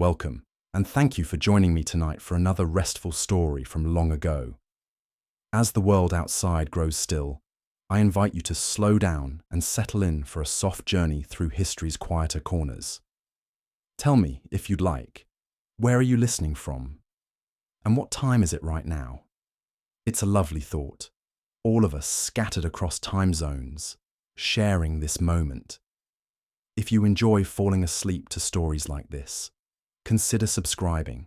Welcome, and thank you for joining me tonight for another restful story from long ago. As the world outside grows still, I invite you to slow down and settle in for a soft journey through history's quieter corners. Tell me, if you'd like, where are you listening from? And what time is it right now? It's a lovely thought, all of us scattered across time zones, sharing this moment. If you enjoy falling asleep to stories like this, consider subscribing.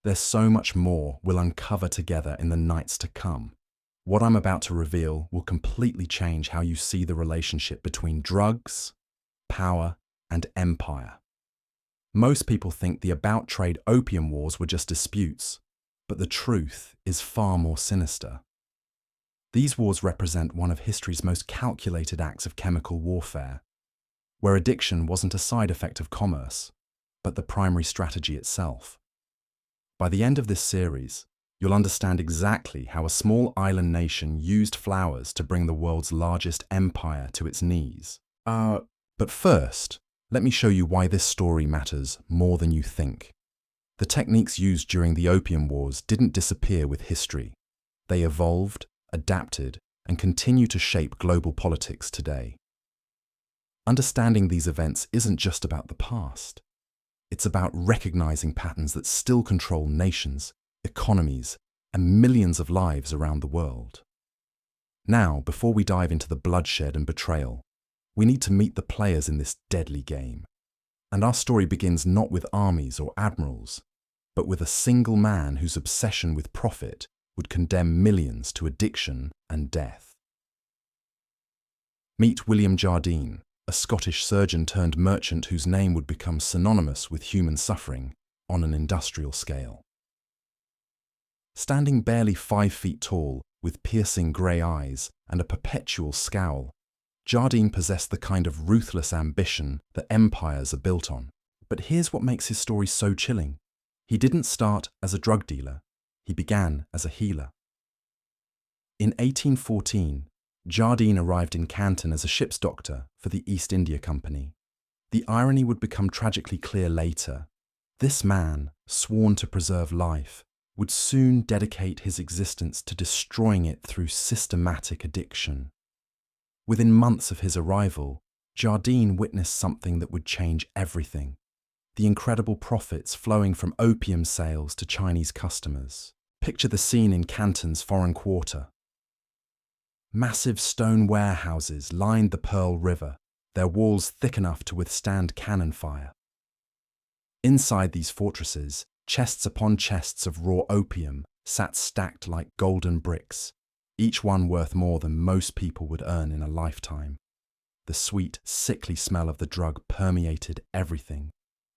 There's so much more we'll uncover together in the nights to come. What I'm about to reveal will completely change how you see the relationship between drugs, power, and empire. Most people think the about-trade opium wars were just disputes, but the truth is far more sinister. These wars represent one of history's most calculated acts of chemical warfare, where addiction wasn't a side effect of commerce, but the primary strategy itself. By the end of this series, you'll understand exactly how a small island nation used flowers to bring the world's largest empire to its knees. But first, let me show you why this story matters more than you think. The techniques used during the Opium Wars didn't disappear with history. They evolved, adapted, and continue to shape global politics today. Understanding these events isn't just about the past. It's about recognizing patterns that still control nations, economies, and millions of lives around the world. Now, before we dive into the bloodshed and betrayal, we need to meet the players in this deadly game. And our story begins not with armies or admirals, but with a single man whose obsession with profit would condemn millions to addiction and death. Meet William Jardine, a Scottish surgeon turned merchant whose name would become synonymous with human suffering on an industrial scale. Standing barely 5 feet tall, with piercing grey eyes and a perpetual scowl, Jardine possessed the kind of ruthless ambition that empires are built on. But here's what makes his story so chilling. He didn't start as a drug dealer, he began as a healer. In 1814, Jardine arrived in Canton as a ship's doctor for the East India Company. The irony would become tragically clear later. This man, sworn to preserve life, would soon dedicate his existence to destroying it through systematic addiction. Within months of his arrival, Jardine witnessed something that would change everything: the incredible profits flowing from opium sales to Chinese customers. Picture the scene in Canton's foreign quarter. Massive stone warehouses lined the Pearl River, their walls thick enough to withstand cannon fire. Inside these fortresses, chests upon chests of raw opium sat stacked like golden bricks, each one worth more than most people would earn in a lifetime. The sweet, sickly smell of the drug permeated everything,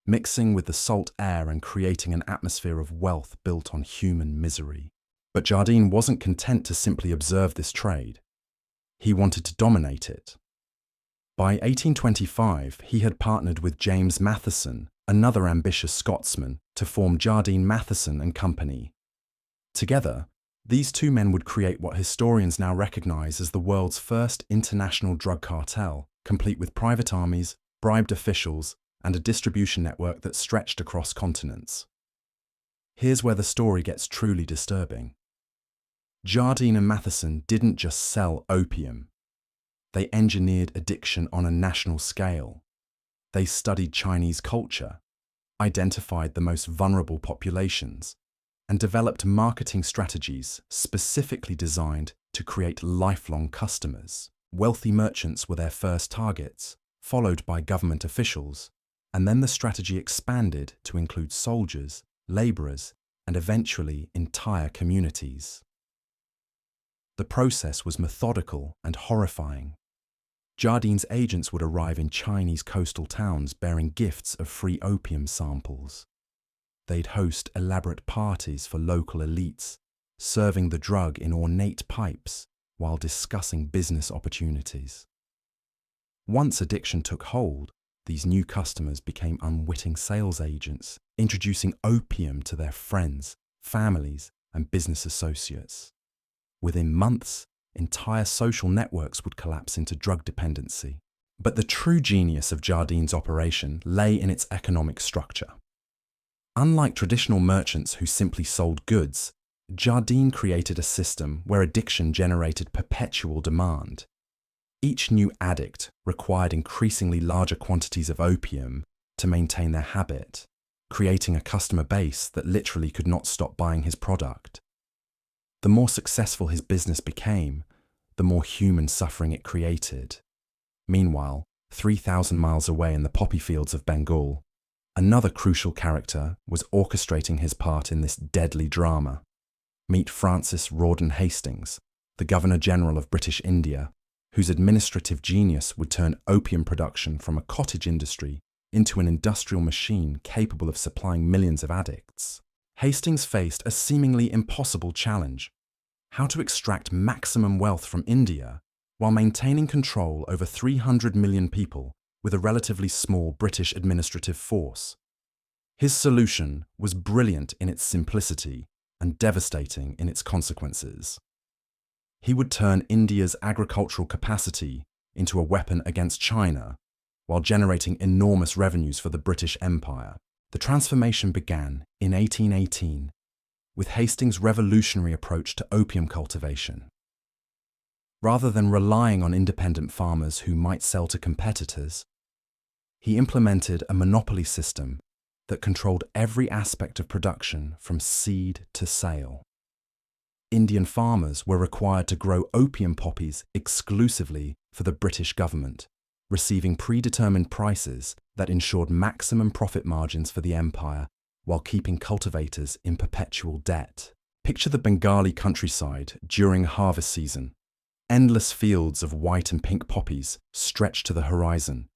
mixing with the salt air and creating an atmosphere of wealth built on human misery. But Jardine wasn't content to simply observe this trade. He wanted to dominate it. By 1825, he had partnered with James Matheson, another ambitious Scotsman, to form Jardine Matheson and Company. Together, these two men would create what historians now recognize as the world's first international drug cartel, complete with private armies, bribed officials, and a distribution network that stretched across continents. Here's where the story gets truly disturbing. Jardine and Matheson didn't just sell opium. They engineered addiction on a national scale. They studied Chinese culture, identified the most vulnerable populations, and developed marketing strategies specifically designed to create lifelong customers. Wealthy merchants were their first targets, followed by government officials, and then the strategy expanded to include soldiers, laborers, and eventually entire communities. The process was methodical and horrifying. Jardine's agents would arrive in Chinese coastal towns bearing gifts of free opium samples. They'd host elaborate parties for local elites, serving the drug in ornate pipes while discussing business opportunities. Once addiction took hold, these new customers became unwitting sales agents, introducing opium to their friends, families, and business associates. Within months, entire social networks would collapse into drug dependency. But the true genius of Jardine's operation lay in its economic structure. Unlike traditional merchants who simply sold goods, Jardine created a system where addiction generated perpetual demand. Each new addict required increasingly larger quantities of opium to maintain their habit, creating a customer base that literally could not stop buying his product. The more successful his business became, the more human suffering it created. Meanwhile, 3,000 miles away in the poppy fields of Bengal, another crucial character was orchestrating his part in this deadly drama. Meet Francis Rawdon Hastings, the Governor-General of British India, whose administrative genius would turn opium production from a cottage industry into an industrial machine capable of supplying millions of addicts. Hastings faced a seemingly impossible challenge: how to extract maximum wealth from India while maintaining control over 300 million people with a relatively small British administrative force. His solution was brilliant in its simplicity and devastating in its consequences. He would turn India's agricultural capacity into a weapon against China while generating enormous revenues for the British Empire. The transformation began in 1818 with Hastings' revolutionary approach to opium cultivation. Rather than relying on independent farmers who might sell to competitors, he implemented a monopoly system that controlled every aspect of production from seed to sale. Indian farmers were required to grow opium poppies exclusively for the British government, receiving predetermined prices that ensured maximum profit margins for the empire while keeping cultivators in perpetual debt. Picture the Bengali countryside during harvest season. Endless fields of white and pink poppies stretched to the horizon,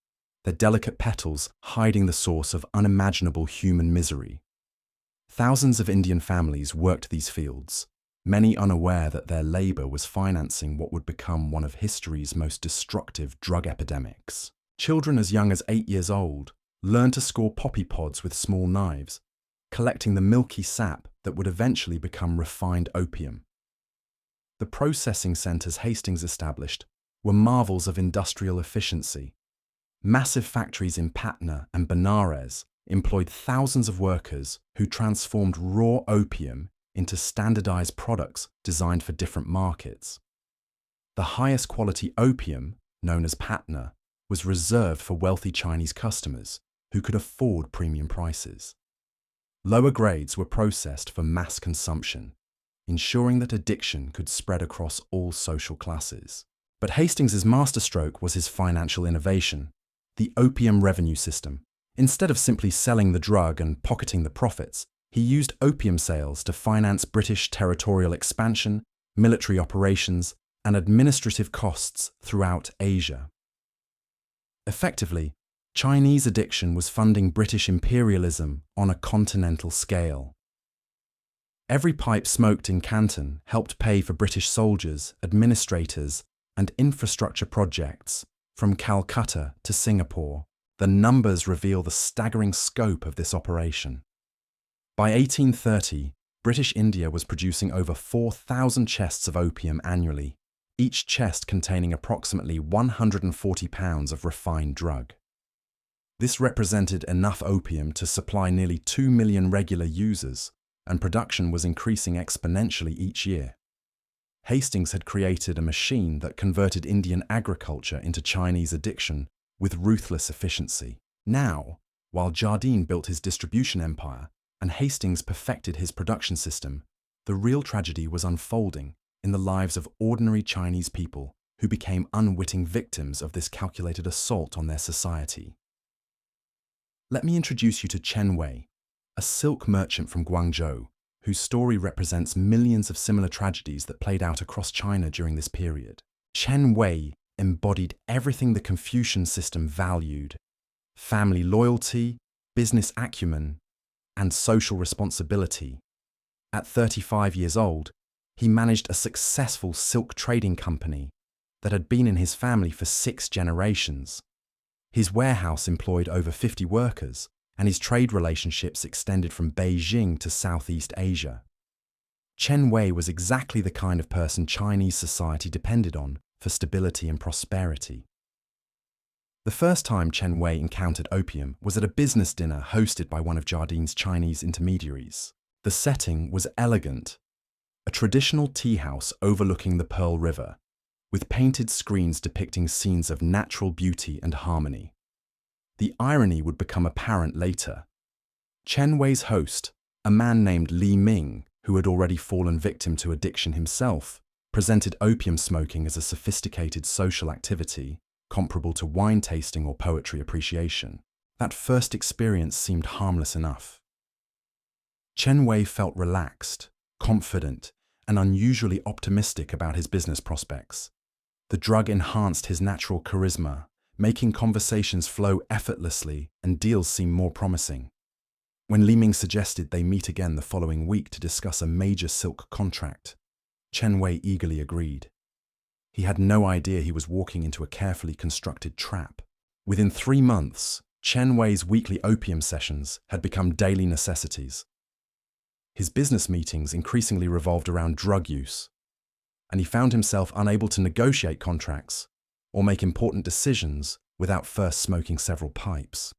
their delicate petals hiding the source of unimaginable human misery. Thousands of Indian families worked these fields, many unaware that their labor was financing what would become one of history's most destructive drug epidemics. Children as young as 8 years old learned to score poppy pods with small knives, collecting the milky sap that would eventually become refined opium. The processing centers Hastings established were marvels of industrial efficiency. Massive factories in Patna and Benares employed thousands of workers who transformed raw opium into standardized products designed for different markets. The highest quality opium, known as Patna, was reserved for wealthy Chinese customers who could afford premium prices. Lower grades were processed for mass consumption, ensuring that addiction could spread across all social classes. But Hastings' masterstroke was his financial innovation, the opium revenue system. Instead of simply selling the drug and pocketing the profits, he used opium sales to finance British territorial expansion, military operations, and administrative costs throughout Asia. Effectively, Chinese addiction was funding British imperialism on a continental scale. Every pipe smoked in Canton helped pay for British soldiers, administrators, and infrastructure projects from Calcutta to Singapore. The numbers reveal the staggering scope of this operation. By 1830, British India was producing over 4,000 chests of opium annually, each chest containing approximately 140 pounds of refined drug. This represented enough opium to supply nearly 2 million regular users, and production was increasing exponentially each year. Hastings had created a machine that converted Indian agriculture into Chinese addiction with ruthless efficiency. Now, while Jardine built his distribution empire and Hastings perfected his production system, the real tragedy was unfolding in the lives of ordinary Chinese people who became unwitting victims of this calculated assault on their society. Let me introduce you to Chen Wei, a silk merchant from Guangzhou, whose story represents millions of similar tragedies that played out across China during this period. Chen Wei embodied everything the Confucian system valued: family loyalty, business acumen, and social responsibility. At 35 years old, he managed a successful silk trading company that had been in his family for 6 generations. His warehouse employed over 50 workers, and his trade relationships extended from Beijing to Southeast Asia. Chen Wei was exactly the kind of person Chinese society depended on for stability and prosperity. The first time Chen Wei encountered opium was at a business dinner hosted by one of Jardine's Chinese intermediaries. The setting was elegant, a traditional tea house overlooking the Pearl River, with painted screens depicting scenes of natural beauty and harmony. The irony would become apparent later. Chen Wei's host, a man named Li Ming, who had already fallen victim to addiction himself, presented opium smoking as a sophisticated social activity comparable to wine tasting or poetry appreciation. That first experience seemed harmless enough. Chen Wei felt relaxed, confident, and unusually optimistic about his business prospects. The drug enhanced his natural charisma, making conversations flow effortlessly and deals seem more promising. When Li Ming suggested they meet again the following week to discuss a major silk contract, Chen Wei eagerly agreed. He had no idea he was walking into a carefully constructed trap. Within 3 months, Chen Wei's weekly opium sessions had become daily necessities. His business meetings increasingly revolved around drug use, and he found himself unable to negotiate contracts or make important decisions without first smoking several pipes.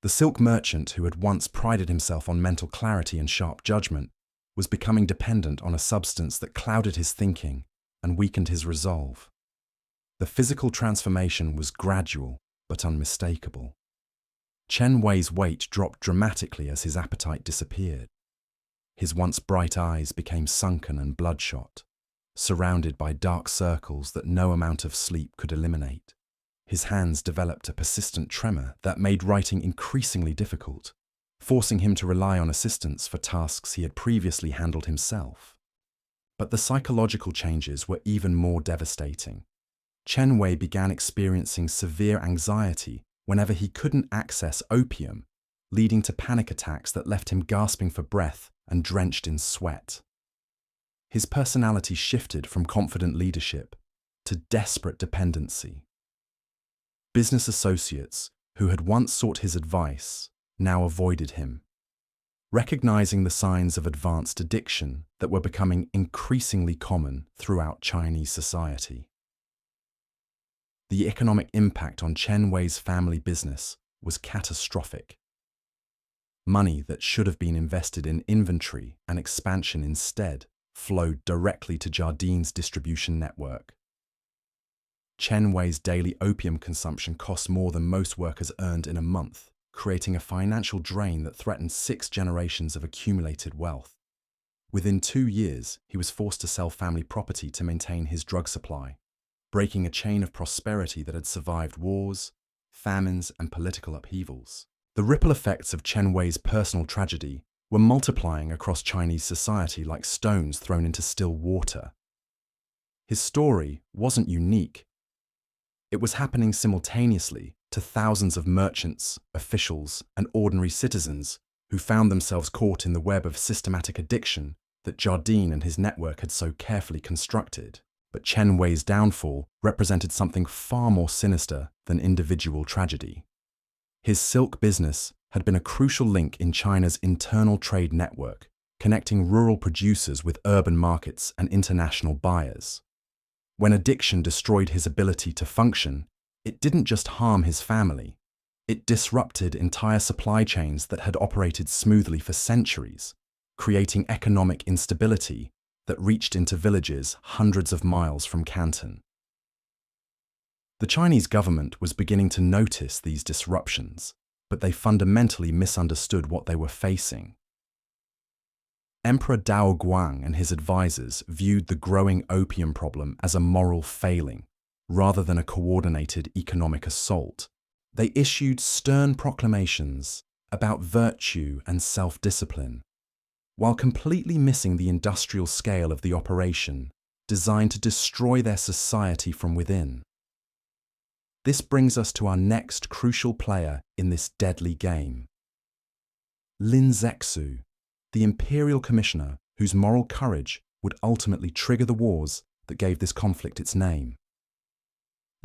The silk merchant, who had once prided himself on mental clarity and sharp judgment, was becoming dependent on a substance that clouded his thinking and weakened his resolve. The physical transformation was gradual but unmistakable. Chen Wei's weight dropped dramatically as his appetite disappeared. His once bright eyes became sunken and bloodshot, surrounded by dark circles that no amount of sleep could eliminate. His hands developed a persistent tremor that made writing increasingly difficult, forcing him to rely on assistance for tasks he had previously handled himself. But the psychological changes were even more devastating. Chen Wei began experiencing severe anxiety whenever he couldn't access opium, leading to panic attacks that left him gasping for breath and drenched in sweat. His personality shifted from confident leadership to desperate dependency. Business associates, who had once sought his advice, now avoided him. Recognizing the signs of advanced addiction that were becoming increasingly common throughout Chinese society. The economic impact on Chen Wei's family business was catastrophic. Money that should have been invested in inventory and expansion instead flowed directly to Jardine's distribution network. Chen Wei's daily opium consumption cost more than most workers earned in a month, creating a financial drain that threatened 6 generations of accumulated wealth. Within 2 years, he was forced to sell family property to maintain his drug supply, breaking a chain of prosperity that had survived wars, famines, and political upheavals. The ripple effects of Chen Wei's personal tragedy were multiplying across Chinese society like stones thrown into still water. His story wasn't unique. It was happening simultaneously to thousands of merchants, officials, and ordinary citizens who found themselves caught in the web of systematic addiction that Jardine and his network had so carefully constructed. But Chen Wei's downfall represented something far more sinister than individual tragedy. His silk business had been a crucial link in China's internal trade network, connecting rural producers with urban markets and international buyers. When addiction destroyed his ability to function, it didn't just harm his family. It disrupted entire supply chains that had operated smoothly for centuries, creating economic instability that reached into villages hundreds of miles from Canton. The Chinese government was beginning to notice these disruptions, but they fundamentally misunderstood what they were facing. Emperor Dao Guang and his advisors viewed the growing opium problem as a moral failing, rather than a coordinated economic assault. They issued stern proclamations about virtue and self-discipline, while completely missing the industrial scale of the operation, designed to destroy their society from within. This brings us to our next crucial player in this deadly game. Lin Zexu, the imperial commissioner whose moral courage would ultimately trigger the wars that gave this conflict its name.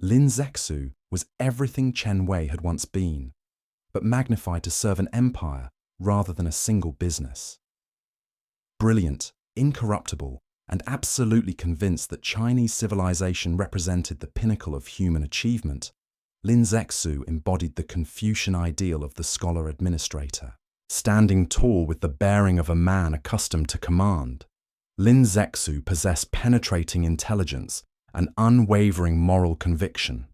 Lin Zexu was everything Chen Wei had once been, but magnified to serve an empire rather than a single business. Brilliant, incorruptible, and absolutely convinced that Chinese civilization represented the pinnacle of human achievement, Lin Zexu embodied the Confucian ideal of the scholar-administrator. Standing tall with the bearing of a man accustomed to command, Lin Zexu possessed penetrating intelligence and unwavering moral conviction.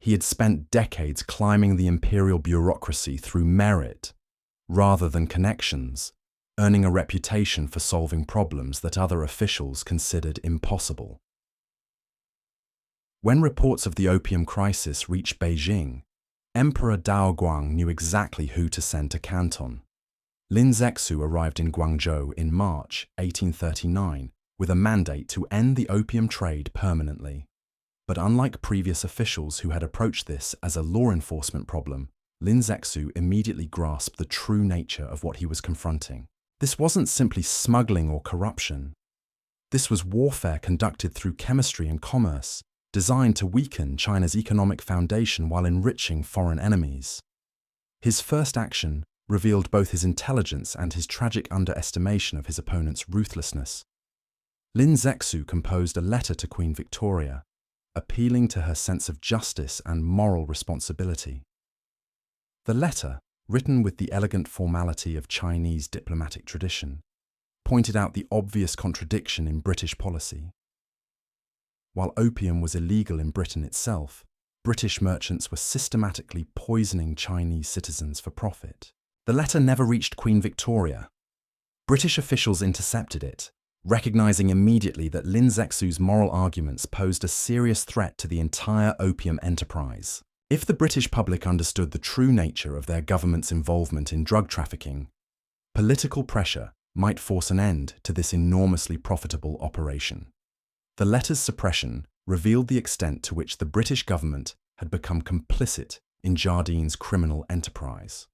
He had spent decades climbing the imperial bureaucracy through merit, rather than connections, earning a reputation for solving problems that other officials considered impossible. When reports of the opium crisis reached Beijing, Emperor Daoguang knew exactly who to send to Canton. Lin Zexu arrived in Guangzhou in March 1839 with a mandate to end the opium trade permanently. But unlike previous officials who had approached this as a law enforcement problem, Lin Zexu immediately grasped the true nature of what he was confronting. This wasn't simply smuggling or corruption. This was warfare conducted through chemistry and commerce, designed to weaken China's economic foundation while enriching foreign enemies. His first action revealed both his intelligence and his tragic underestimation of his opponent's ruthlessness. Lin Zexu composed a letter to Queen Victoria, appealing to her sense of justice and moral responsibility. The letter, written with the elegant formality of Chinese diplomatic tradition, pointed out the obvious contradiction in British policy. While opium was illegal in Britain itself, British merchants were systematically poisoning Chinese citizens for profit. The letter never reached Queen Victoria. British officials intercepted it, recognizing immediately that Lin Zexu's moral arguments posed a serious threat to the entire opium enterprise. If the British public understood the true nature of their government's involvement in drug trafficking, political pressure might force an end to this enormously profitable operation. The letter's suppression revealed the extent to which the British government had become complicit in Jardine's criminal enterprise.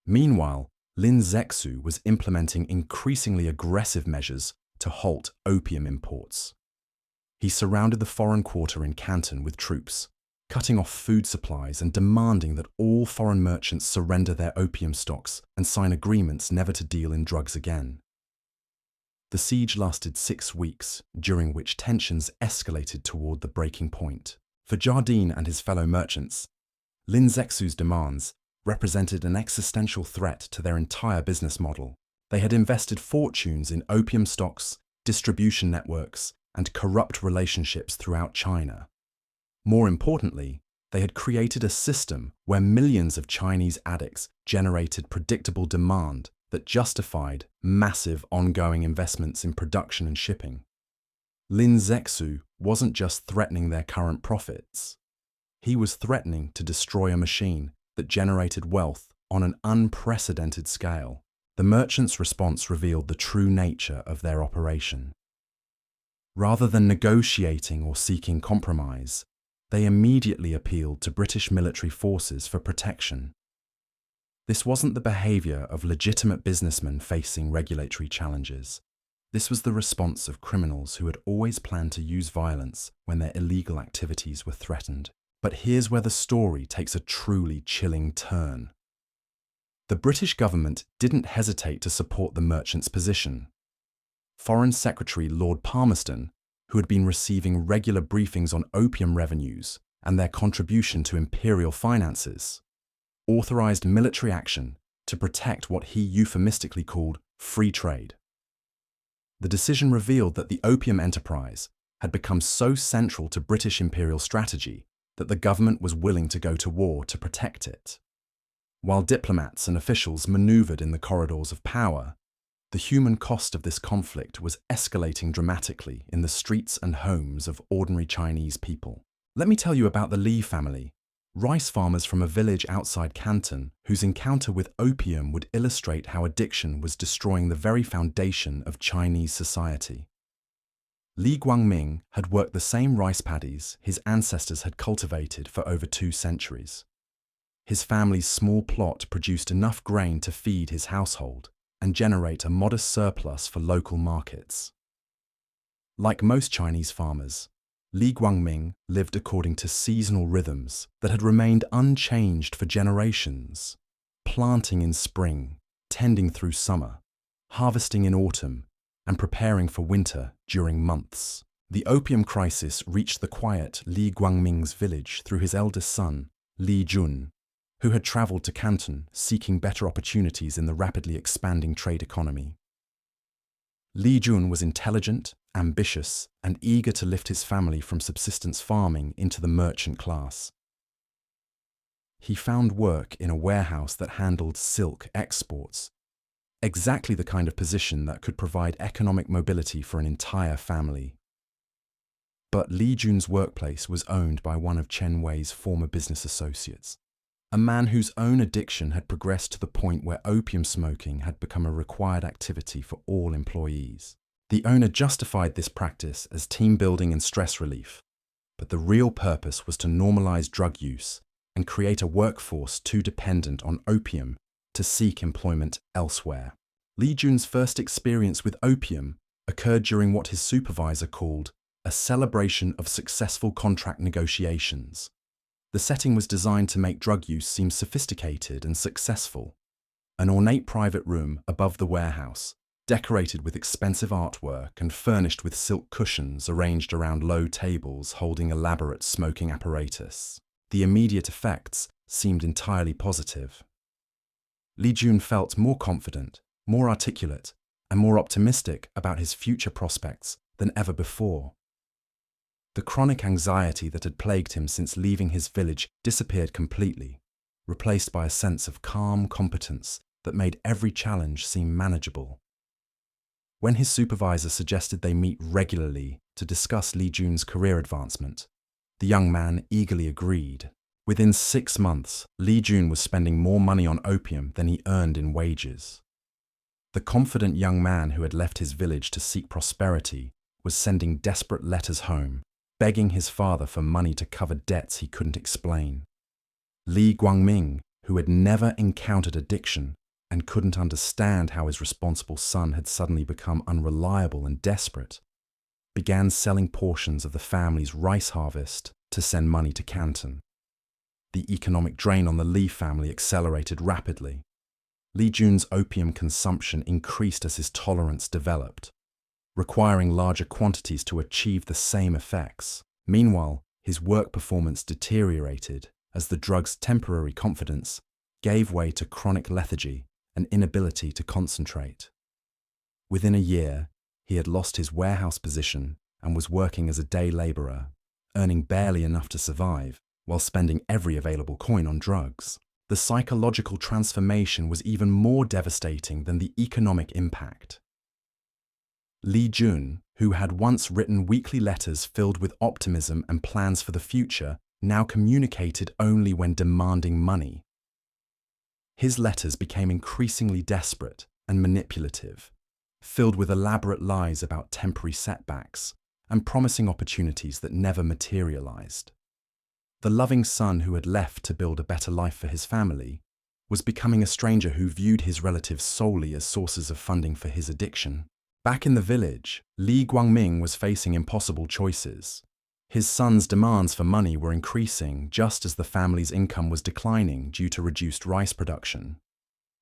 Meanwhile, Lin Zexu was implementing increasingly aggressive measures to halt opium imports. He surrounded the foreign quarter in Canton with troops, cutting off food supplies and demanding that all foreign merchants surrender their opium stocks and sign agreements never to deal in drugs again. The siege lasted 6 weeks, during which tensions escalated toward the breaking point. For Jardine and his fellow merchants, Lin Zexu's demands represented an existential threat to their entire business model. They had invested fortunes in opium stocks, distribution networks, and corrupt relationships throughout China. More importantly, they had created a system where millions of Chinese addicts generated predictable demand that justified massive ongoing investments in production and shipping. Lin Zexu wasn't just threatening their current profits. He was threatening to destroy a machine that generated wealth on an unprecedented scale. The merchants' response revealed the true nature of their operation. Rather than negotiating or seeking compromise, they immediately appealed to British military forces for protection. This wasn't the behavior of legitimate businessmen facing regulatory challenges. This was the response of criminals who had always planned to use violence when their illegal activities were threatened. But here's where the story takes a truly chilling turn. The British government didn't hesitate to support the merchants' position. Foreign Secretary Lord Palmerston, who had been receiving regular briefings on opium revenues and their contribution to imperial finances, authorized military action to protect what he euphemistically called free trade. The decision revealed that the opium enterprise had become so central to British imperial strategy that the government was willing to go to war to protect it. While diplomats and officials maneuvered in the corridors of power, the human cost of this conflict was escalating dramatically in the streets and homes of ordinary Chinese people. Let me tell you about the Li family, rice farmers from a village outside Canton whose encounter with opium would illustrate how addiction was destroying the very foundation of Chinese society. Li Guangming had worked the same rice paddies his ancestors had cultivated for over 2 centuries. His family's small plot produced enough grain to feed his household and generate a modest surplus for local markets. Like most Chinese farmers, Li Guangming lived according to seasonal rhythms that had remained unchanged for generations, planting in spring, tending through summer, harvesting in autumn, and preparing for winter during months. The opium crisis reached the quiet Li Guangming's village through his eldest son, Li Jun, who had traveled to Canton seeking better opportunities in the rapidly expanding trade economy. Li Jun was intelligent, ambitious, and eager to lift his family from subsistence farming into the merchant class. He found work in a warehouse that handled silk exports, exactly the kind of position that could provide economic mobility for an entire family. But Li Jun's workplace was owned by one of Chen Wei's former business associates, a man whose own addiction had progressed to the point where opium smoking had become a required activity for all employees. The owner justified this practice as team building and stress relief, but the real purpose was to normalize drug use and create a workforce too dependent on opium to seek employment elsewhere. Li Jun's first experience with opium occurred during what his supervisor called a celebration of successful contract negotiations. The setting was designed to make drug use seem sophisticated and successful. An ornate private room above the warehouse, decorated with expensive artwork and furnished with silk cushions arranged around low tables holding elaborate smoking apparatus. The immediate effects seemed entirely positive. Li Jun felt more confident, more articulate, and more optimistic about his future prospects than ever before. The chronic anxiety that had plagued him since leaving his village disappeared completely, replaced by a sense of calm competence that made every challenge seem manageable. When his supervisor suggested they meet regularly to discuss Li Jun's career advancement, the young man eagerly agreed. Within 6 months, Li Jun was spending more money on opium than he earned in wages. The confident young man who had left his village to seek prosperity was sending desperate letters home, begging his father for money to cover debts he couldn't explain. Li Guangming, who had never encountered addiction and couldn't understand how his responsible son had suddenly become unreliable and desperate, began selling portions of the family's rice harvest to send money to Canton. The economic drain on the Li family accelerated rapidly. Li Jun's opium consumption increased as his tolerance developed, requiring larger quantities to achieve the same effects. Meanwhile, his work performance deteriorated as the drug's temporary confidence gave way to chronic lethargy and inability to concentrate. Within a year, he had lost his warehouse position and was working as a day laborer, earning barely enough to survive while spending every available coin on drugs. The psychological transformation was even more devastating than the economic impact. Li Jun, who had once written weekly letters filled with optimism and plans for the future, now communicated only when demanding money. His letters became increasingly desperate and manipulative, filled with elaborate lies about temporary setbacks and promising opportunities that never materialized. The loving son who had left to build a better life for his family was becoming a stranger who viewed his relatives solely as sources of funding for his addiction. Back in the village, Li Guangming was facing impossible choices. His son's demands for money were increasing just as the family's income was declining due to reduced rice production.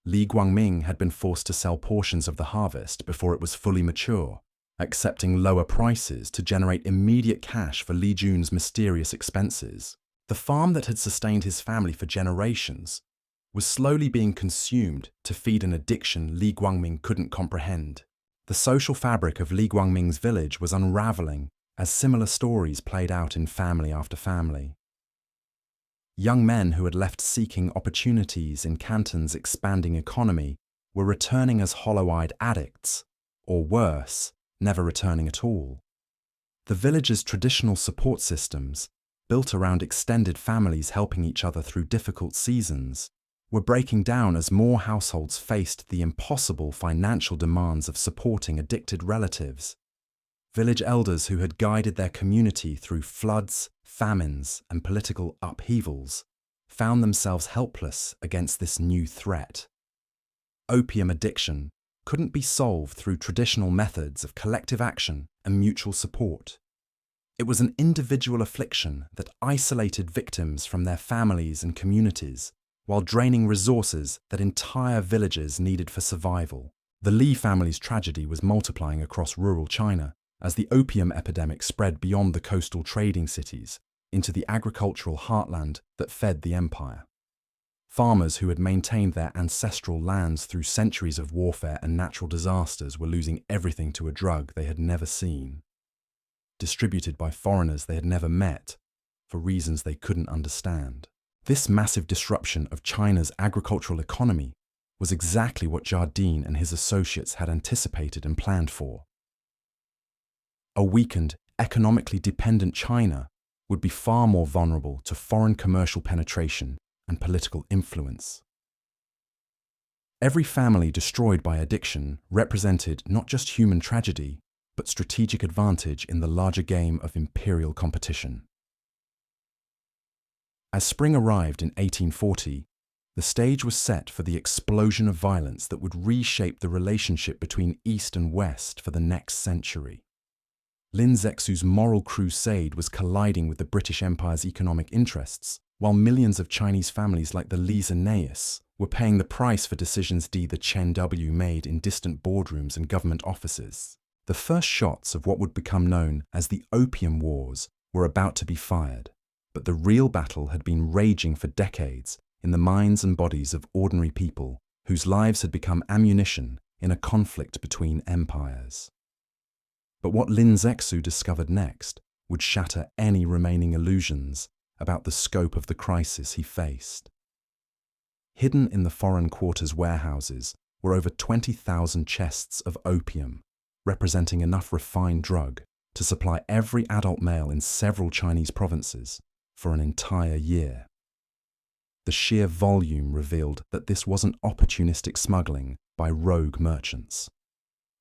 Li Guangming had been forced to sell portions of the harvest before it was fully mature, accepting lower prices to generate immediate cash for Li Jun's mysterious expenses. The farm that had sustained his family for generations was slowly being consumed to feed an addiction Li Guangming couldn't comprehend. The social fabric of Li Guangming's village was unraveling as similar stories played out in family after family. Young men who had left seeking opportunities in Canton's expanding economy were returning as hollow-eyed addicts, or worse, never returning at all. The village's traditional support systems, built around extended families helping each other through difficult seasons, were breaking down as more households faced the impossible financial demands of supporting addicted relatives. Village elders who had guided their community through floods, famines, and political upheavals found themselves helpless against this new threat. Opium addiction couldn't be solved through traditional methods of collective action and mutual support. It was an individual affliction that isolated victims from their families and communities while draining resources that entire villages needed for survival. The Li family's tragedy was multiplying across rural China as the opium epidemic spread beyond the coastal trading cities into the agricultural heartland that fed the empire. Farmers who had maintained their ancestral lands through centuries of warfare and natural disasters were losing everything to a drug they had never seen, distributed by foreigners they had never met for reasons they couldn't understand. This massive disruption of China's agricultural economy was exactly what Jardine and his associates had anticipated and planned for. A weakened, economically dependent China would be far more vulnerable to foreign commercial penetration and political influence. Every family destroyed by addiction represented not just human tragedy, but strategic advantage in the larger game of imperial competition. As spring arrived in 1840, the stage was set for the explosion of violence that would reshape the relationship between East and West for the next century. Lin Zexu's moral crusade was colliding with the British Empire's economic interests, while millions of Chinese families like the Li's Aeneas were paying the price for decisions the Chen W made in distant boardrooms and government offices. The first shots of what would become known as the Opium Wars were about to be fired, but the real battle had been raging for decades in the minds and bodies of ordinary people whose lives had become ammunition in a conflict between empires. But what Lin Zexu discovered next would shatter any remaining illusions about the scope of the crisis he faced. Hidden in the foreign quarters warehouses were over 20,000 chests of opium, representing enough refined drug to supply every adult male in several Chinese provinces for an entire year. The sheer volume revealed that this wasn't opportunistic smuggling by rogue merchants.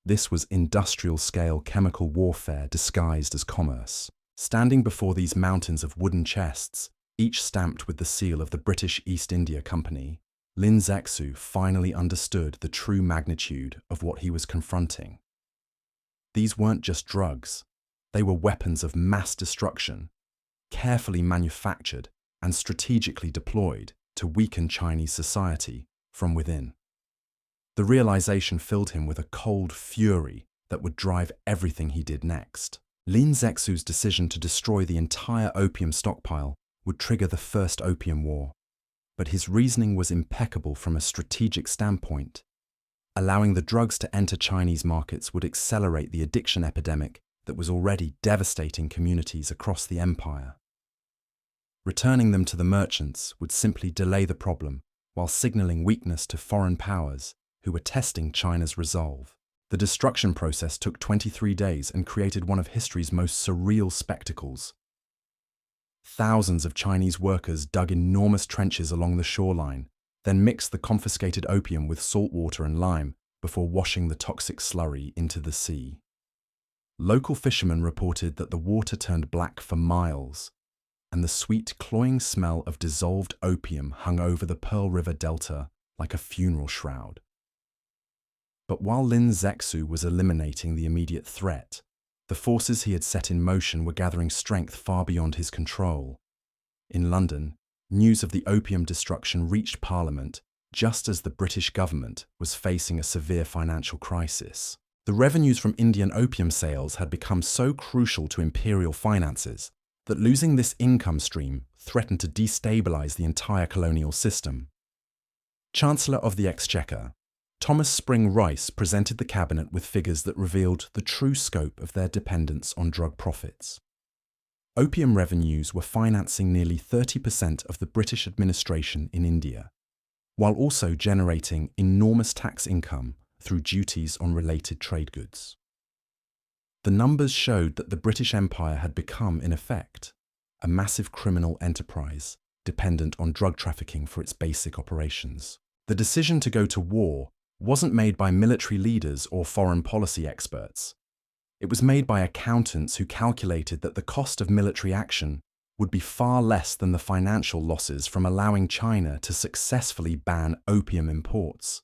This was industrial-scale chemical warfare disguised as commerce. Standing before these mountains of wooden chests, each stamped with the seal of the British East India Company, Lin Zexu finally understood the true magnitude of what he was confronting. These weren't just drugs. They were weapons of mass destruction, carefully manufactured and strategically deployed to weaken Chinese society from within. The realization filled him with a cold fury that would drive everything he did next. Lin Zexu's decision to destroy the entire opium stockpile would trigger the First Opium War, but his reasoning was impeccable from a strategic standpoint. Allowing the drugs to enter Chinese markets would accelerate the addiction epidemic that was already devastating communities across the empire. Returning them to the merchants would simply delay the problem while signaling weakness to foreign powers who were testing China's resolve. The destruction process took 23 days and created one of history's most surreal spectacles. Thousands of Chinese workers dug enormous trenches along the shoreline, then mixed the confiscated opium with salt water and lime before washing the toxic slurry into the sea. Local fishermen reported that the water turned black for miles, and the sweet, cloying smell of dissolved opium hung over the Pearl River Delta like a funeral shroud. But while Lin Zexu was eliminating the immediate threat, the forces he had set in motion were gathering strength far beyond his control. In London, news of the opium destruction reached Parliament just as the British government was facing a severe financial crisis. The revenues from Indian opium sales had become so crucial to imperial finances that losing this income stream threatened to destabilize the entire colonial system. Chancellor of the Exchequer, Thomas Spring Rice presented the cabinet with figures that revealed the true scope of their dependence on drug profits. Opium revenues were financing nearly 30% of the British administration in India, while also generating enormous tax income through duties on related trade goods. The numbers showed that the British Empire had become, in effect, a massive criminal enterprise dependent on drug trafficking for its basic operations. The decision to go to war wasn't made by military leaders or foreign policy experts. It was made by accountants who calculated that the cost of military action would be far less than the financial losses from allowing China to successfully ban opium imports.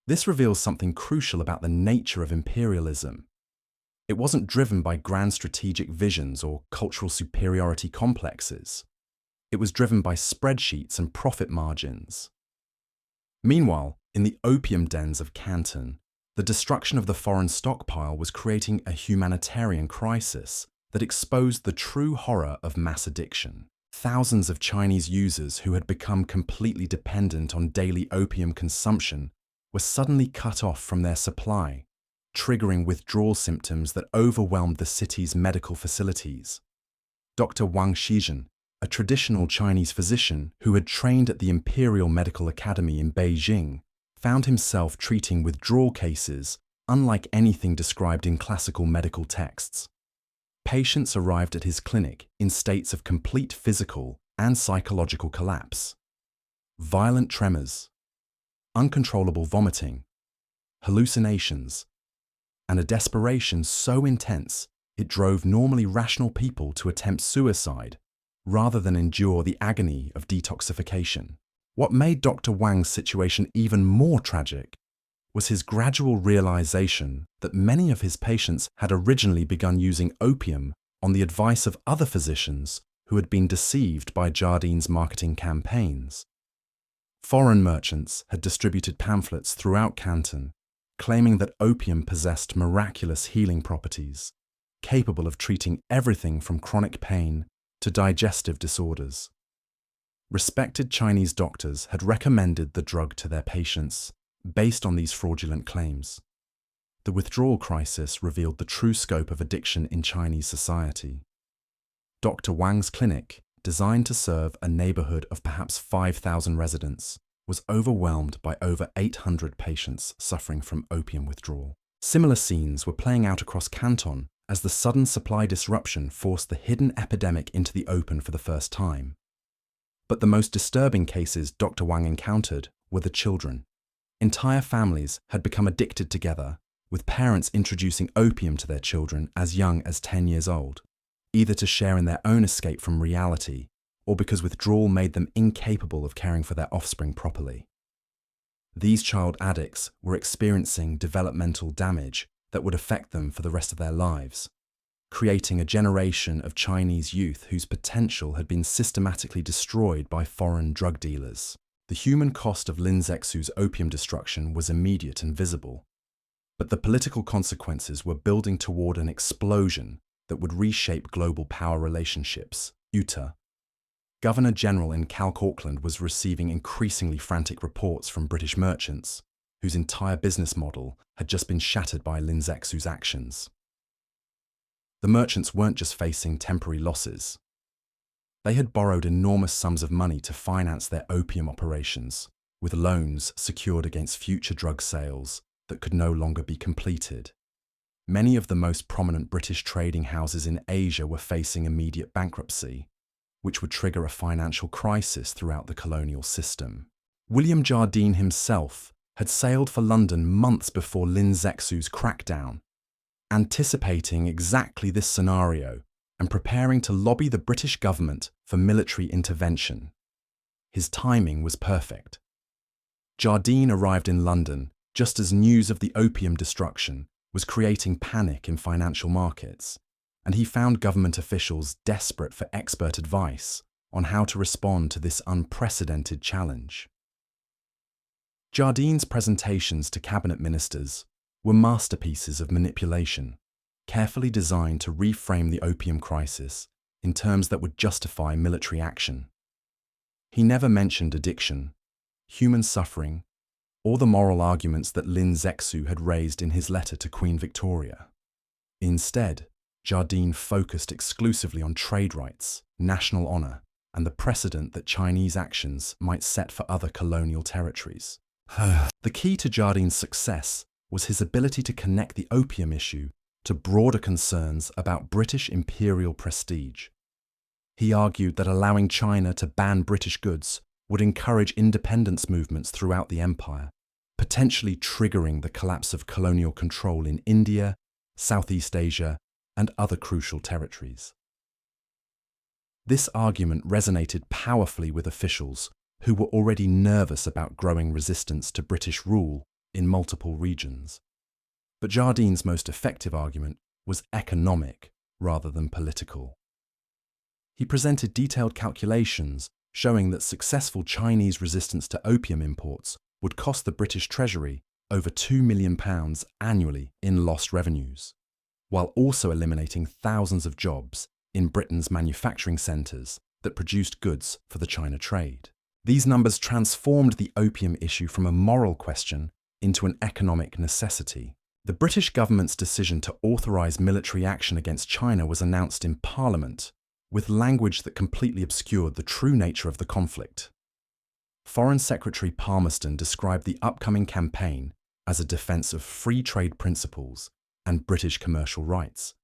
This reveals something crucial about the nature of imperialism. It wasn't driven by grand strategic visions or cultural superiority complexes. It was driven by spreadsheets and profit margins. Meanwhile, in the opium dens of Canton, The destruction of the foreign stockpile was creating a humanitarian crisis that exposed the true horror of mass addiction. Thousands of Chinese users who had become completely dependent on daily opium consumption were suddenly cut off from their supply, triggering withdrawal symptoms that overwhelmed the city's medical facilities. Dr. Wang Shizhen, a traditional Chinese physician who had trained at the Imperial Medical Academy in Beijing, found himself treating withdrawal cases unlike anything described in classical medical texts. Patients arrived at his clinic in states of complete physical and psychological collapse. Violent tremors, uncontrollable vomiting, hallucinations, and a desperation so intense it drove normally rational people to attempt suicide rather than endure the agony of detoxification. What made Dr. Wang's situation even more tragic was his gradual realization that many of his patients had originally begun using opium on the advice of other physicians who had been deceived by Jardine's marketing campaigns. Foreign merchants had distributed pamphlets throughout Canton, claiming that opium possessed miraculous healing properties, capable of treating everything from chronic pain to digestive disorders. Respected Chinese doctors had recommended the drug to their patients based on these fraudulent claims. The withdrawal crisis revealed the true scope of addiction in Chinese society. Dr. Wang's clinic, designed to serve a neighborhood of perhaps 5,000 residents, was overwhelmed by over 800 patients suffering from opium withdrawal. Similar scenes were playing out across Canton as the sudden supply disruption forced the hidden epidemic into the open for the first time. But the most disturbing cases Dr. Wang encountered were the children. Entire families had become addicted together, with parents introducing opium to their children as young as 10 years old, either to share in their own escape from reality or because withdrawal made them incapable of caring for their offspring properly. These child addicts were experiencing developmental damage that would affect them for the rest of their lives, creating a generation of Chinese youth whose potential had been systematically destroyed by foreign drug dealers. The human cost of Lin Zexu's opium destruction was immediate and visible, but the political consequences were building toward an explosion that would reshape global power relationships. Utah. Governor General in Calc Auckland was receiving increasingly frantic reports from British merchants, whose entire business model had just been shattered by Lin Zexu's actions. The merchants weren't just facing temporary losses. They had borrowed enormous sums of money to finance their opium operations, with loans secured against future drug sales that could no longer be completed. Many of the most prominent British trading houses in Asia were facing immediate bankruptcy, which would trigger a financial crisis throughout the colonial system. William Jardine himself had sailed for London months before Lin Zexu's crackdown, anticipating exactly this scenario and preparing to lobby the British government for military intervention. His timing was perfect. Jardine arrived in London just as news of the opium destruction was creating panic in financial markets, and he found government officials desperate for expert advice on how to respond to this unprecedented challenge. Jardine's presentations to cabinet ministers were masterpieces of manipulation, carefully designed to reframe the opium crisis in terms that would justify military action. He never mentioned addiction, human suffering, or the moral arguments that Lin Zexu had raised in his letter to Queen Victoria. Instead, Jardine focused exclusively on trade rights, national honour, and the precedent that Chinese actions might set for other colonial territories. The key to Jardine's success was his ability to connect the opium issue to broader concerns about British imperial prestige. He argued that allowing China to ban British goods would encourage independence movements throughout the empire, potentially triggering the collapse of colonial control in India, Southeast Asia, and other crucial territories. This argument resonated powerfully with officials who were already nervous about growing resistance to British rule in multiple regions. But Jardine's most effective argument was economic rather than political. He presented detailed calculations showing that successful Chinese resistance to opium imports would cost the British Treasury over £2 million annually in lost revenues, while also eliminating thousands of jobs in Britain's manufacturing centres that produced goods for the China trade. These numbers transformed the opium issue from a moral question into an economic necessity. The British government's decision to authorise military action against China was announced in Parliament, with language that completely obscured the true nature of the conflict. Foreign Secretary Palmerston described the upcoming campaign as a defence of free trade principles and British commercial rights,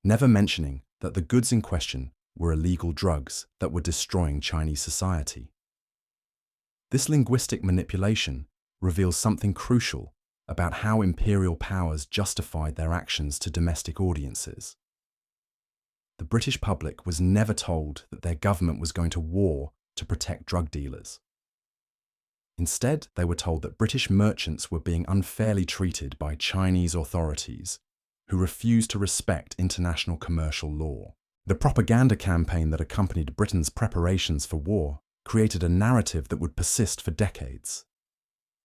never mentioning that the goods in question were illegal drugs that were destroying Chinese society. This linguistic manipulation reveals something crucial about how imperial powers justified their actions to domestic audiences. The British public was never told that their government was going to war to protect drug dealers. Instead, they were told that British merchants were being unfairly treated by Chinese authorities who refused to respect international commercial law. The propaganda campaign that accompanied Britain's preparations for war created a narrative that would persist for decades.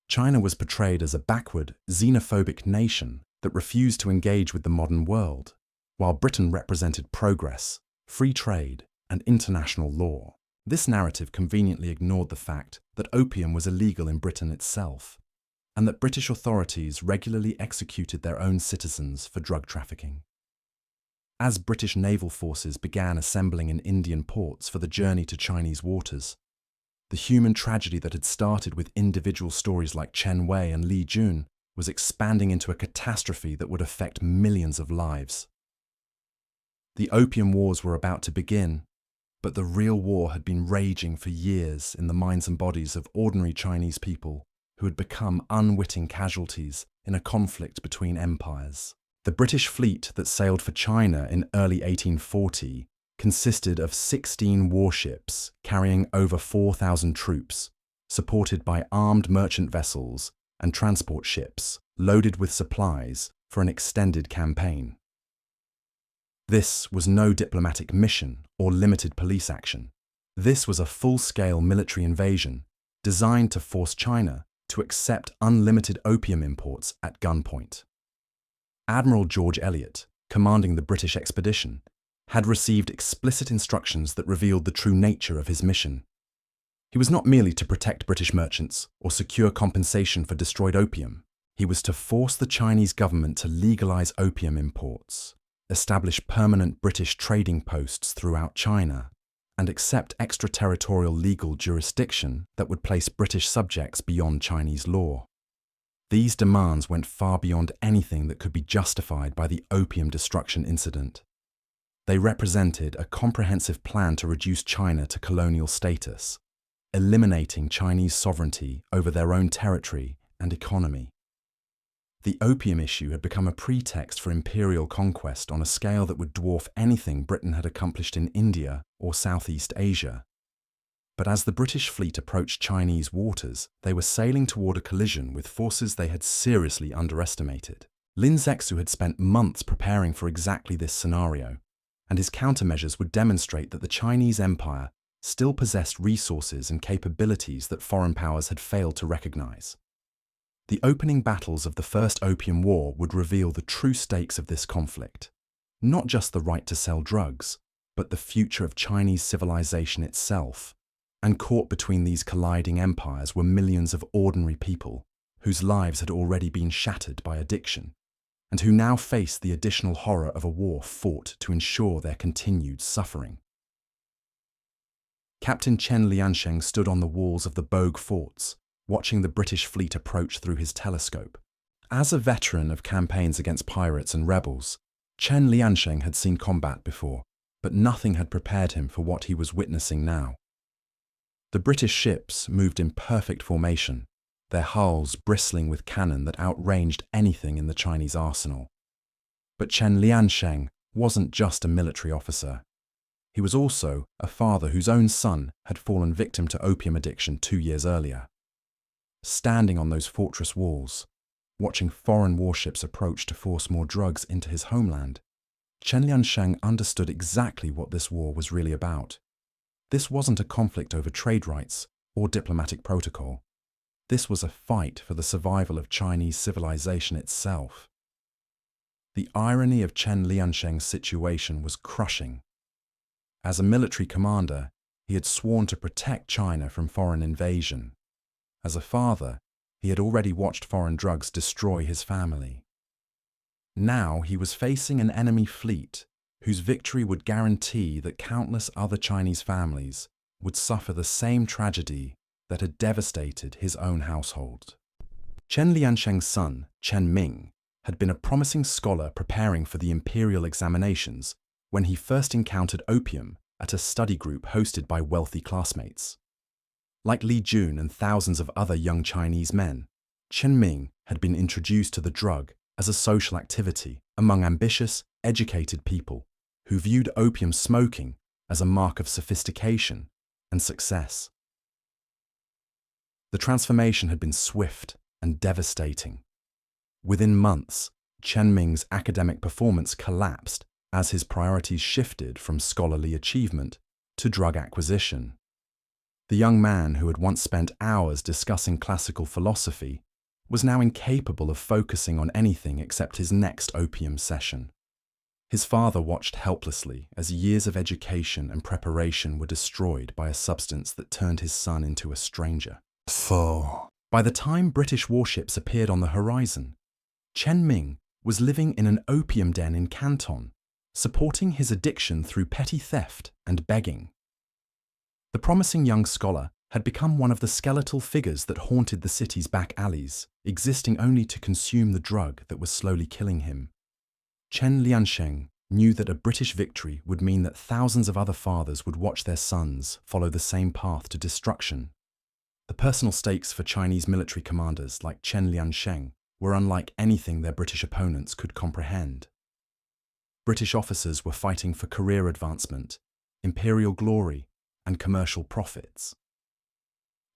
China was portrayed as a backward, xenophobic nation that refused to engage with the modern world, while Britain represented progress, free trade, and international law. This narrative conveniently ignored the fact that opium was illegal in Britain itself, and that British authorities regularly executed their own citizens for drug trafficking. As British naval forces began assembling in Indian ports for the journey to Chinese waters, the human tragedy that had started with individual stories like Chen Wei and Li Jun was expanding into a catastrophe that would affect millions of lives. The opium wars were about to begin, but the real war had been raging for years in the minds and bodies of ordinary Chinese people who had become unwitting casualties in a conflict between empires. The British fleet that sailed for China in early 1840 consisted of 16 warships carrying over 4,000 troops, supported by armed merchant vessels and transport ships loaded with supplies for an extended campaign. This was no diplomatic mission or limited police action. This was a full-scale military invasion designed to force China to accept unlimited opium imports at gunpoint. Admiral George Elliot, commanding the British expedition, had received explicit instructions that revealed the true nature of his mission. He was not merely to protect British merchants or secure compensation for destroyed opium. He was to force the Chinese government to legalise opium imports, establish permanent British trading posts throughout China, and accept extraterritorial legal jurisdiction that would place British subjects beyond Chinese law. These demands went far beyond anything that could be justified by the opium destruction incident. They represented a comprehensive plan to reduce China to colonial status, eliminating Chinese sovereignty over their own territory and economy. The opium issue had become a pretext for imperial conquest on a scale that would dwarf anything Britain had accomplished in India or Southeast Asia. But as the British fleet approached Chinese waters, they were sailing toward a collision with forces they had seriously underestimated. Lin Zexu had spent months preparing for exactly this scenario, and his countermeasures would demonstrate that the Chinese Empire still possessed resources and capabilities that foreign powers had failed to recognize. The opening battles of the First Opium War would reveal the true stakes of this conflict, not just the right to sell drugs, but the future of Chinese civilization itself. And caught between these colliding empires were millions of ordinary people whose lives had already been shattered by addiction, and who now faced the additional horror of a war fought to ensure their continued suffering. Captain Chen Liansheng stood on the walls of the Bogue forts, watching the British fleet approach through his telescope. As a veteran of campaigns against pirates and rebels, Chen Liansheng had seen combat before, but nothing had prepared him for what he was witnessing now. The British ships moved in perfect formation, their hulls bristling with cannon that outranged anything in the Chinese arsenal. But Chen Liansheng wasn't just a military officer. He was also a father whose own son had fallen victim to opium addiction 2 years earlier. Standing on those fortress walls, watching foreign warships approach to force more drugs into his homeland, Chen Liansheng understood exactly what this war was really about. This wasn't a conflict over trade rights or diplomatic protocol. This was a fight for the survival of Chinese civilization itself. The irony of Chen Liansheng's situation was crushing. As a military commander, he had sworn to protect China from foreign invasion. As a father, he had already watched foreign drugs destroy his family. Now he was facing an enemy fleet whose victory would guarantee that countless other Chinese families would suffer the same tragedy that had devastated his own household. Chen Liansheng's son, Chen Ming, had been a promising scholar preparing for the imperial examinations when he first encountered opium at a study group hosted by wealthy classmates. Like Li Jun and thousands of other young Chinese men, Chen Ming had been introduced to the drug as a social activity among ambitious, educated people who viewed opium smoking as a mark of sophistication and success. The transformation had been swift and devastating. Within months, Chen Ming's academic performance collapsed as his priorities shifted from scholarly achievement to drug acquisition. The young man who had once spent hours discussing classical philosophy was now incapable of focusing on anything except his next opium session. His father watched helplessly as years of education and preparation were destroyed by a substance that turned his son into a stranger. By the time British warships appeared on the horizon, Chen Ming was living in an opium den in Canton, supporting his addiction through petty theft and begging. The promising young scholar had become one of the skeletal figures that haunted the city's back alleys, existing only to consume the drug that was slowly killing him. Chen Liansheng knew that a British victory would mean that thousands of other fathers would watch their sons follow the same path to destruction. The personal stakes for Chinese military commanders like Chen Liansheng were unlike anything their British opponents could comprehend. British officers were fighting for career advancement, imperial glory, and commercial profits.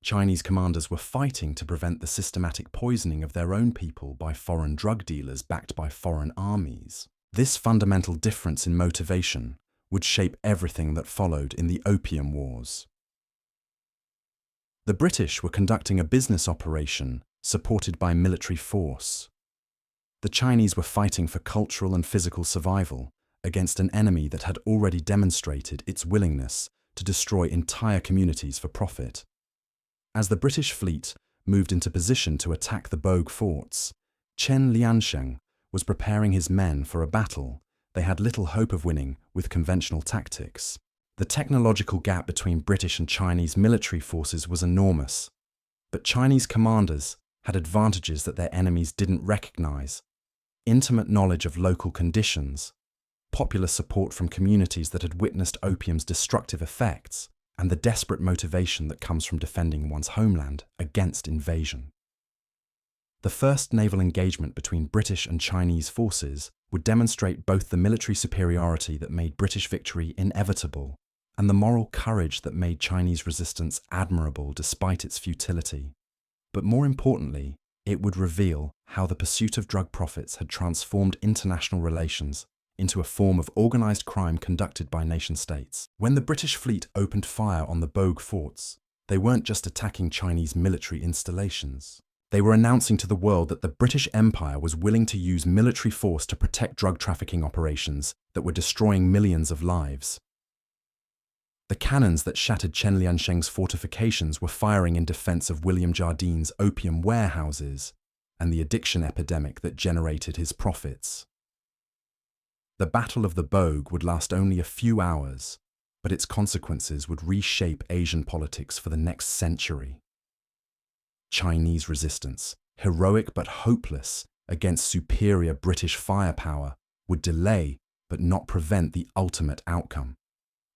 Chinese commanders were fighting to prevent the systematic poisoning of their own people by foreign drug dealers backed by foreign armies. This fundamental difference in motivation would shape everything that followed in the Opium Wars. The British were conducting a business operation supported by military force. The Chinese were fighting for cultural and physical survival against an enemy that had already demonstrated its willingness to destroy entire communities for profit. As the British fleet moved into position to attack the Bogue forts, Chen Liansheng was preparing his men for a battle they had little hope of winning with conventional tactics. The technological gap between British and Chinese military forces was enormous, but Chinese commanders had advantages that their enemies didn't recognize: intimate knowledge of local conditions, popular support from communities that had witnessed opium's destructive effects, and the desperate motivation that comes from defending one's homeland against invasion. The first naval engagement between British and Chinese forces would demonstrate both the military superiority that made British victory inevitable and the moral courage that made Chinese resistance admirable despite its futility. But more importantly, it would reveal how the pursuit of drug profits had transformed international relations into a form of organized crime conducted by nation-states. When the British fleet opened fire on the Bogue forts, they weren't just attacking Chinese military installations. They were announcing to the world that the British Empire was willing to use military force to protect drug trafficking operations that were destroying millions of lives. The cannons that shattered Chen Liansheng's fortifications were firing in defense of William Jardine's opium warehouses and the addiction epidemic that generated his profits. The Battle of the Bogue would last only a few hours, but its consequences would reshape Asian politics for the next century. Chinese resistance, heroic but hopeless against superior British firepower, would delay but not prevent the ultimate outcome: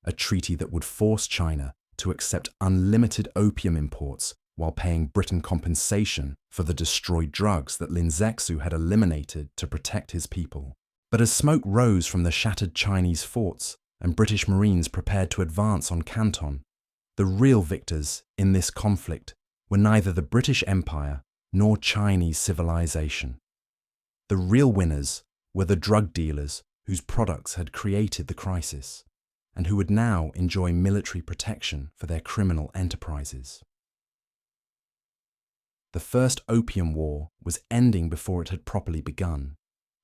a treaty that would force China to accept unlimited opium imports while paying Britain compensation for the destroyed drugs that Lin Zexu had eliminated to protect his people. But as smoke rose from the shattered Chinese forts and British Marines prepared to advance on Canton, the real victors in this conflict were neither the British Empire nor Chinese civilization. The real winners were the drug dealers whose products had created the crisis, and who would now enjoy military protection for their criminal enterprises. The First Opium War was ending before it had properly begun.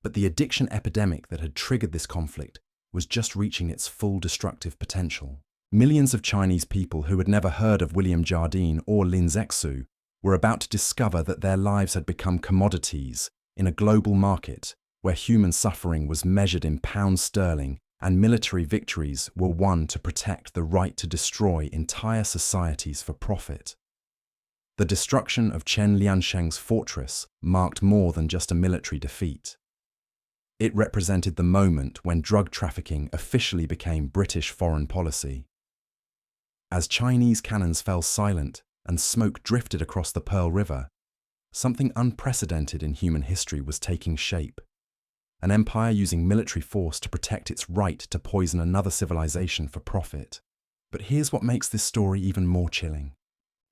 But the addiction epidemic that had triggered this conflict was just reaching its full destructive potential. Millions of Chinese people who had never heard of William Jardine or Lin Zexu were about to discover that their lives had become commodities in a global market where human suffering was measured in pounds sterling and military victories were won to protect the right to destroy entire societies for profit. The destruction of Chen Liansheng's fortress marked more than just a military defeat. It represented the moment when drug trafficking officially became British foreign policy. As Chinese cannons fell silent and smoke drifted across the Pearl River, something unprecedented in human history was taking shape. An empire using military force to protect its right to poison another civilization for profit. But here's what makes this story even more chilling.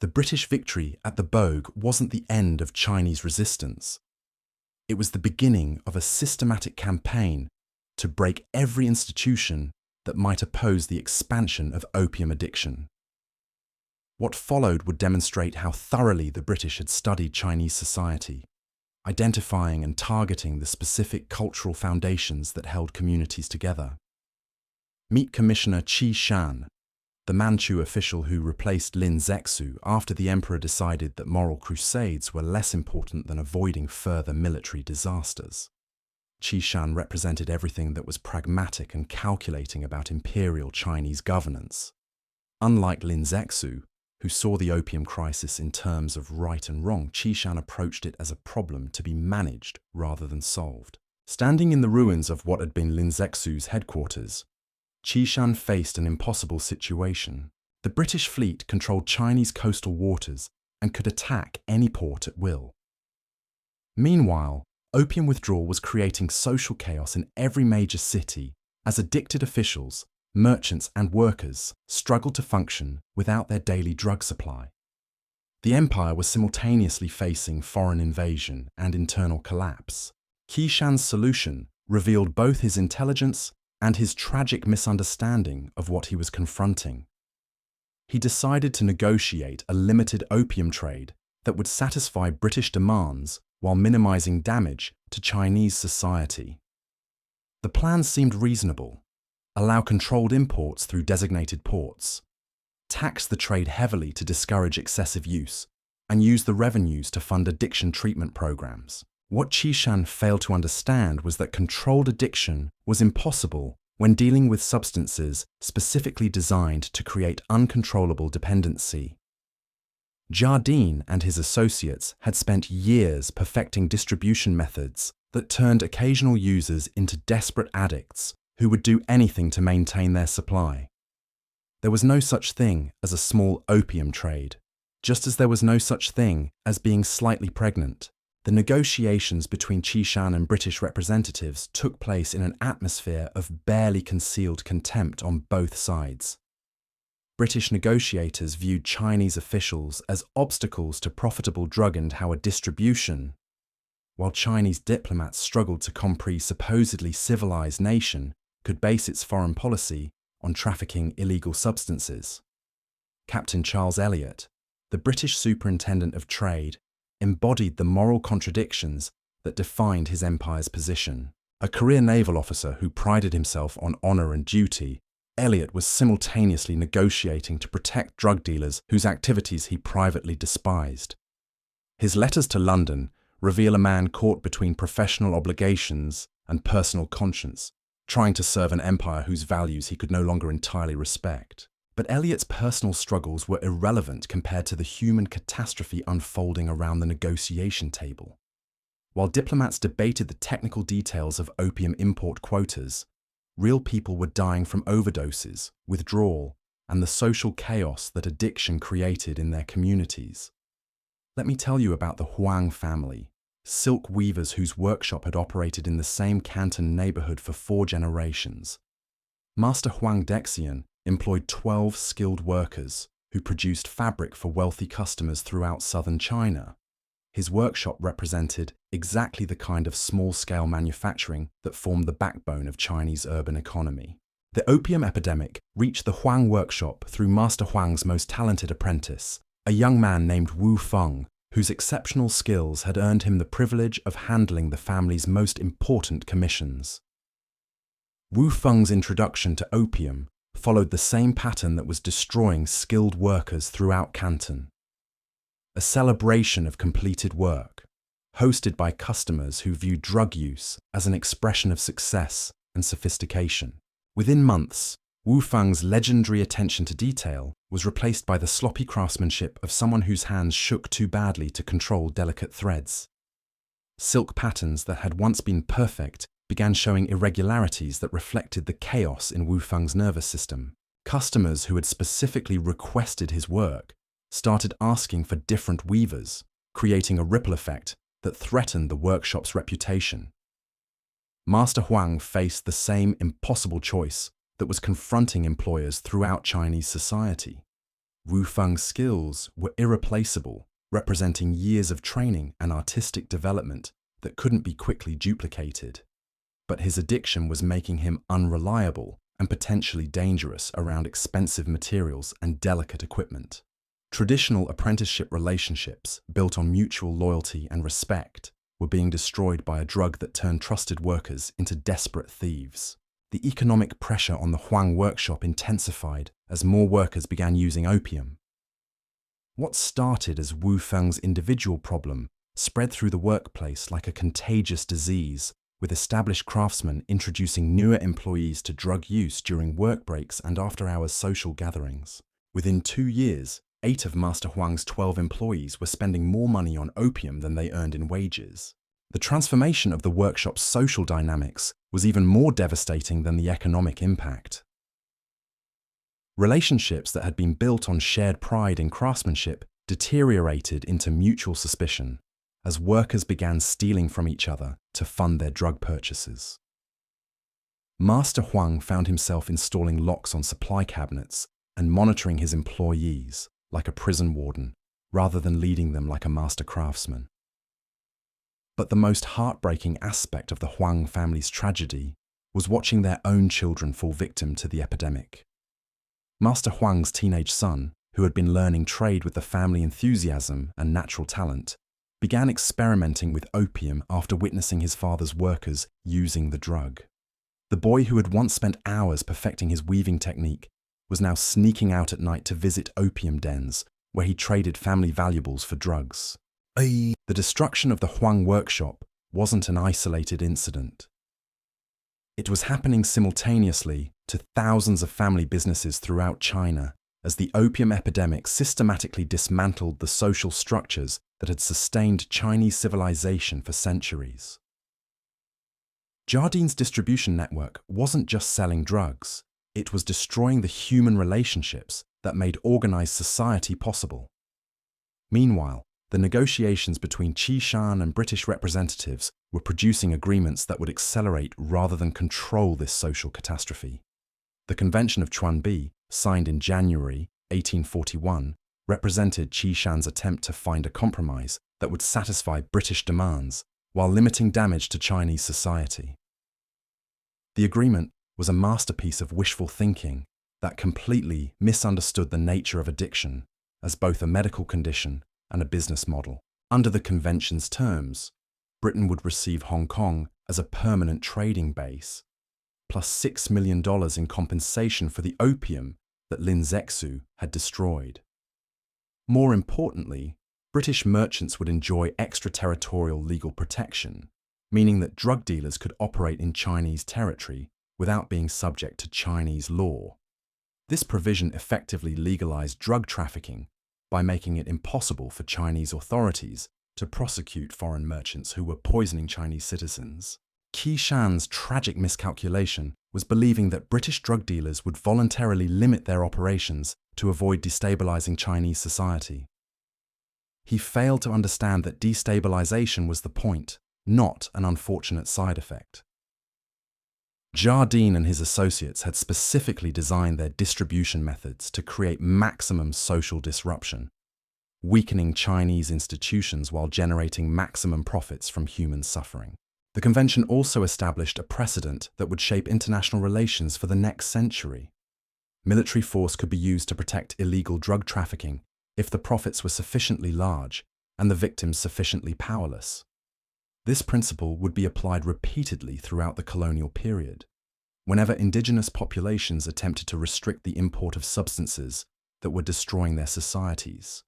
The British victory at the Bogue wasn't the end of Chinese resistance. It was the beginning of a systematic campaign to break every institution that might oppose the expansion of opium addiction. What followed would demonstrate how thoroughly the British had studied Chinese society, identifying and targeting the specific cultural foundations that held communities together. Meet Commissioner Qi Shan, the Manchu official who replaced Lin Zexu after the emperor decided that moral crusades were less important than avoiding further military disasters. Qi Shan represented everything that was pragmatic and calculating about imperial Chinese governance. Unlike Lin Zexu, who saw the opium crisis in terms of right and wrong, Qi Shan approached it as a problem to be managed rather than solved. Standing in the ruins of what had been Lin Zexu's headquarters, Qi Shan faced an impossible situation. The British fleet controlled Chinese coastal waters and could attack any port at will. Meanwhile, opium withdrawal was creating social chaos in every major city as addicted officials, merchants and workers struggled to function without their daily drug supply. The empire was simultaneously facing foreign invasion and internal collapse. Qi Shan's solution revealed both his intelligence and his tragic misunderstanding of what he was confronting. He decided to negotiate a limited opium trade that would satisfy British demands while minimizing damage to Chinese society. The plan seemed reasonable. Allow controlled imports through designated ports, tax the trade heavily to discourage excessive use, and use the revenues to fund addiction treatment programs. What Qi Shan failed to understand was that controlled addiction was impossible when dealing with substances specifically designed to create uncontrollable dependency. Jardine and his associates had spent years perfecting distribution methods that turned occasional users into desperate addicts who would do anything to maintain their supply. There was no such thing as a small opium trade, just as there was no such thing as being slightly pregnant. The negotiations between Qi Shan and British representatives took place in an atmosphere of barely concealed contempt on both sides. British negotiators viewed Chinese officials as obstacles to profitable drug and Howard distribution, while Chinese diplomats struggled to comprehend a supposedly civilized nation could base its foreign policy on trafficking illegal substances. Captain Charles Elliot, the British Superintendent of Trade, embodied the moral contradictions that defined his empire's position. A career naval officer who prided himself on honour and duty, Elliot was simultaneously negotiating to protect drug dealers whose activities he privately despised. His letters to London reveal a man caught between professional obligations and personal conscience, trying to serve an empire whose values he could no longer entirely respect. But Elliot's personal struggles were irrelevant compared to the human catastrophe unfolding around the negotiation table. While diplomats debated the technical details of opium import quotas, real people were dying from overdoses, withdrawal, and the social chaos that addiction created in their communities. Let me tell you about the Huang family, silk weavers whose workshop had operated in the same Canton neighborhood for 4 generations. Master Huang Dexian employed 12 skilled workers who produced fabric for wealthy customers throughout southern China. His workshop represented exactly the kind of small-scale manufacturing that formed the backbone of Chinese urban economy. The opium epidemic reached the Huang workshop through Master Huang's most talented apprentice, a young man named Wu Feng, whose exceptional skills had earned him the privilege of handling the family's most important commissions. Wu Feng's introduction to opium followed the same pattern that was destroying skilled workers throughout Canton. A celebration of completed work, hosted by customers who viewed drug use as an expression of success and sophistication. Within months, Wu Feng's legendary attention to detail was replaced by the sloppy craftsmanship of someone whose hands shook too badly to control delicate threads. Silk patterns that had once been perfect began showing irregularities that reflected the chaos in Wu Feng's nervous system. Customers who had specifically requested his work started asking for different weavers, creating a ripple effect that threatened the workshop's reputation. Master Huang faced the same impossible choice that was confronting employers throughout Chinese society. Wu Feng's skills were irreplaceable, representing years of training and artistic development that couldn't be quickly duplicated. But his addiction was making him unreliable and potentially dangerous around expensive materials and delicate equipment. Traditional apprenticeship relationships built on mutual loyalty and respect were being destroyed by a drug that turned trusted workers into desperate thieves. The economic pressure on the Huang workshop intensified as more workers began using opium. What started as Wu Feng's individual problem spread through the workplace like a contagious disease, with established craftsmen introducing newer employees to drug use during work breaks and after-hours social gatherings. Within 2 years, 8 of Master Huang's 12 employees were spending more money on opium than they earned in wages. The transformation of the workshop's social dynamics was even more devastating than the economic impact. Relationships that had been built on shared pride in craftsmanship deteriorated into mutual suspicion as workers began stealing from each other to fund their drug purchases. Master Huang found himself installing locks on supply cabinets and monitoring his employees like a prison warden, rather than leading them like a master craftsman. But the most heartbreaking aspect of the Huang family's tragedy was watching their own children fall victim to the epidemic. Master Huang's teenage son, who had been learning trade with the family enthusiasm and natural talent, began experimenting with opium after witnessing his father's workers using the drug. The boy who had once spent hours perfecting his weaving technique was now sneaking out at night to visit opium dens, where he traded family valuables for drugs. The destruction of the Huang workshop wasn't an isolated incident. It was happening simultaneously to thousands of family businesses throughout China as the opium epidemic systematically dismantled the social structures that had sustained Chinese civilization for centuries. Jardine's distribution network wasn't just selling drugs, it was destroying the human relationships that made organized society possible. Meanwhile, the negotiations between Qishan and British representatives were producing agreements that would accelerate rather than control this social catastrophe. The Convention of Chuanbi, signed in January 1841, represented Qishan's attempt to find a compromise that would satisfy British demands while limiting damage to Chinese society. The agreement was a masterpiece of wishful thinking that completely misunderstood the nature of addiction as both a medical condition and a business model. Under the convention's terms, Britain would receive Hong Kong as a permanent trading base, plus $6 million in compensation for the opium that Lin Zexu had destroyed. More importantly, British merchants would enjoy extraterritorial legal protection, meaning that drug dealers could operate in Chinese territory without being subject to Chinese law. This provision effectively legalized drug trafficking by making it impossible for Chinese authorities to prosecute foreign merchants who were poisoning Chinese citizens. Qishan's tragic miscalculation was believing that British drug dealers would voluntarily limit their operations to avoid destabilizing Chinese society. He failed to understand that destabilization was the point, not an unfortunate side effect. Jardine and his associates had specifically designed their distribution methods to create maximum social disruption, weakening Chinese institutions while generating maximum profits from human suffering. The convention also established a precedent that would shape international relations for the next century. Military force could be used to protect illegal drug trafficking if the profits were sufficiently large, and the victims sufficiently powerless. This principle would be applied repeatedly throughout the colonial period, whenever indigenous populations attempted to restrict the import of substances that were destroying their societies.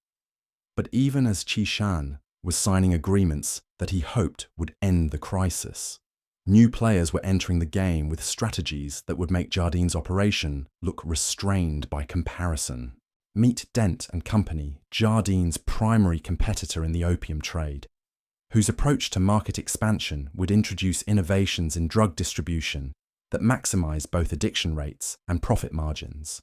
But even as Qi Shan was signing agreements that he hoped would end the crisis, new players were entering the game with strategies that would make Jardine's operation look restrained by comparison. Meet Dent and Company, Jardine's primary competitor in the opium trade, whose approach to market expansion would introduce innovations in drug distribution that maximize both addiction rates and profit margins.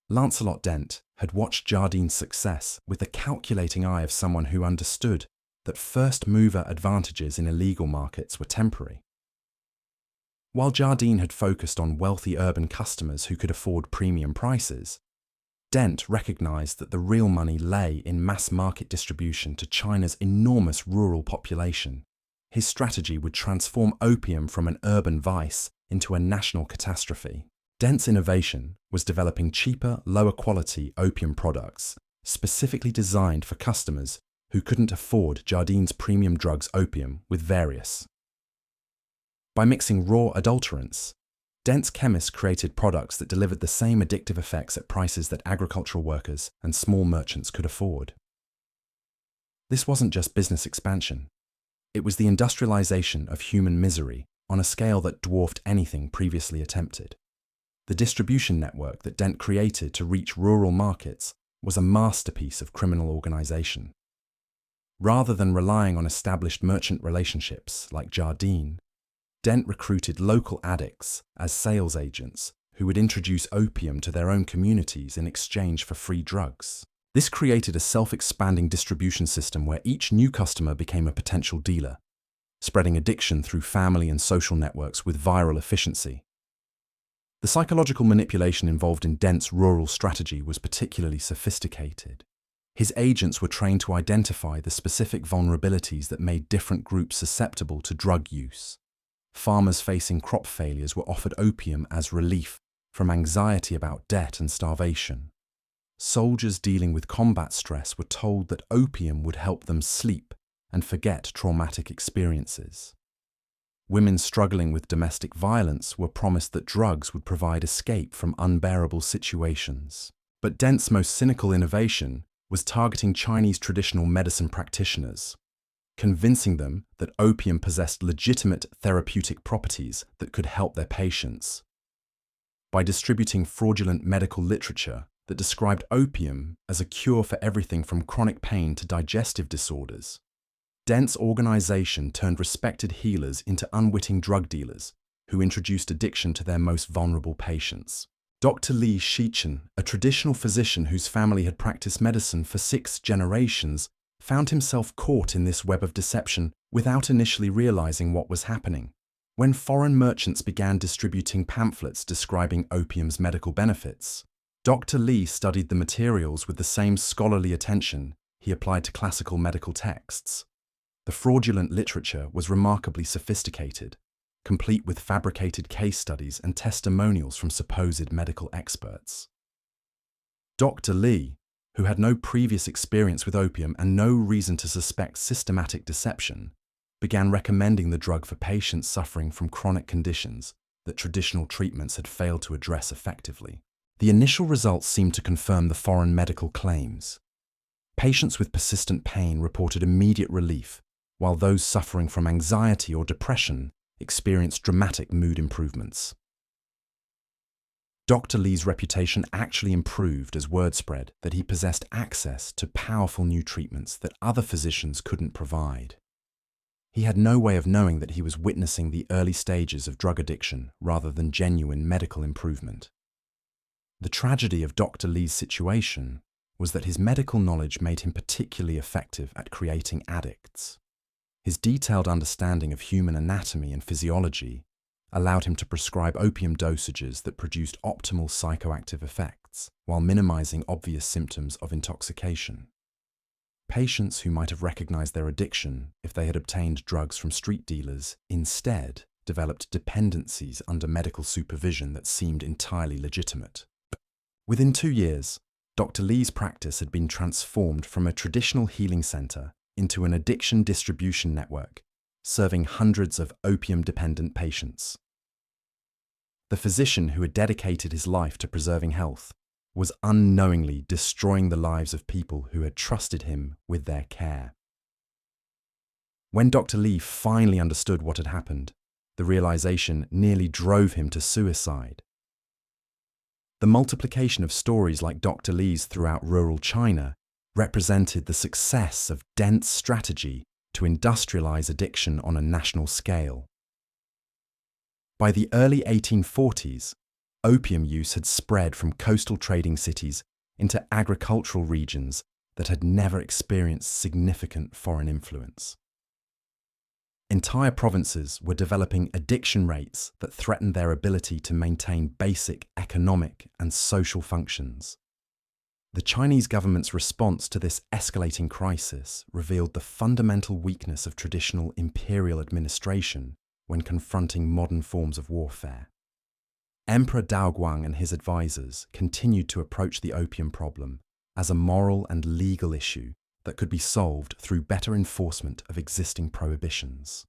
Lancelot Dent had watched Jardine's success with the calculating eye of someone who understood that first-mover advantages in illegal markets were temporary. While Jardine had focused on wealthy urban customers who could afford premium prices, Dent recognized that the real money lay in mass market distribution to China's enormous rural population. His strategy would transform opium from an urban vice into a national catastrophe. Dent's innovation was developing cheaper, lower-quality opium products specifically designed for customers who couldn't afford Jardine's premium drugs opium with various. By mixing raw adulterants, Dent's chemists created products that delivered the same addictive effects at prices that agricultural workers and small merchants could afford. This wasn't just business expansion. It was the industrialization of human misery on a scale that dwarfed anything previously attempted. The distribution network that Dent created to reach rural markets was a masterpiece of criminal organization. Rather than relying on established merchant relationships like Jardine, Dent recruited local addicts as sales agents who would introduce opium to their own communities in exchange for free drugs. This created a self-expanding distribution system where each new customer became a potential dealer, spreading addiction through family and social networks with viral efficiency. The psychological manipulation involved in Dent's rural strategy was particularly sophisticated. His agents were trained to identify the specific vulnerabilities that made different groups susceptible to drug use. Farmers facing crop failures were offered opium as relief from anxiety about debt and starvation. Soldiers dealing with combat stress were told that opium would help them sleep and forget traumatic experiences. Women struggling with domestic violence were promised that drugs would provide escape from unbearable situations. But Dent's most cynical innovation was targeting Chinese traditional medicine practitioners, convincing them that opium possessed legitimate therapeutic properties that could help their patients. By distributing fraudulent medical literature that described opium as a cure for everything from chronic pain to digestive disorders, Dent's organization turned respected healers into unwitting drug dealers who introduced addiction to their most vulnerable patients. Dr. Li Shichen, a traditional physician whose family had practiced medicine for 6 generations, found himself caught in this web of deception without initially realizing what was happening. When foreign merchants began distributing pamphlets describing opium's medical benefits, Dr. Li studied the materials with the same scholarly attention he applied to classical medical texts. The fraudulent literature was remarkably sophisticated, complete with fabricated case studies and testimonials from supposed medical experts. Dr. Li, who had no previous experience with opium and no reason to suspect systematic deception, began recommending the drug for patients suffering from chronic conditions that traditional treatments had failed to address effectively. The initial results seemed to confirm the foreign medical claims. Patients with persistent pain reported immediate relief, while those suffering from anxiety or depression experienced dramatic mood improvements. Dr. Li's reputation actually improved as word spread that he possessed access to powerful new treatments that other physicians couldn't provide. He had no way of knowing that he was witnessing the early stages of drug addiction rather than genuine medical improvement. The tragedy of Dr. Li's situation was that his medical knowledge made him particularly effective at creating addicts. His detailed understanding of human anatomy and physiology allowed him to prescribe opium dosages that produced optimal psychoactive effects while minimizing obvious symptoms of intoxication. Patients who might have recognized their addiction if they had obtained drugs from street dealers instead developed dependencies under medical supervision that seemed entirely legitimate. Within 2 years, Dr. Li's practice had been transformed from a traditional healing center into an addiction distribution network, serving hundreds of opium-dependent patients. The physician who had dedicated his life to preserving health was unknowingly destroying the lives of people who had trusted him with their care. When Dr. Li finally understood what had happened, the realization nearly drove him to suicide. The multiplication of stories like Dr. Li's throughout rural China represented the success of Dent's strategy to industrialize addiction on a national scale. By the early 1840s, opium use had spread from coastal trading cities into agricultural regions that had never experienced significant foreign influence. Entire provinces were developing addiction rates that threatened their ability to maintain basic economic and social functions. The Chinese government's response to this escalating crisis revealed the fundamental weakness of traditional imperial administration when confronting modern forms of warfare. Emperor Daoguang and his advisors continued to approach the opium problem as a moral and legal issue that could be solved through better enforcement of existing prohibitions.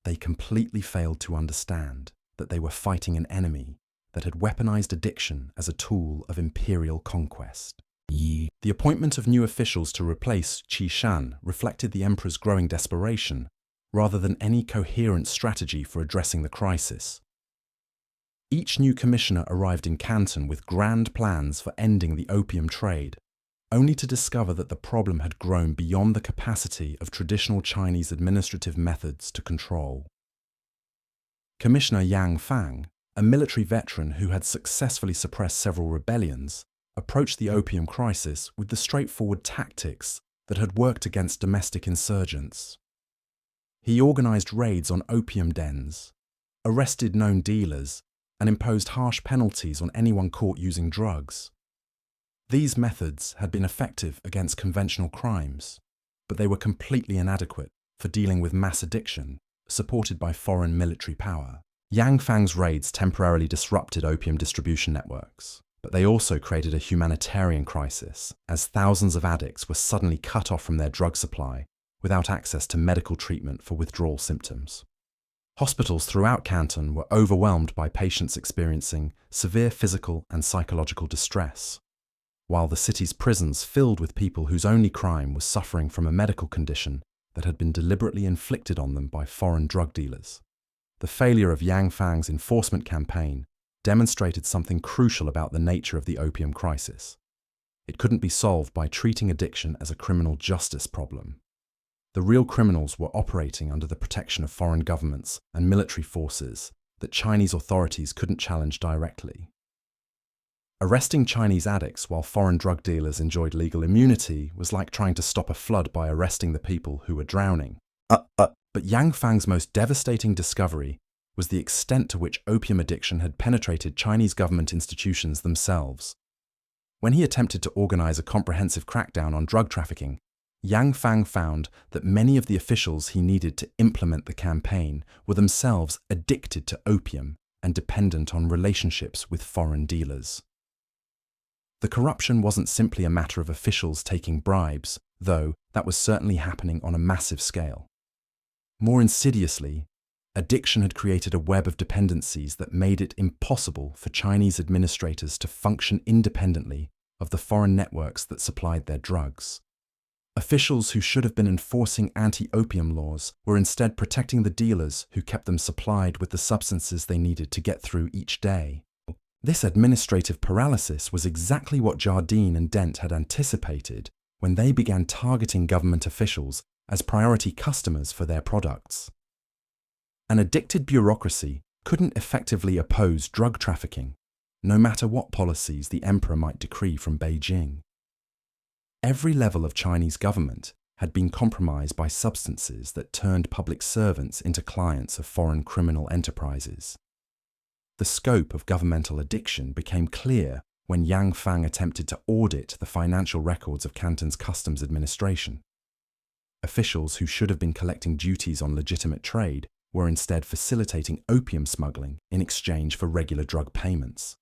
They completely failed to understand that they were fighting an enemy that had weaponized addiction as a tool of imperial conquest. The appointment of new officials to replace Qi Shan reflected the emperor's growing desperation, rather than any coherent strategy for addressing the crisis. Each new commissioner arrived in Canton with grand plans for ending the opium trade, only to discover that the problem had grown beyond the capacity of traditional Chinese administrative methods to control. Commissioner Yang Fang, a military veteran who had successfully suppressed several rebellions, approached the opium crisis with the straightforward tactics that had worked against domestic insurgents. He organized raids on opium dens, arrested known dealers, and imposed harsh penalties on anyone caught using drugs. These methods had been effective against conventional crimes, but they were completely inadequate for dealing with mass addiction, supported by foreign military power. Yang Fang's raids temporarily disrupted opium distribution networks, but they also created a humanitarian crisis, as thousands of addicts were suddenly cut off from their drug supply without access to medical treatment for withdrawal symptoms. Hospitals throughout Canton were overwhelmed by patients experiencing severe physical and psychological distress, while the city's prisons filled with people whose only crime was suffering from a medical condition that had been deliberately inflicted on them by foreign drug dealers. The failure of Yang Fang's enforcement campaign demonstrated something crucial about the nature of the opium crisis. It couldn't be solved by treating addiction as a criminal justice problem. The real criminals were operating under the protection of foreign governments and military forces that Chinese authorities couldn't challenge directly. Arresting Chinese addicts while foreign drug dealers enjoyed legal immunity was like trying to stop a flood by arresting the people who were drowning. But Yang Fang's most devastating discovery was the extent to which opium addiction had penetrated Chinese government institutions themselves. When he attempted to organize a comprehensive crackdown on drug trafficking, Yang Fang found that many of the officials he needed to implement the campaign were themselves addicted to opium and dependent on relationships with foreign dealers. The corruption wasn't simply a matter of officials taking bribes, though that was certainly happening on a massive scale. More insidiously, addiction had created a web of dependencies that made it impossible for Chinese administrators to function independently of the foreign networks that supplied their drugs. Officials who should have been enforcing anti-opium laws were instead protecting the dealers who kept them supplied with the substances they needed to get through each day. This administrative paralysis was exactly what Jardine and Dent had anticipated when they began targeting government officials as priority customers for their products. An addicted bureaucracy couldn't effectively oppose drug trafficking, no matter what policies the emperor might decree from Beijing. Every level of Chinese government had been compromised by substances that turned public servants into clients of foreign criminal enterprises. The scope of governmental addiction became clear when Yang Fang attempted to audit the financial records of Canton's customs administration. Officials who should have been collecting duties on legitimate trade were instead facilitating opium smuggling in exchange for regular drug payments.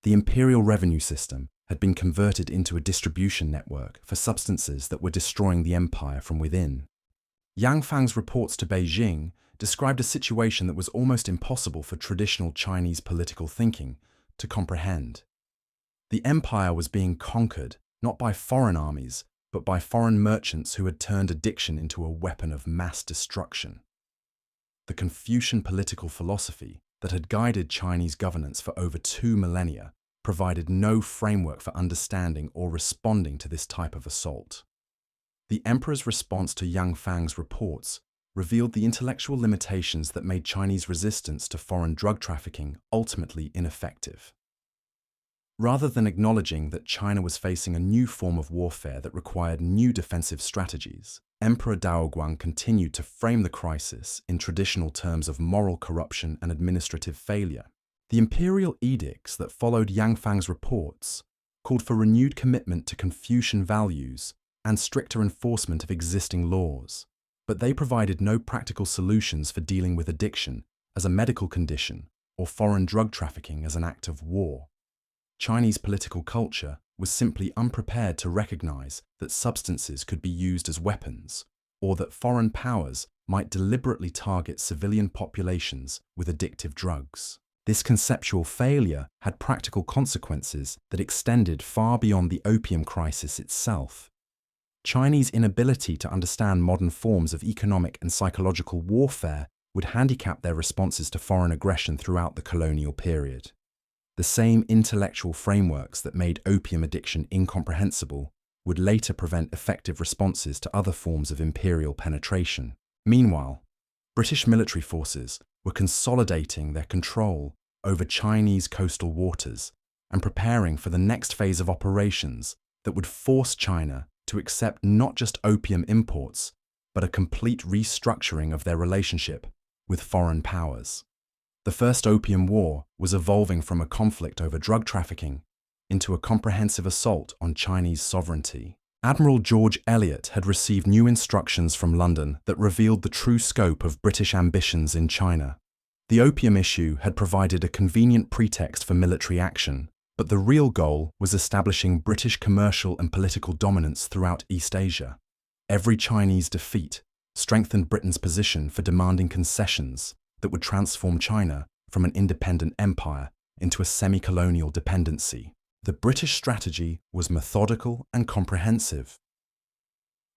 The imperial revenue system had been converted into a distribution network for substances that were destroying the empire from within. Yang Fang's reports to Beijing described a situation that was almost impossible for traditional Chinese political thinking to comprehend. The empire was being conquered not by foreign armies, but by foreign merchants who had turned addiction into a weapon of mass destruction. The Confucian political philosophy that had guided Chinese governance for over 2 millennia provided no framework for understanding or responding to this type of assault. The emperor's response to Yang Fang's reports revealed the intellectual limitations that made Chinese resistance to foreign drug trafficking ultimately ineffective. Rather than acknowledging that China was facing a new form of warfare that required new defensive strategies, Emperor Daoguang continued to frame the crisis in traditional terms of moral corruption and administrative failure. The imperial edicts that followed Yang Fang's reports called for renewed commitment to Confucian values and stricter enforcement of existing laws, but they provided no practical solutions for dealing with addiction as a medical condition or foreign drug trafficking as an act of war. Chinese political culture was simply unprepared to recognize that substances could be used as weapons, or that foreign powers might deliberately target civilian populations with addictive drugs. This conceptual failure had practical consequences that extended far beyond the opium crisis itself. Chinese inability to understand modern forms of economic and psychological warfare would handicap their responses to foreign aggression throughout the colonial period. The same intellectual frameworks that made opium addiction incomprehensible would later prevent effective responses to other forms of imperial penetration. Meanwhile, British military forces were consolidating their control over Chinese coastal waters and preparing for the next phase of operations that would force China to accept not just opium imports, but a complete restructuring of their relationship with foreign powers. The First Opium War was evolving from a conflict over drug trafficking into a comprehensive assault on Chinese sovereignty. Admiral George Eliot had received new instructions from London that revealed the true scope of British ambitions in China. The opium issue had provided a convenient pretext for military action, but the real goal was establishing British commercial and political dominance throughout East Asia. Every Chinese defeat strengthened Britain's position for demanding concessions that would transform China from an independent empire into a semi-colonial dependency. The British strategy was methodical and comprehensive.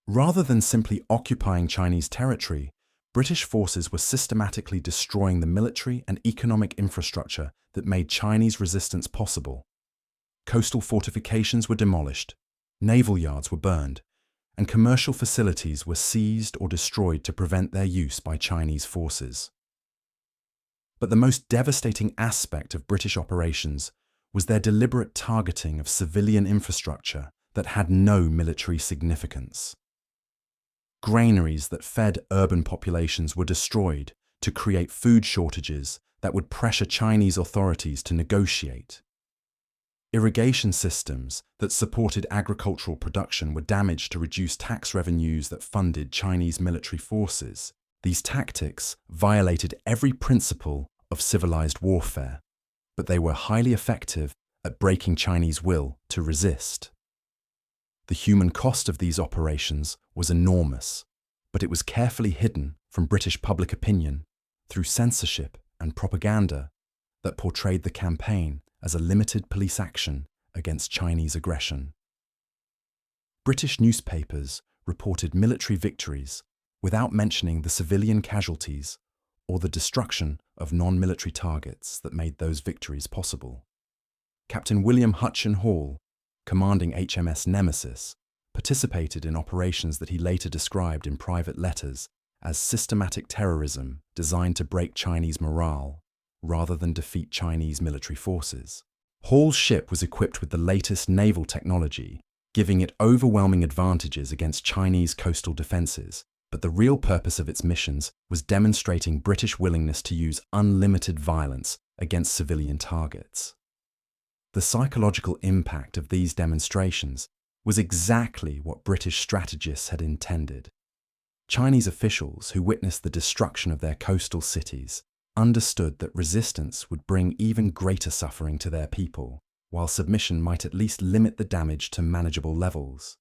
Rather than simply occupying Chinese territory, British forces were systematically destroying the military and economic infrastructure that made Chinese resistance possible. Coastal fortifications were demolished, naval yards were burned, and commercial facilities were seized or destroyed to prevent their use by Chinese forces. But the most devastating aspect of British operations was their deliberate targeting of civilian infrastructure that had no military significance. Granaries that fed urban populations were destroyed to create food shortages that would pressure Chinese authorities to negotiate. Irrigation systems that supported agricultural production were damaged to reduce tax revenues that funded Chinese military forces. These tactics violated every principle of civilized warfare, but they were highly effective at breaking Chinese will to resist. The human cost of these operations was enormous, but it was carefully hidden from British public opinion through censorship and propaganda that portrayed the campaign as a limited police action against Chinese aggression. British newspapers reported military victories without mentioning the civilian casualties or the destruction of non-military targets that made those victories possible. Captain William Hutchin Hall, commanding HMS Nemesis, participated in operations that he later described in private letters as systematic terrorism designed to break Chinese morale rather than defeat Chinese military forces. Hall's ship was equipped with the latest naval technology, giving it overwhelming advantages against Chinese coastal defenses, but the real purpose of its missions was demonstrating British willingness to use unlimited violence against civilian targets. The psychological impact of these demonstrations was exactly what British strategists had intended. Chinese officials who witnessed the destruction of their coastal cities understood that resistance would bring even greater suffering to their people. while submission might at least limit the damage to manageable levels.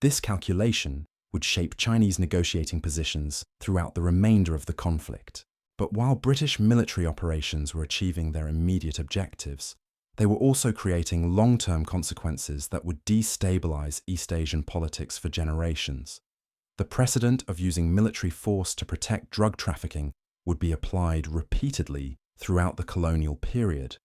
This calculation would shape Chinese negotiating positions throughout the remainder of the conflict. But while British military operations were achieving their immediate objectives, they were also creating long-term consequences that would destabilize East Asian politics for generations. The precedent of using military force to protect drug trafficking would be applied repeatedly throughout the colonial period,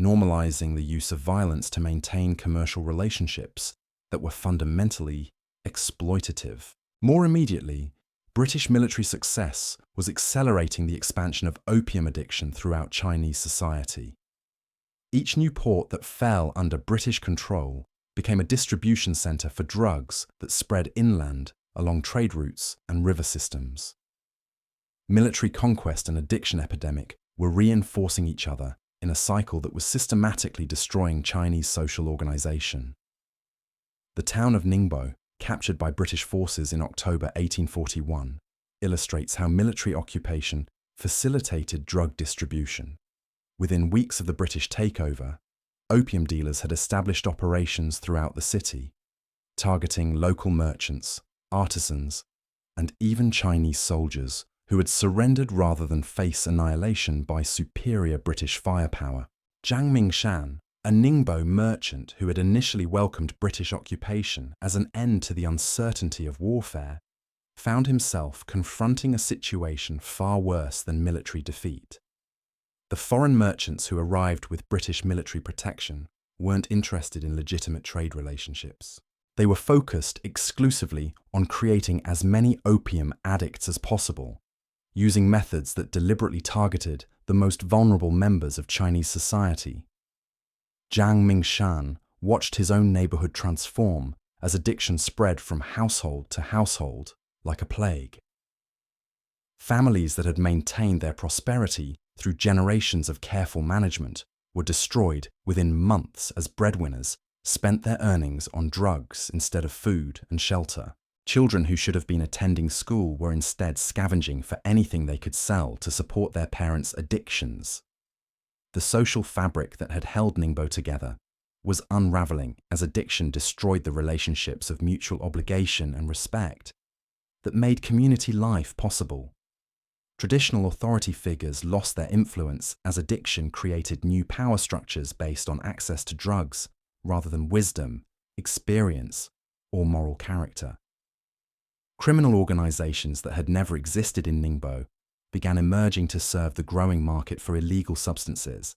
normalizing the use of violence to maintain commercial relationships that were fundamentally exploitative. More immediately, British military success was accelerating the expansion of opium addiction throughout Chinese society. Each new port that fell under British control became a distribution center for drugs that spread inland along trade routes and river systems. Military conquest and addiction epidemic were reinforcing each other in a cycle that was systematically destroying Chinese social organization. The town of Ningbo, captured by British forces in October 1841, illustrates how military occupation facilitated drug distribution. Within weeks of the British takeover, opium dealers had established operations throughout the city, targeting local merchants, artisans, and even Chinese soldiers who had surrendered rather than face annihilation by superior British firepower. Zhang Mingshan, a Ningbo merchant who had initially welcomed British occupation as an end to the uncertainty of warfare, found himself confronting a situation far worse than military defeat. The foreign merchants who arrived with British military protection weren't interested in legitimate trade relationships. They were focused exclusively on creating as many opium addicts as possible, using methods that deliberately targeted the most vulnerable members of Chinese society. Zhang Mingshan watched his own neighborhood transform as addiction spread from household to household like a plague. Families that had maintained their prosperity through generations of careful management were destroyed within months as breadwinners spent their earnings on drugs instead of food and shelter. Children who should have been attending school were instead scavenging for anything they could sell to support their parents' addictions. The social fabric that had held Ningbo together was unraveling as addiction destroyed the relationships of mutual obligation and respect that made community life possible. Traditional authority figures lost their influence as addiction created new power structures based on access to drugs rather than wisdom, experience, or moral character. Criminal organizations that had never existed in Ningbo began emerging to serve the growing market for illegal substances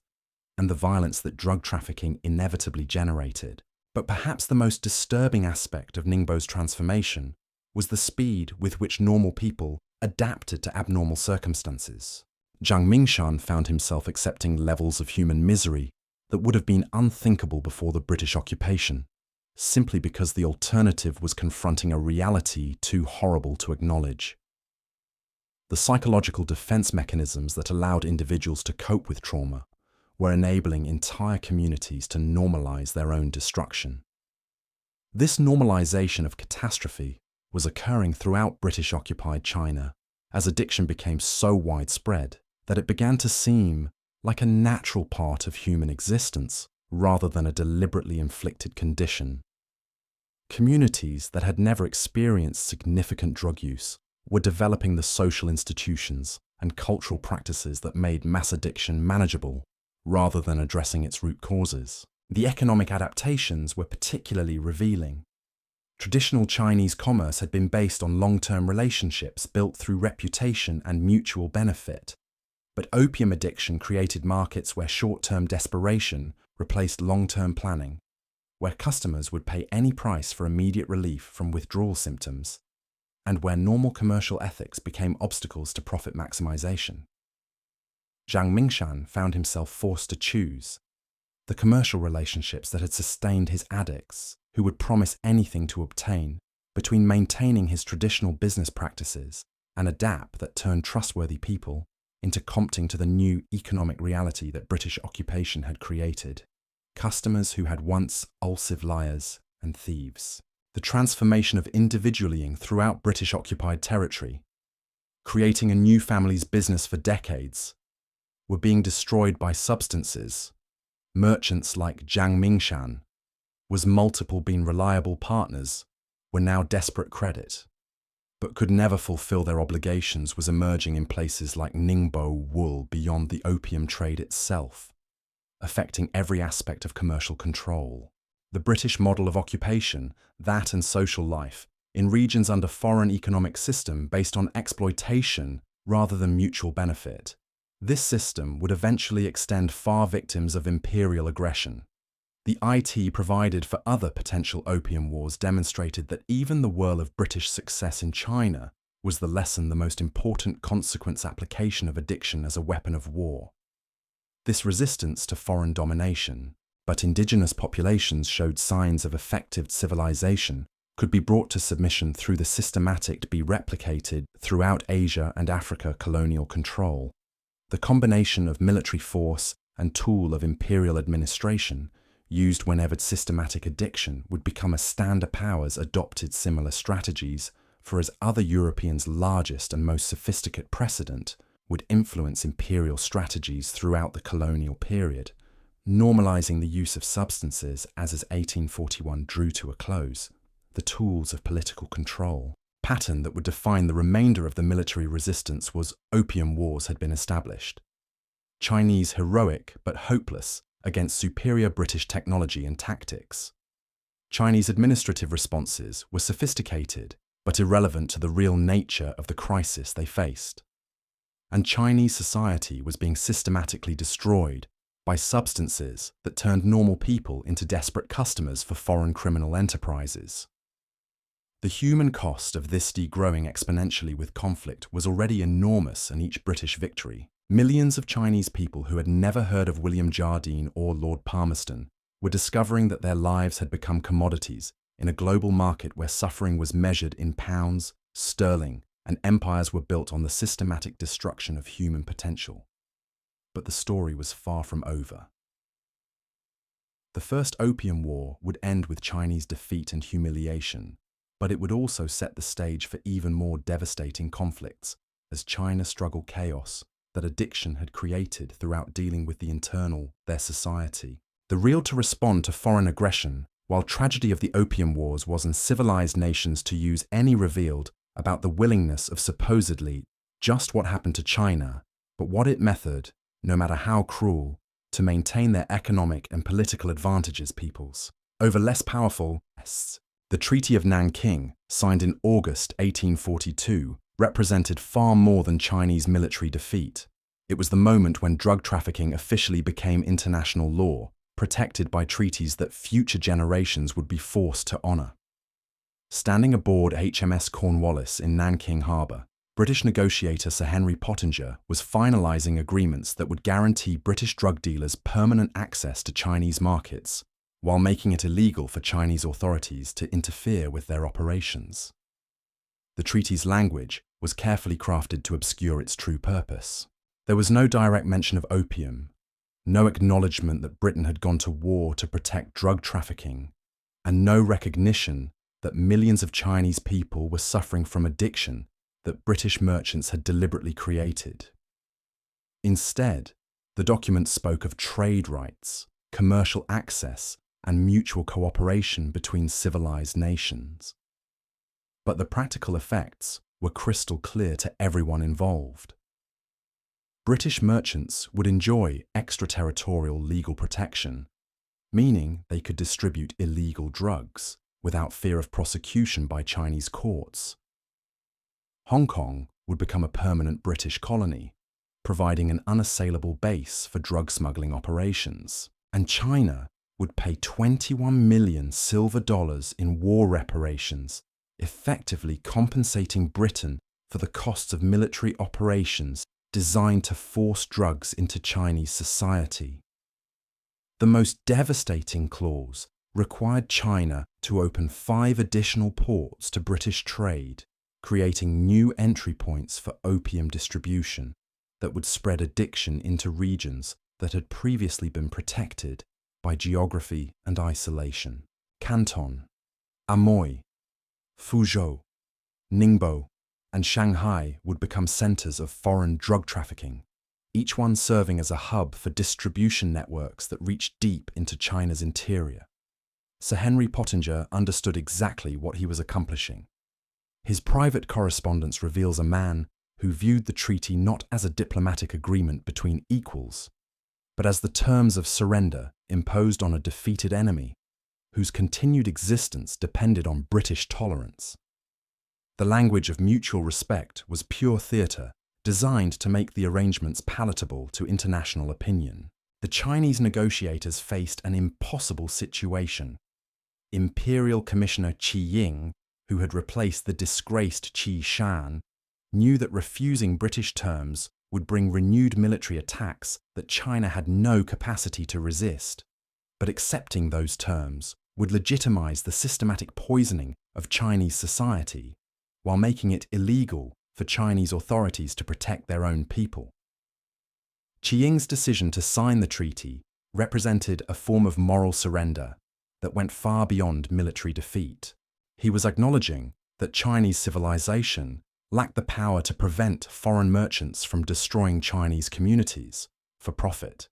and the violence that drug trafficking inevitably generated. But perhaps the most disturbing aspect of Ningbo's transformation was the speed with which normal people adapted to abnormal circumstances. Zhang Mingshan found himself accepting levels of human misery that would have been unthinkable before the British occupation, simply because the alternative was confronting a reality too horrible to acknowledge. The psychological defense mechanisms that allowed individuals to cope with trauma were enabling entire communities to normalize their own destruction. This normalization of catastrophe was occurring throughout British-occupied China as addiction became so widespread that it began to seem like a natural part of human existence rather than a deliberately inflicted condition. Communities that had never experienced significant drug use were developing the social institutions and cultural practices that made mass addiction manageable rather than addressing its root causes. The economic adaptations were particularly revealing. Traditional Chinese commerce had been based on long-term relationships built through reputation and mutual benefit. But opium addiction created markets where short-term desperation replaced long-term planning, where customers would pay any price for immediate relief from withdrawal symptoms, and where normal commercial ethics became obstacles to profit maximization. Zhang Mingshan found himself forced to choose the commercial relationships that had sustained his addicts, who would promise anything to obtain, between maintaining his traditional business practices and a DAP that turned trustworthy people into compting to the new economic reality that British occupation had created. Customers who had once ulsive liars and thieves. The transformation of individualling throughout British-occupied territory, creating a new family's business for decades, were being destroyed by substances, merchants like Jiang Mingshan, was multiple been reliable partners, were now desperate credit, but could never fulfill their obligations, was emerging in places like Ningbo wool beyond the opium trade itself, affecting every aspect of commercial control. The British model of occupation, that and social life, in regions under foreign economic system based on exploitation rather than mutual benefit. This system would eventually extend far victims of imperial aggression. The IT provided for other potential opium wars demonstrated that even the whirl of British success in China was the lesson, the most important consequence application of addiction as a weapon of war. This resistance to foreign domination, but indigenous populations showed signs of effective civilization, could be brought to submission through the systematic to be replicated throughout Asia and Africa colonial control. The combination of military force and tool of imperial administration used whenever systematic addiction would become a standard. Powers adopted similar strategies, for as other Europeans' largest and most sophisticated precedent would influence imperial strategies throughout the colonial period, normalizing the use of substances as 1841 drew to a close, the tools of political control. Pattern that would define the remainder of the military resistance was opium wars had been established. Chinese heroic but hopeless against superior British technology and tactics. Chinese administrative responses were sophisticated but irrelevant to the real nature of the crisis they faced. And Chinese society was being systematically destroyed by substances that turned normal people into desperate customers for foreign criminal enterprises. The human cost of this growing exponentially with conflict was already enormous, and each British victory. Millions of Chinese people who had never heard of William Jardine or Lord Palmerston were discovering that their lives had become commodities in a global market where suffering was measured in pounds, sterling, and empires were built on the systematic destruction of human potential. But the story was far from over. The First Opium War would end with Chinese defeat and humiliation, but it would also set the stage for even more devastating conflicts as China struggled chaos that addiction had created throughout dealing with the internal their society. The real to respond to foreign aggression, while tragedy of the Opium Wars was in civilized nations to use any revealed about the willingness of supposedly just what happened to China, but what it method, no matter how cruel, to maintain their economic and political advantages peoples over less powerful. The Treaty of Nanking, signed in August 1842, represented far more than Chinese military defeat. It was the moment when drug trafficking officially became international law, protected by treaties that future generations would be forced to honor. Standing aboard HMS Cornwallis in Nanking Harbour, British negotiator Sir Henry Pottinger was finalizing agreements that would guarantee British drug dealers permanent access to Chinese markets, while making it illegal for Chinese authorities to interfere with their operations. The treaty's language was carefully crafted to obscure its true purpose. There was no direct mention of opium, no acknowledgement that Britain had gone to war to protect drug trafficking, and no recognition that millions of Chinese people were suffering from addiction that British merchants had deliberately created. Instead, the document spoke of trade rights, commercial access, and mutual cooperation between civilized nations. But the practical effects were crystal clear to everyone involved. British merchants would enjoy extraterritorial legal protection, meaning they could distribute illegal drugs without fear of prosecution by Chinese courts. Hong Kong would become a permanent British colony, providing an unassailable base for drug smuggling operations, and China would pay 21 million silver dollars in war reparations, effectively compensating Britain for the costs of military operations designed to force drugs into Chinese society. The most devastating clause required China to open 5 additional ports to British trade, creating new entry points for opium distribution that would spread addiction into regions that had previously been protected by geography and isolation. Canton, Amoy, Fuzhou, Ningbo, and Shanghai would become centers of foreign drug trafficking, each one serving as a hub for distribution networks that reached deep into China's interior. Sir Henry Pottinger understood exactly what he was accomplishing. His private correspondence reveals a man who viewed the treaty not as a diplomatic agreement between equals, but as the terms of surrender imposed on a defeated enemy, whose continued existence depended on British tolerance. The language of mutual respect was pure theatre, designed to make the arrangements palatable to international opinion. The Chinese negotiators faced an impossible situation. Imperial Commissioner Qi Ying, who had replaced the disgraced Qi Shan, knew that refusing British terms would bring renewed military attacks that China had no capacity to resist, but accepting those terms would legitimize the systematic poisoning of Chinese society, while making it illegal for Chinese authorities to protect their own people. Qi Ying's decision to sign the treaty represented a form of moral surrender that went far beyond military defeat. He was acknowledging that Chinese civilization lacked the power to prevent foreign merchants from destroying Chinese communities for profit.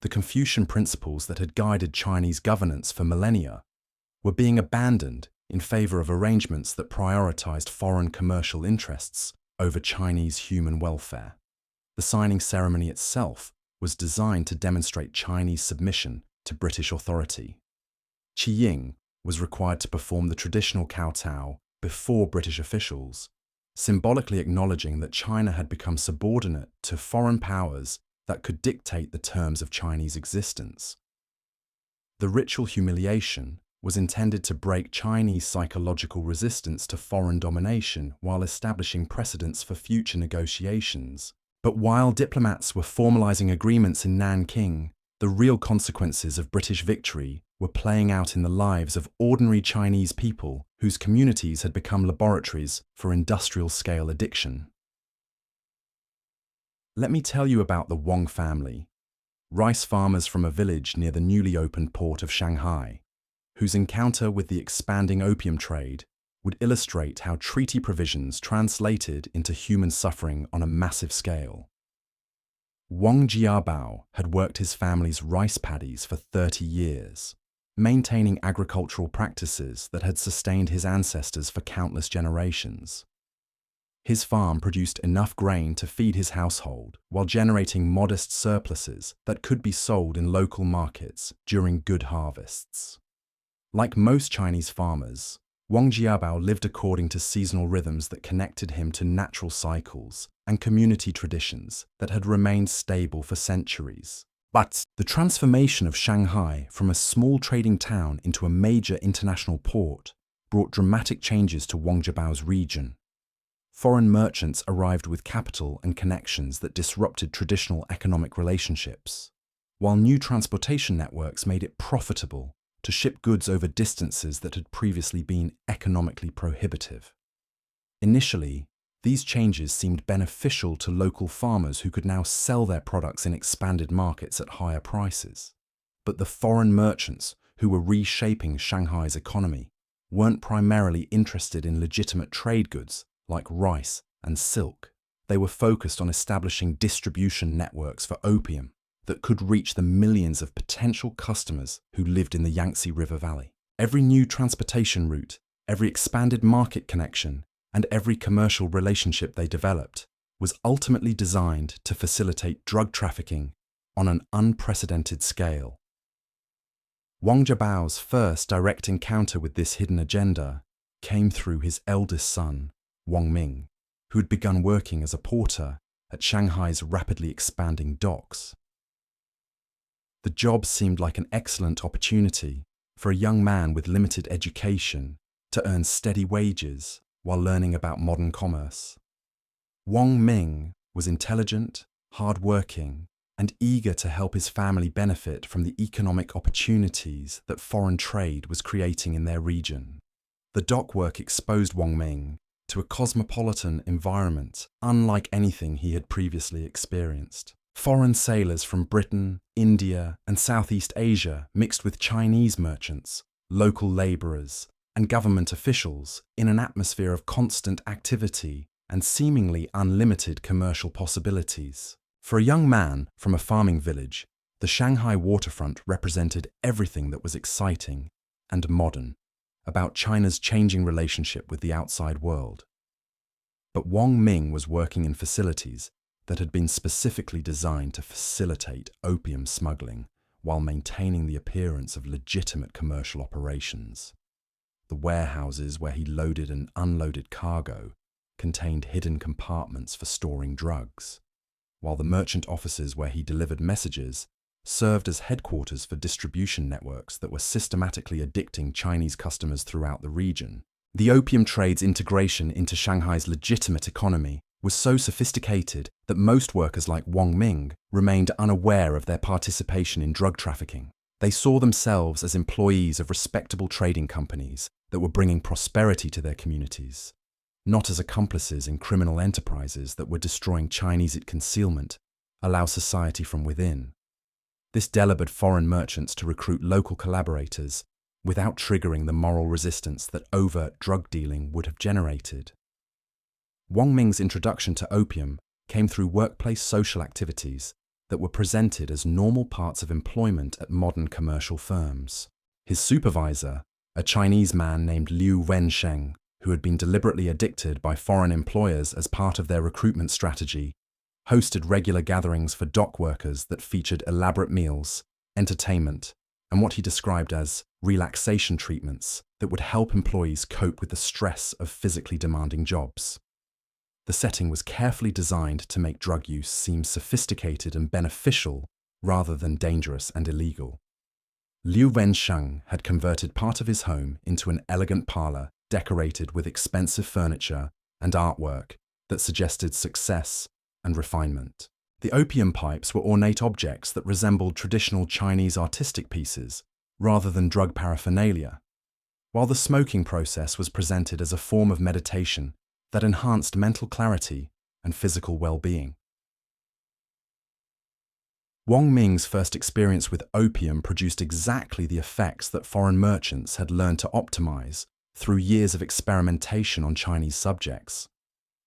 The Confucian principles that had guided Chinese governance for millennia were being abandoned in favor of arrangements that prioritized foreign commercial interests over Chinese human welfare. The signing ceremony itself was designed to demonstrate Chinese submission to British authority. Qi Ying was required to perform the traditional kowtow before British officials, symbolically acknowledging that China had become subordinate to foreign powers that could dictate the terms of Chinese existence. The ritual humiliation was intended to break Chinese psychological resistance to foreign domination while establishing precedents for future negotiations. But while diplomats were formalizing agreements in Nanking, the real consequences of British victory were playing out in the lives of ordinary Chinese people whose communities had become laboratories for industrial-scale addiction. Let me tell you about the Wang family, rice farmers from a village near the newly opened port of Shanghai, whose encounter with the expanding opium trade would illustrate how treaty provisions translated into human suffering on a massive scale. Wang Jiabao had worked his family's rice paddies for 30 years, maintaining agricultural practices that had sustained his ancestors for countless generations. His farm produced enough grain to feed his household while generating modest surpluses that could be sold in local markets during good harvests. Like most Chinese farmers, Wang Jiabao lived according to seasonal rhythms that connected him to natural cycles and community traditions that had remained stable for centuries. But the transformation of Shanghai from a small trading town into a major international port brought dramatic changes to Wang Jiabao's region. Foreign merchants arrived with capital and connections that disrupted traditional economic relationships, while new transportation networks made it profitable to ship goods over distances that had previously been economically prohibitive. Initially, these changes seemed beneficial to local farmers who could now sell their products in expanded markets at higher prices. But the foreign merchants who were reshaping Shanghai's economy weren't primarily interested in legitimate trade goods like rice and silk. They were focused on establishing distribution networks for opium that could reach the millions of potential customers who lived in the Yangtze River Valley. Every new transportation route, every expanded market connection, and every commercial relationship they developed was ultimately designed to facilitate drug trafficking on an unprecedented scale. Wang Jiabao's first direct encounter with this hidden agenda came through his eldest son, Wang Ming, who had begun working as a porter at Shanghai's rapidly expanding docks. The job seemed like an excellent opportunity for a young man with limited education to earn steady wages while learning about modern commerce. Wang Ming was intelligent, hard-working, and eager to help his family benefit from the economic opportunities that foreign trade was creating in their region. The dock work exposed Wang Ming to a cosmopolitan environment unlike anything he had previously experienced. Foreign sailors from Britain, India, and Southeast Asia mixed with Chinese merchants, local laborers, and government officials in an atmosphere of constant activity and seemingly unlimited commercial possibilities. For a young man from a farming village, the Shanghai waterfront represented everything that was exciting and modern about China's changing relationship with the outside world. But Wang Ming was working in facilities that had been specifically designed to facilitate opium smuggling while maintaining the appearance of legitimate commercial operations. The warehouses where he loaded and unloaded cargo contained hidden compartments for storing drugs, while the merchant offices where he delivered messages served as headquarters for distribution networks that were systematically addicting Chinese customers throughout the region. The opium trade's integration into Shanghai's legitimate economy was so sophisticated that most workers like Wang Ming remained unaware of their participation in drug trafficking. They saw themselves as employees of respectable trading companies that were bringing prosperity to their communities, not as accomplices in criminal enterprises that were destroying Chinese concealment, allow society from within. This delivered foreign merchants to recruit local collaborators without triggering the moral resistance that overt drug dealing would have generated. Wang Ming's introduction to opium came through workplace social activities that were presented as normal parts of employment at modern commercial firms. His supervisor, a Chinese man named Liu Wensheng, who had been deliberately addicted by foreign employers as part of their recruitment strategy, hosted regular gatherings for dock workers that featured elaborate meals, entertainment, and what he described as relaxation treatments that would help employees cope with the stress of physically demanding jobs. The setting was carefully designed to make drug use seem sophisticated and beneficial rather than dangerous and illegal. Liu Wensheng had converted part of his home into an elegant parlor decorated with expensive furniture and artwork that suggested success and refinement. The opium pipes were ornate objects that resembled traditional Chinese artistic pieces rather than drug paraphernalia, while the smoking process was presented as a form of meditation that enhanced mental clarity and physical well-being. Wang Ming's first experience with opium produced exactly the effects that foreign merchants had learned to optimize through years of experimentation on Chinese subjects.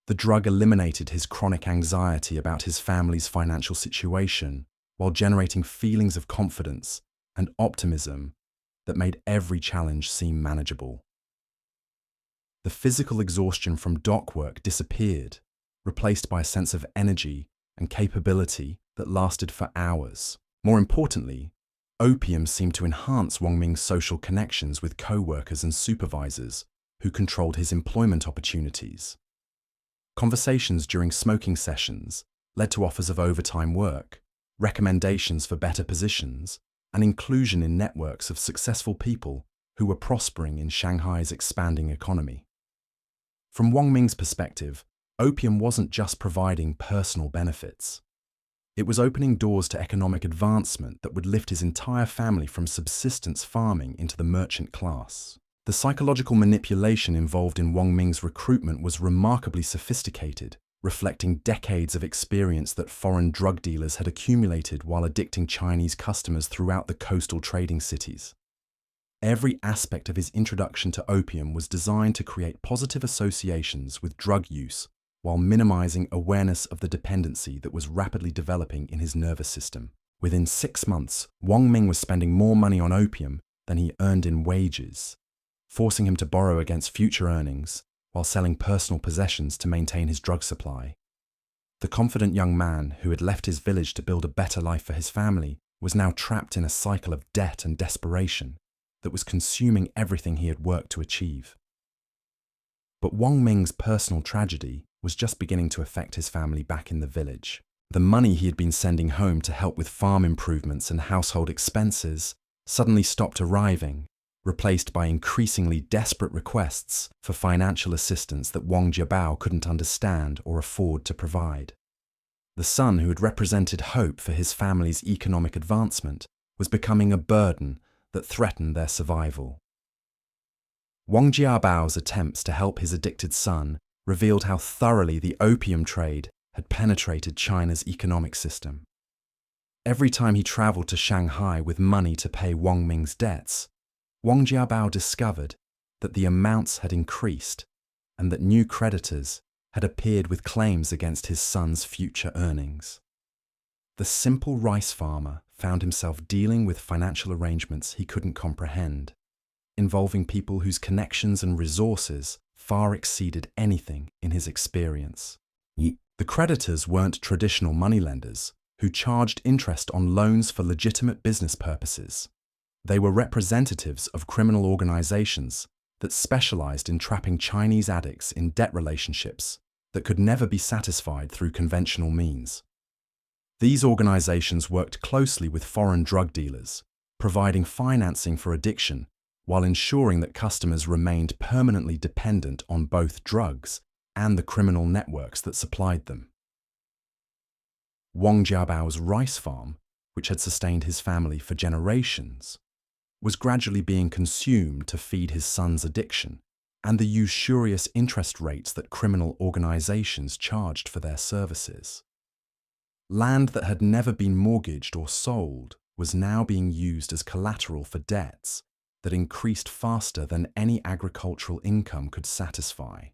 The drug eliminated his chronic anxiety about his family's financial situation while generating feelings of confidence and optimism that made every challenge seem manageable. The physical exhaustion from dock work disappeared, replaced by a sense of energy and capability that lasted for hours. More importantly, opium seemed to enhance Wang Ming's social connections with co-workers and supervisors who controlled his employment opportunities. Conversations during smoking sessions led to offers of overtime work, recommendations for better positions, and inclusion in networks of successful people who were prospering in Shanghai's expanding economy. From Wang Ming's perspective, opium wasn't just providing personal benefits. It was opening doors to economic advancement that would lift his entire family from subsistence farming into the merchant class. The psychological manipulation involved in Wang Ming's recruitment was remarkably sophisticated, reflecting decades of experience that foreign drug dealers had accumulated while addicting Chinese customers throughout the coastal trading cities. Every aspect of his introduction to opium was designed to create positive associations with drug use while minimizing awareness of the dependency that was rapidly developing in his nervous system. Within 6 months, Wang Ming was spending more money on opium than he earned in wages, forcing him to borrow against future earnings while selling personal possessions to maintain his drug supply. The confident young man who had left his village to build a better life for his family was now trapped in a cycle of debt and desperation that was consuming everything he had worked to achieve. But Wang Ming's personal tragedy was just beginning to affect his family back in the village. The money he had been sending home to help with farm improvements and household expenses suddenly stopped arriving, replaced by increasingly desperate requests for financial assistance that Wang Jiabao couldn't understand or afford to provide. The son who had represented hope for his family's economic advancement was becoming a burden that threatened their survival. Wang Jiabao's attempts to help his addicted son revealed how thoroughly the opium trade had penetrated China's economic system. Every time he traveled to Shanghai with money to pay Wang Ming's debts, Wang Jiabao discovered that the amounts had increased and that new creditors had appeared with claims against his son's future earnings. The simple rice farmer found himself dealing with financial arrangements he couldn't comprehend, involving people whose connections and resources far exceeded anything in his experience. The creditors weren't traditional moneylenders who charged interest on loans for legitimate business purposes. They were representatives of criminal organizations that specialized in trapping Chinese addicts in debt relationships that could never be satisfied through conventional means. These organizations worked closely with foreign drug dealers, providing financing for addiction while ensuring that customers remained permanently dependent on both drugs and the criminal networks that supplied them. Wang Jiabao's rice farm, which had sustained his family for generations, was gradually being consumed to feed his son's addiction and the usurious interest rates that criminal organizations charged for their services. Land that had never been mortgaged or sold was now being used as collateral for debts that increased faster than any agricultural income could satisfy.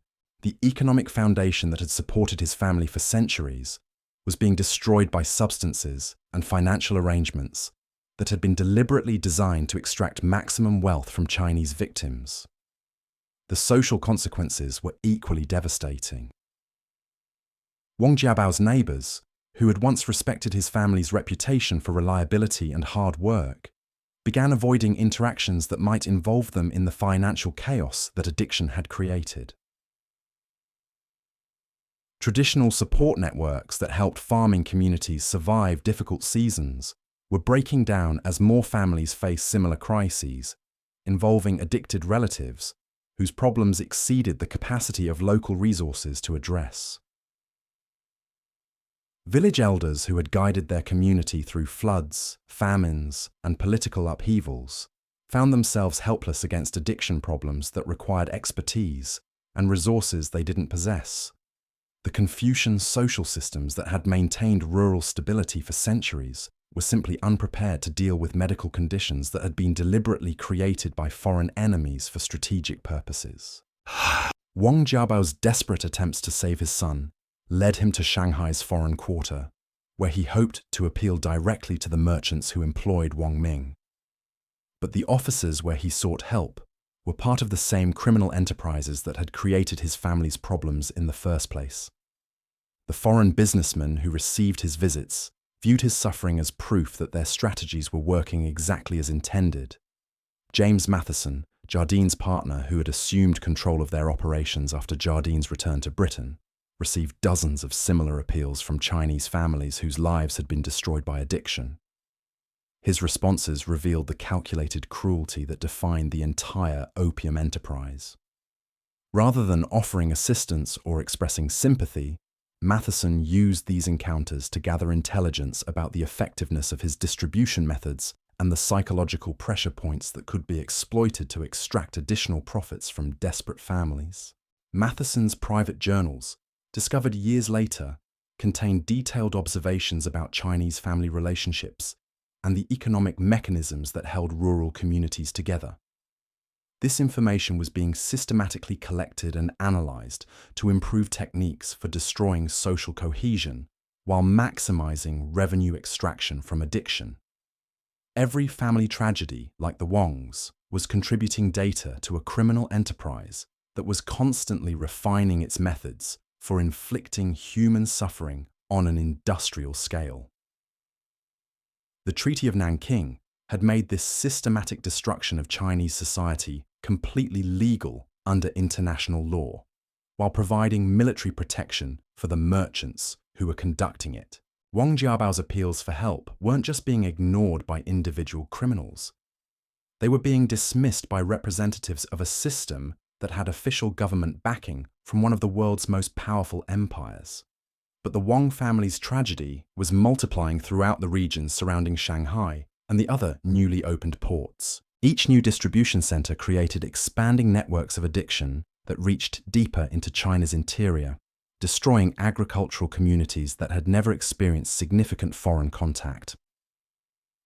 The economic foundation that had supported his family for centuries was being destroyed by substances and financial arrangements that had been deliberately designed to extract maximum wealth from Chinese victims. The social consequences were equally devastating. Wang Jiabao's neighbors, who had once respected his family's reputation for reliability and hard work, began avoiding interactions that might involve them in the financial chaos that addiction had created. Traditional support networks that helped farming communities survive difficult seasons were breaking down as more families faced similar crises, involving addicted relatives whose problems exceeded the capacity of local resources to address. Village elders who had guided their community through floods, famines, and political upheavals found themselves helpless against addiction problems that required expertise and resources they didn't possess. The Confucian social systems that had maintained rural stability for centuries were simply unprepared to deal with medical conditions that had been deliberately created by foreign enemies for strategic purposes. Wang Jiabao's desperate attempts to save his son led him to Shanghai's foreign quarter, where he hoped to appeal directly to the merchants who employed Wang Ming. But the offices where he sought help were part of the same criminal enterprises that had created his family's problems in the first place. The foreign businessmen who received his visits viewed his suffering as proof that their strategies were working exactly as intended. James Matheson, Jardine's partner who had assumed control of their operations after Jardine's return to Britain, received dozens of similar appeals from Chinese families whose lives had been destroyed by addiction. His responses revealed the calculated cruelty that defined the entire opium enterprise. Rather than offering assistance or expressing sympathy, Matheson used these encounters to gather intelligence about the effectiveness of his distribution methods and the psychological pressure points that could be exploited to extract additional profits from desperate families. Matheson's private journals, discovered years later, contained detailed observations about Chinese family relationships and the economic mechanisms that held rural communities together. This information was being systematically collected and analyzed to improve techniques for destroying social cohesion while maximizing revenue extraction from addiction. Every family tragedy, like the Wangs, was contributing data to a criminal enterprise that was constantly refining its methods for inflicting human suffering on an industrial scale. The Treaty of Nanking had made this systematic destruction of Chinese society completely legal under international law, while providing military protection for the merchants who were conducting it. Wang Jiabao's appeals for help weren't just being ignored by individual criminals. They were being dismissed by representatives of a system that had official government backing from one of the world's most powerful empires. But the Wang family's tragedy was multiplying throughout the regions surrounding Shanghai and the other newly opened ports. Each new distribution center created expanding networks of addiction that reached deeper into China's interior, destroying agricultural communities that had never experienced significant foreign contact.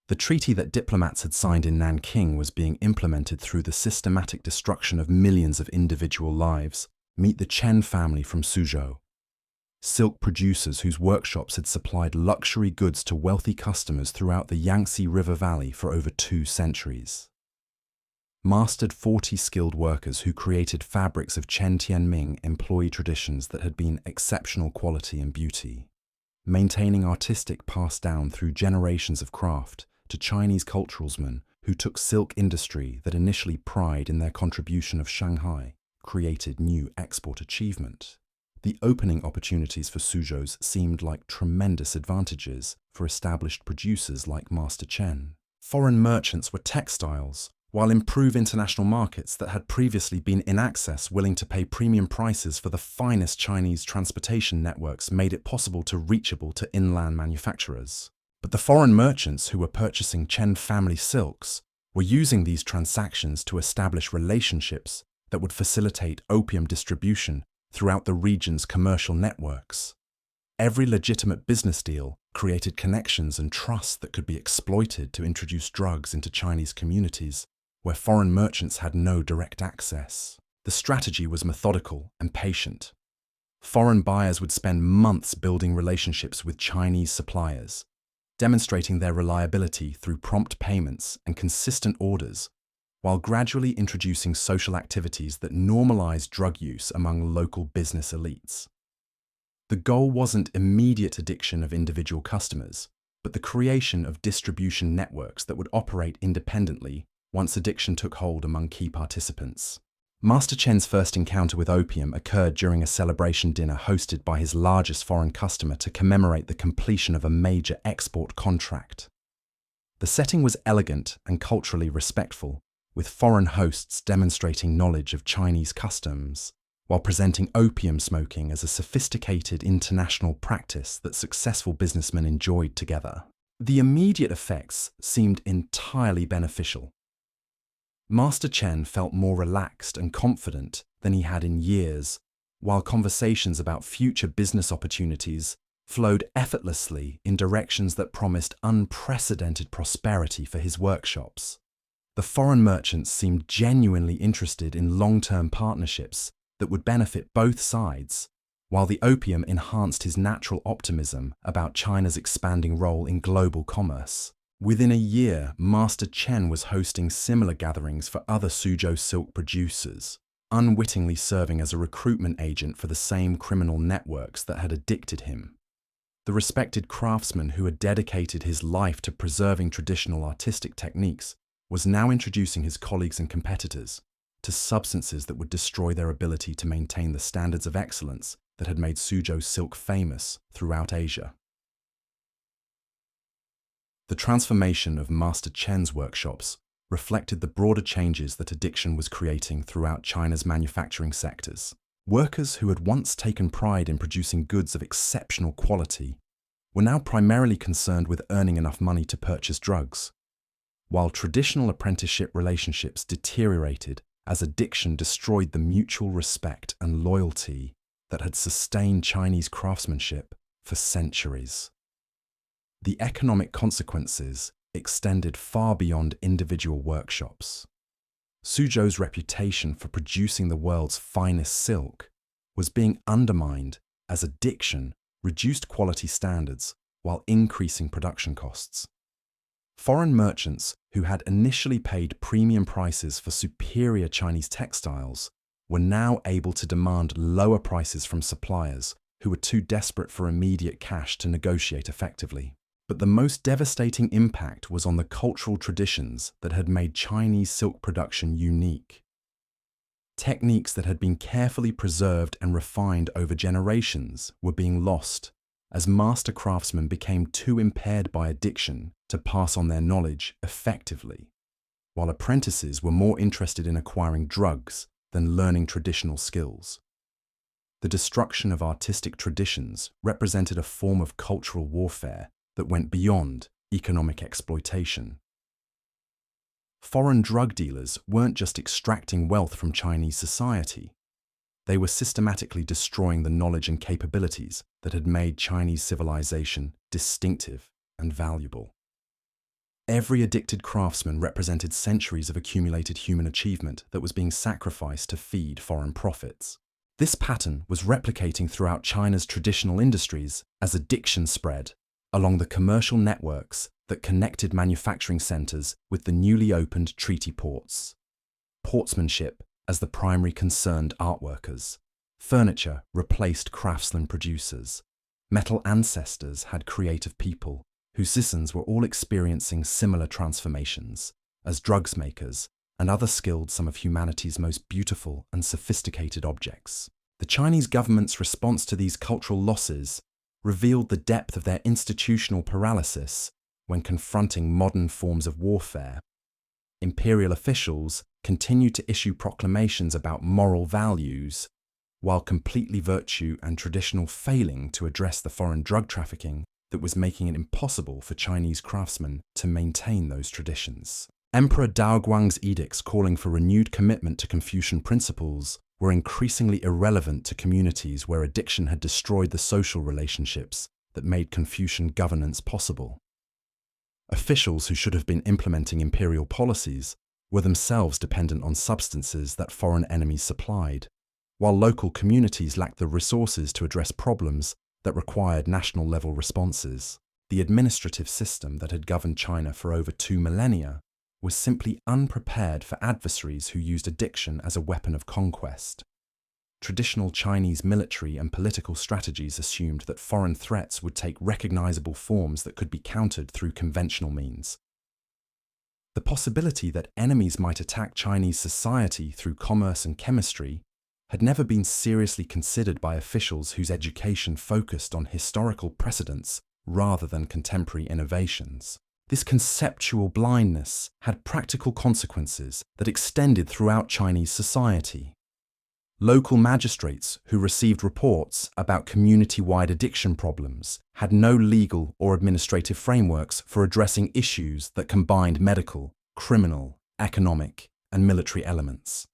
The treaty that diplomats had signed in Nanking was being implemented through the systematic destruction of millions of individual lives. Meet the Chen family from Suzhou, silk producers whose workshops had supplied luxury goods to wealthy customers throughout the Yangtze River Valley for over 2 centuries. Mastered 40 skilled workers who created fabrics of Chen Tianming employee traditions that had been exceptional quality and beauty, maintaining artistic passed down through generations of craft to Chinese culturalsmen who took silk industry that initially pride in their contribution of Shanghai, created new export achievement. The opening opportunities for Suzhou's seemed like tremendous advantages for established producers like Master Chen. Foreign merchants were textiles, while improve international markets that had previously been in access willing to pay premium prices for the finest Chinese transportation networks made it possible to reachable to inland manufacturers. But the foreign merchants who were purchasing Chen family silks were using these transactions to establish relationships that would facilitate opium distribution throughout the region's commercial networks. Every legitimate business deal created connections and trust that could be exploited to introduce drugs into Chinese communities where foreign merchants had no direct access. The strategy was methodical and patient. Foreign buyers would spend months building relationships with Chinese suppliers, demonstrating their reliability through prompt payments and consistent orders, while gradually introducing social activities that normalized drug use among local business elites. The goal wasn't immediate addiction of individual customers, but the creation of distribution networks that would operate independently once addiction took hold among key participants. Master Chen's first encounter with opium occurred during a celebration dinner hosted by his largest foreign customer to commemorate the completion of a major export contract. The setting was elegant and culturally respectful, with foreign hosts demonstrating knowledge of Chinese customs, while presenting opium smoking as a sophisticated international practice that successful businessmen enjoyed together. The immediate effects seemed entirely beneficial. Master Chen felt more relaxed and confident than he had in years, while conversations about future business opportunities flowed effortlessly in directions that promised unprecedented prosperity for his workshops. The foreign merchants seemed genuinely interested in long-term partnerships that would benefit both sides, while the opium enhanced his natural optimism about China's expanding role in global commerce. Within a year, Master Chen was hosting similar gatherings for other Suzhou silk producers, unwittingly serving as a recruitment agent for the same criminal networks that had addicted him. The respected craftsman who had dedicated his life to preserving traditional artistic techniques was now introducing his colleagues and competitors to substances that would destroy their ability to maintain the standards of excellence that had made Suzhou silk famous throughout Asia. The transformation of Master Chen's workshops reflected the broader changes that addiction was creating throughout China's manufacturing sectors. Workers who had once taken pride in producing goods of exceptional quality were now primarily concerned with earning enough money to purchase drugs, while traditional apprenticeship relationships deteriorated as addiction destroyed the mutual respect and loyalty that had sustained Chinese craftsmanship for centuries. The economic consequences extended far beyond individual workshops. Suzhou's reputation for producing the world's finest silk was being undermined as addiction reduced quality standards while increasing production costs. Foreign merchants who had initially paid premium prices for superior Chinese textiles were now able to demand lower prices from suppliers who were too desperate for immediate cash to negotiate effectively. But the most devastating impact was on the cultural traditions that had made Chinese silk production unique. Techniques that had been carefully preserved and refined over generations were being lost as master craftsmen became too impaired by addiction to pass on their knowledge effectively, while apprentices were more interested in acquiring drugs than learning traditional skills. The destruction of artistic traditions represented a form of cultural warfare that went beyond economic exploitation. Foreign drug dealers weren't just extracting wealth from Chinese society. They were systematically destroying the knowledge and capabilities that had made Chinese civilization distinctive and valuable. Every addicted craftsman represented centuries of accumulated human achievement that was being sacrificed to feed foreign profits. This pattern was replicating throughout China's traditional industries as addiction spread along the commercial networks that connected manufacturing centers with the newly opened treaty ports. Portsmanship as the primary concerned art workers. Furniture replaced craftsman producers. Metal ancestors had creative people whose citizens were all experiencing similar transformations as drugs makers and others skilled some of humanity's most beautiful and sophisticated objects. The Chinese government's response to these cultural losses revealed the depth of their institutional paralysis when confronting modern forms of warfare. Imperial officials continued to issue proclamations about moral values, while completely virtue and traditional failing to address the foreign drug trafficking that was making it impossible for Chinese craftsmen to maintain those traditions. Emperor Daoguang's edicts calling for renewed commitment to Confucian principles were increasingly irrelevant to communities where addiction had destroyed the social relationships that made Confucian governance possible. Officials who should have been implementing imperial policies were themselves dependent on substances that foreign enemies supplied, while local communities lacked the resources to address problems that required national-level responses. The administrative system that had governed China for over 2 millennia was simply unprepared for adversaries who used addiction as a weapon of conquest. Traditional Chinese military and political strategies assumed that foreign threats would take recognizable forms that could be countered through conventional means. The possibility that enemies might attack Chinese society through commerce and chemistry had never been seriously considered by officials whose education focused on historical precedents rather than contemporary innovations. This conceptual blindness had practical consequences that extended throughout Chinese society. Local magistrates who received reports about community-wide addiction problems had no legal or administrative frameworks for addressing issues that combined medical, criminal, economic, and military elements.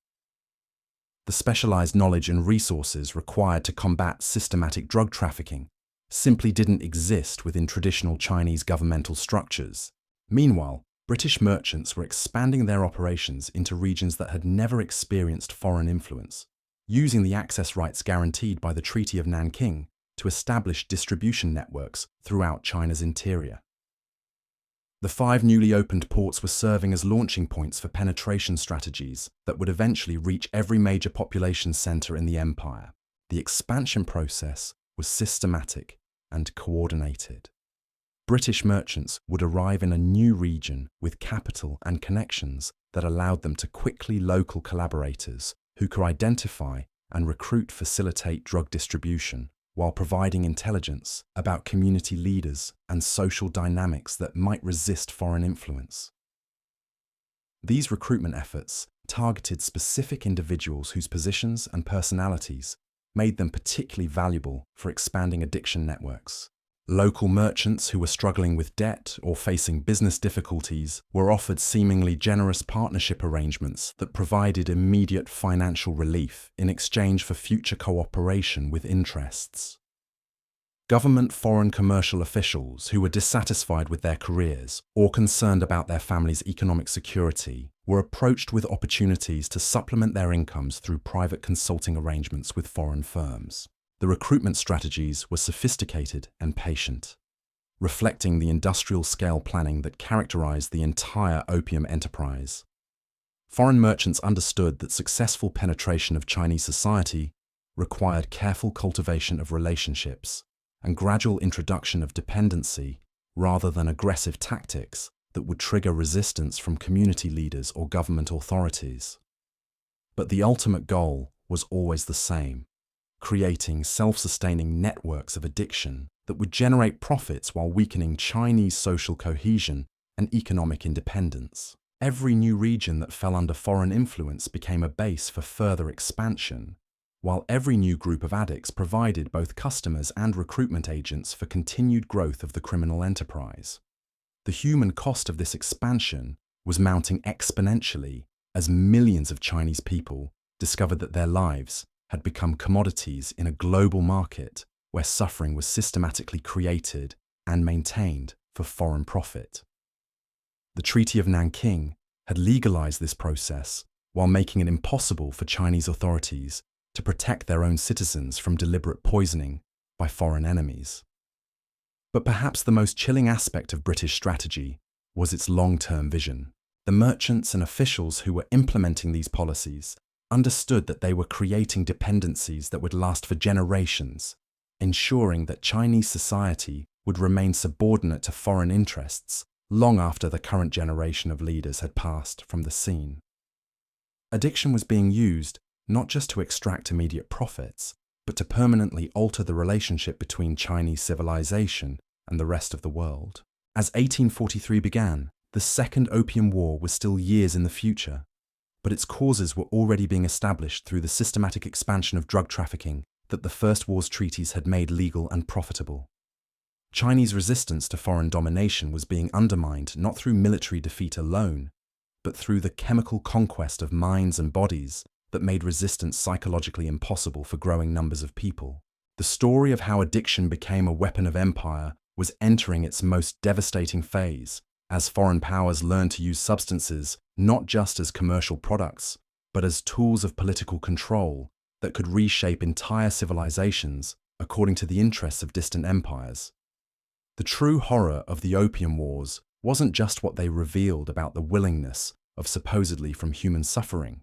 The specialized knowledge and resources required to combat systematic drug trafficking simply didn't exist within traditional Chinese governmental structures. Meanwhile, British merchants were expanding their operations into regions that had never experienced foreign influence, using the access rights guaranteed by the Treaty of Nanking to establish distribution networks throughout China's interior. The 5 newly opened ports were serving as launching points for penetration strategies that would eventually reach every major population center in the empire. The expansion process was systematic and coordinated. British merchants would arrive in a new region with capital and connections that allowed them to quickly local collaborators who could identify and facilitate drug distribution, while providing intelligence about community leaders and social dynamics that might resist foreign influence. These recruitment efforts targeted specific individuals whose positions and personalities made them particularly valuable for expanding addiction networks. Local merchants who were struggling with debt or facing business difficulties were offered seemingly generous partnership arrangements that provided immediate financial relief in exchange for future cooperation with interests. Government foreign commercial officials who were dissatisfied with their careers or concerned about their family's economic security were approached with opportunities to supplement their incomes through private consulting arrangements with foreign firms. The recruitment strategies were sophisticated and patient, reflecting the industrial-scale planning that characterized the entire opium enterprise. Foreign merchants understood that successful penetration of Chinese society required careful cultivation of relationships and gradual introduction of dependency rather than aggressive tactics that would trigger resistance from community leaders or government authorities. But the ultimate goal was always the same: creating self-sustaining networks of addiction that would generate profits while weakening Chinese social cohesion and economic independence. Every new region that fell under foreign influence became a base for further expansion, while every new group of addicts provided both customers and recruitment agents for continued growth of the criminal enterprise. The human cost of this expansion was mounting exponentially as millions of Chinese people discovered that their lives had become commodities in a global market where suffering was systematically created and maintained for foreign profit. The Treaty of Nanking had legalized this process while making it impossible for Chinese authorities to protect their own citizens from deliberate poisoning by foreign enemies. But perhaps the most chilling aspect of British strategy was its long-term vision. The merchants and officials who were implementing these policies understood that they were creating dependencies that would last for generations, ensuring that Chinese society would remain subordinate to foreign interests long after the current generation of leaders had passed from the scene. Addiction was being used not just to extract immediate profits, but to permanently alter the relationship between Chinese civilization and the rest of the world. As 1843 began, the Second Opium War was still years in the future, but its causes were already being established through the systematic expansion of drug trafficking that the First War's treaties had made legal and profitable. Chinese resistance to foreign domination was being undermined not through military defeat alone, but through the chemical conquest of minds and bodies that made resistance psychologically impossible for growing numbers of people. The story of how addiction became a weapon of empire was entering its most devastating phase, as foreign powers learned to use substances not just as commercial products, but as tools of political control that could reshape entire civilizations according to the interests of distant empires. The true horror of the Opium Wars wasn't just what they revealed about the willingness of supposedly from human suffering,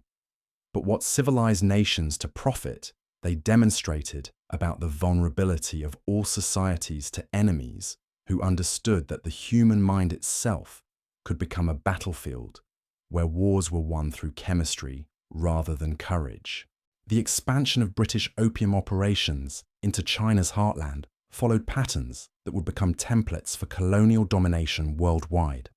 but what civilized nations to profit they demonstrated about the vulnerability of all societies to enemies who understood that the human mind itself could become a battlefield where wars were won through chemistry rather than courage. The expansion of British opium operations into China's heartland followed patterns that would become templates for colonial domination worldwide.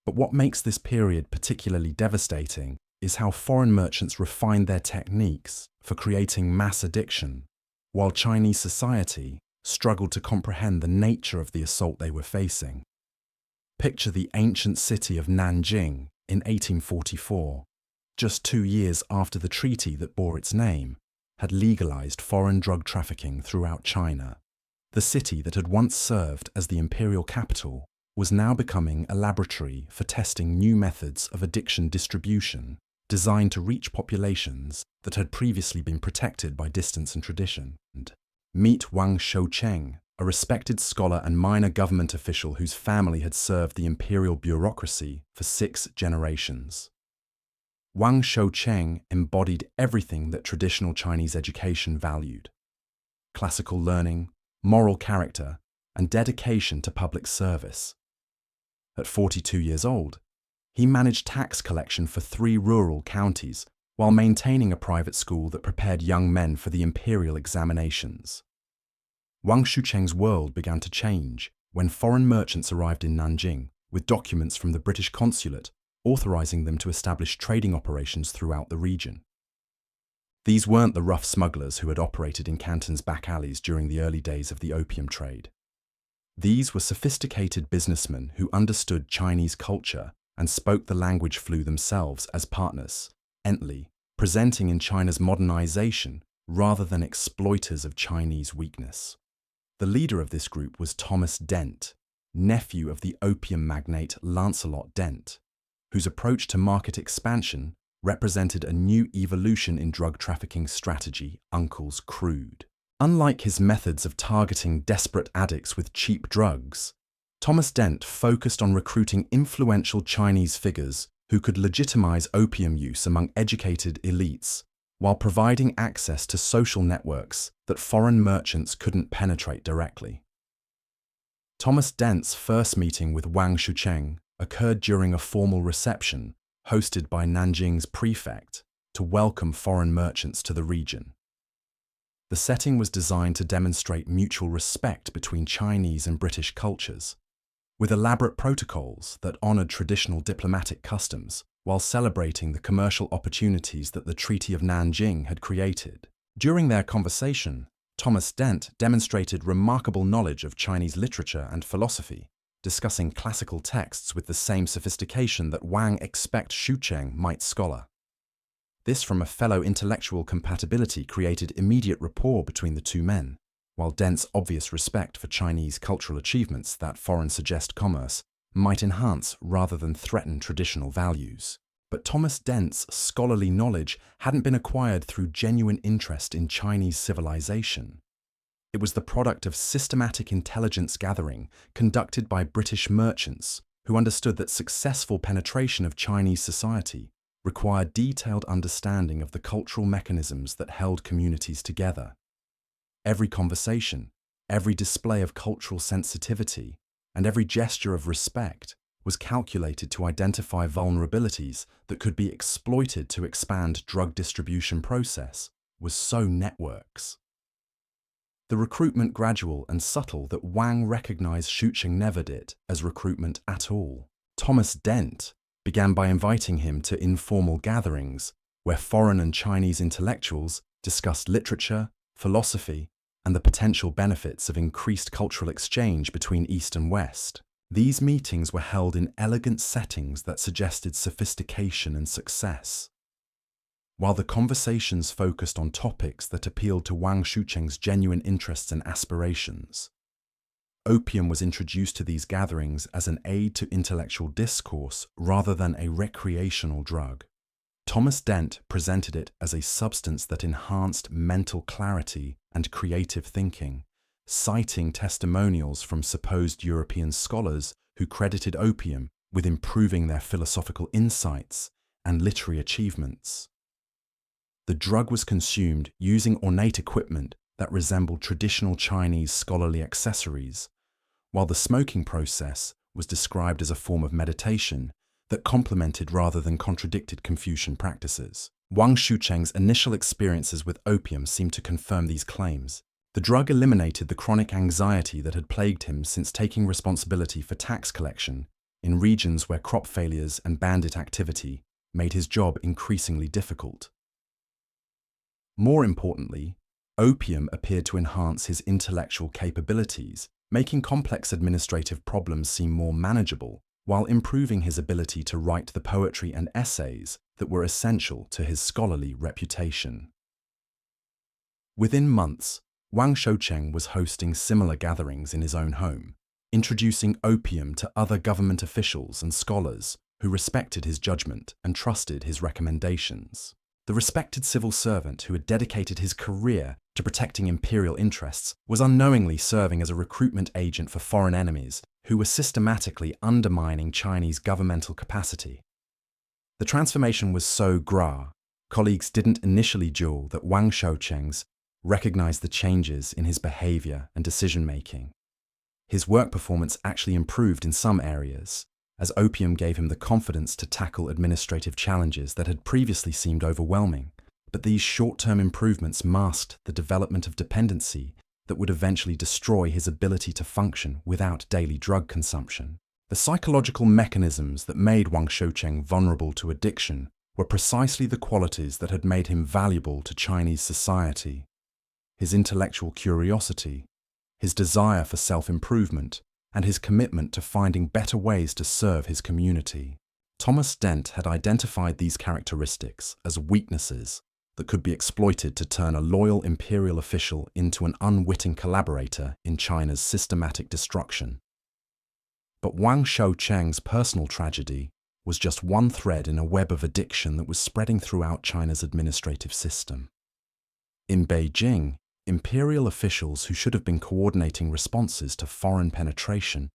But what makes this period particularly devastating is how foreign merchants refined their techniques for creating mass addiction, while Chinese society struggled to comprehend the nature of the assault they were facing. Picture the ancient city of Nanjing in 1844, just 2 years after the treaty that bore its name had legalized foreign drug trafficking throughout China. The city that had once served as the imperial capital was now becoming a laboratory for testing new methods of addiction distribution designed to reach populations that had previously been protected by distance and tradition. Meet Wang Shoucheng, a respected scholar and minor government official whose family had served the imperial bureaucracy for 6 generations. Wang Shoucheng embodied everything that traditional Chinese education valued: classical learning, moral character, and dedication to public service. At 42 years old, he managed tax collection for 3 rural counties while maintaining a private school that prepared young men for the imperial examinations. Wang Shoucheng's world began to change when foreign merchants arrived in Nanjing with documents from the British consulate authorizing them to establish trading operations throughout the region. These weren't the rough smugglers who had operated in Canton's back alleys during the early days of the opium trade. These were sophisticated businessmen who understood Chinese culture and spoke the language flu themselves as partners, ently, presenting in China's modernization rather than exploiters of Chinese weakness. The leader of this group was Thomas Dent, nephew of the opium magnate Lancelot Dent, whose approach to market expansion represented a new evolution in drug trafficking strategy, Uncle's Crude. Unlike his methods of targeting desperate addicts with cheap drugs, Thomas Dent focused on recruiting influential Chinese figures who could legitimize opium use among educated elites while providing access to social networks that foreign merchants couldn't penetrate directly. Thomas Dent's first meeting with Wang Shoucheng occurred during a formal reception hosted by Nanjing's prefect to welcome foreign merchants to the region. The setting was designed to demonstrate mutual respect between Chinese and British cultures, with elaborate protocols that honored traditional diplomatic customs while celebrating the commercial opportunities that the Treaty of Nanjing had created. During their conversation, Thomas Dent demonstrated remarkable knowledge of Chinese literature and philosophy, discussing classical texts with the same sophistication that Wang expected Shoucheng might scholar. This from a fellow intellectual compatibility created immediate rapport between the two men, while Dent's obvious respect for Chinese cultural achievements that foreign suggest commerce might enhance rather than threaten traditional values. But Thomas Dent's scholarly knowledge hadn't been acquired through genuine interest in Chinese civilization. It was the product of systematic intelligence gathering conducted by British merchants who understood that successful penetration of Chinese society required detailed understanding of the cultural mechanisms that held communities together. Every conversation, every display of cultural sensitivity, and every gesture of respect was calculated to identify vulnerabilities that could be exploited to expand drug distribution process, was so networks. The recruitment gradual and subtle that Wang recognized Shucheng never did as recruitment at all. Thomas Dent began by inviting him to informal gatherings where foreign and Chinese intellectuals discussed literature, philosophy, and the potential benefits of increased cultural exchange between East and West. These meetings were held in elegant settings that suggested sophistication and success. While the conversations focused on topics that appealed to Wang Shucheng's genuine interests and aspirations, opium was introduced to these gatherings as an aid to intellectual discourse rather than a recreational drug. Thomas Dent presented it as a substance that enhanced mental clarity and creative thinking, citing testimonials from supposed European scholars who credited opium with improving their philosophical insights and literary achievements. The drug was consumed using ornate equipment that resembled traditional Chinese scholarly accessories, while the smoking process was described as a form of meditation that complemented rather than contradicted Confucian practices. Wang Shucheng's initial experiences with opium seemed to confirm these claims. The drug eliminated the chronic anxiety that had plagued him since taking responsibility for tax collection in regions where crop failures and bandit activity made his job increasingly difficult. More importantly, opium appeared to enhance his intellectual capabilities, making complex administrative problems seem more manageable, while improving his ability to write the poetry and essays that were essential to his scholarly reputation. Within months, Wang Shucheng was hosting similar gatherings in his own home, introducing opium to other government officials and scholars who respected his judgment and trusted his recommendations. The respected civil servant who had dedicated his career to protecting imperial interests was unknowingly serving as a recruitment agent for foreign enemies who were systematically undermining Chinese governmental capacity. The transformation was so gras, colleagues didn't initially duel that Wang Shucheng's recognized the changes in his behavior and decision-making. His work performance actually improved in some areas, as opium gave him the confidence to tackle administrative challenges that had previously seemed overwhelming. But these short-term improvements masked the development of dependency that would eventually destroy his ability to function without daily drug consumption. The psychological mechanisms that made Wang Shucheng vulnerable to addiction were precisely the qualities that had made him valuable to Chinese society. His intellectual curiosity, his desire for self-improvement, and his commitment to finding better ways to serve his community. Thomas Dent had identified these characteristics as weaknesses that could be exploited to turn a loyal imperial official into an unwitting collaborator in China's systematic destruction. But Wang Shucheng's personal tragedy was just one thread in a web of addiction that was spreading throughout China's administrative system. In Beijing, imperial officials who should have been coordinating responses to foreign penetration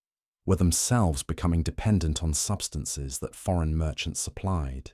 were themselves becoming dependent on substances that foreign merchants supplied.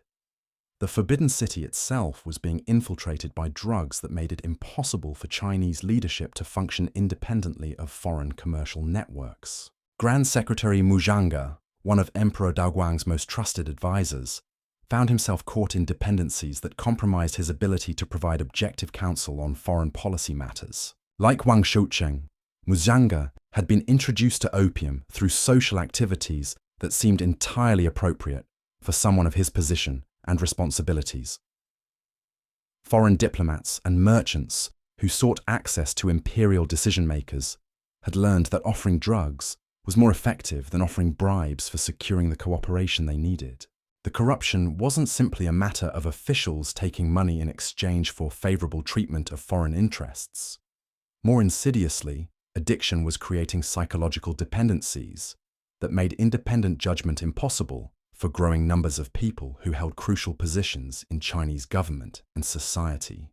The Forbidden City itself was being infiltrated by drugs that made it impossible for Chinese leadership to function independently of foreign commercial networks. Grand Secretary Mu Zhanga, one of Emperor Daoguang's most trusted advisors, found himself caught in dependencies that compromised his ability to provide objective counsel on foreign policy matters. Like Wang Shucheng, Mu Zhanga had been introduced to opium through social activities that seemed entirely appropriate for someone of his position and responsibilities. Foreign diplomats and merchants who sought access to imperial decision-makers had learned that offering drugs was more effective than offering bribes for securing the cooperation they needed. The corruption wasn't simply a matter of officials taking money in exchange for favorable treatment of foreign interests. More insidiously, addiction was creating psychological dependencies that made independent judgment impossible for growing numbers of people who held crucial positions in Chinese government and society.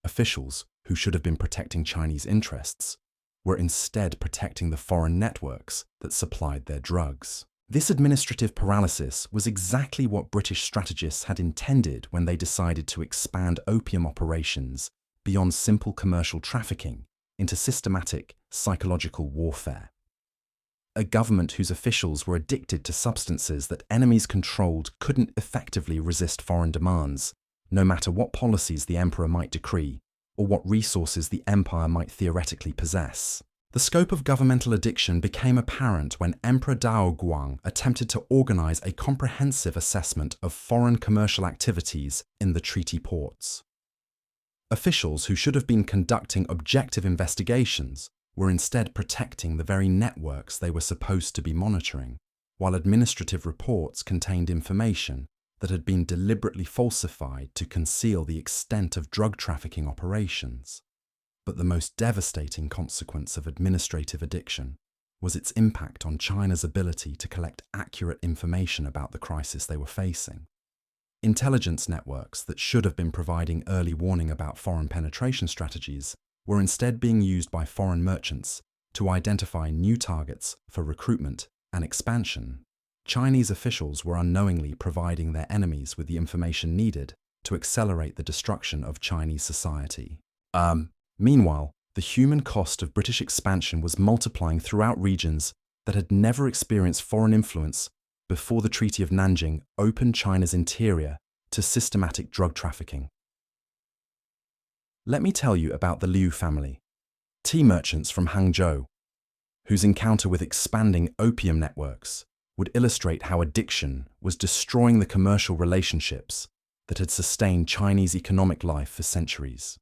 Officials who should have been protecting Chinese interests were instead protecting the foreign networks that supplied their drugs. This administrative paralysis was exactly what British strategists had intended when they decided to expand opium operations beyond simple commercial trafficking into systematic psychological warfare. A government whose officials were addicted to substances that enemies controlled couldn't effectively resist foreign demands, no matter what policies the emperor might decree or what resources the empire might theoretically possess. The scope of governmental addiction became apparent when Emperor Daoguang attempted to organize a comprehensive assessment of foreign commercial activities in the treaty ports. Officials who should have been conducting objective investigations were instead protecting the very networks they were supposed to be monitoring, while administrative reports contained information that had been deliberately falsified to conceal the extent of drug trafficking operations. But the most devastating consequence of administrative addiction was its impact on China's ability to collect accurate information about the crisis they were facing. Intelligence networks that should have been providing early warning about foreign penetration strategies were instead being used by foreign merchants to identify new targets for recruitment and expansion. Chinese officials were unknowingly providing their enemies with the information needed to accelerate the destruction of Chinese society. Meanwhile, the human cost of British expansion was multiplying throughout regions that had never experienced foreign influence before the Treaty of Nanjing opened China's interior to systematic drug trafficking. Let me tell you about the Liu family, tea merchants from Hangzhou, whose encounter with expanding opium networks would illustrate how addiction was destroying the commercial relationships that had sustained Chinese economic life for centuries.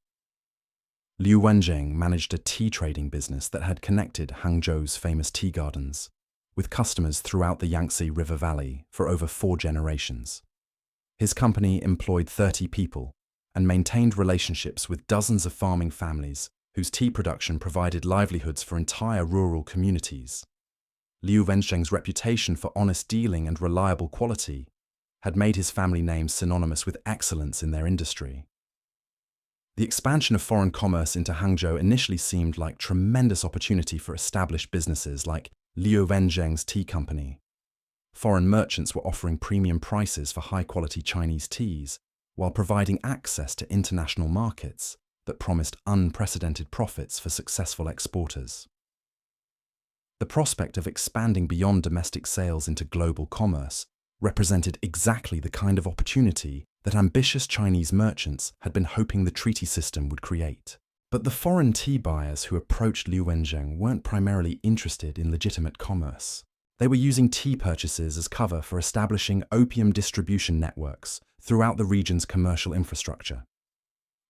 Liu Wenjing managed a tea trading business that had connected Hangzhou's famous tea gardens with customers throughout the Yangtze River Valley for over 4 generations. His company employed 30 people and maintained relationships with dozens of farming families whose tea production provided livelihoods for entire rural communities. Liu Wenjing's reputation for honest dealing and reliable quality had made his family name synonymous with excellence in their industry. The expansion of foreign commerce into Hangzhou initially seemed like tremendous opportunity for established businesses like Liu Wenjing's tea company. Foreign merchants were offering premium prices for high-quality Chinese teas, while providing access to international markets that promised unprecedented profits for successful exporters. The prospect of expanding beyond domestic sales into global commerce represented exactly the kind of opportunity that ambitious Chinese merchants had been hoping the treaty system would create. But the foreign tea buyers who approached Liu Wenjing weren't primarily interested in legitimate commerce. They were using tea purchases as cover for establishing opium distribution networks throughout the region's commercial infrastructure.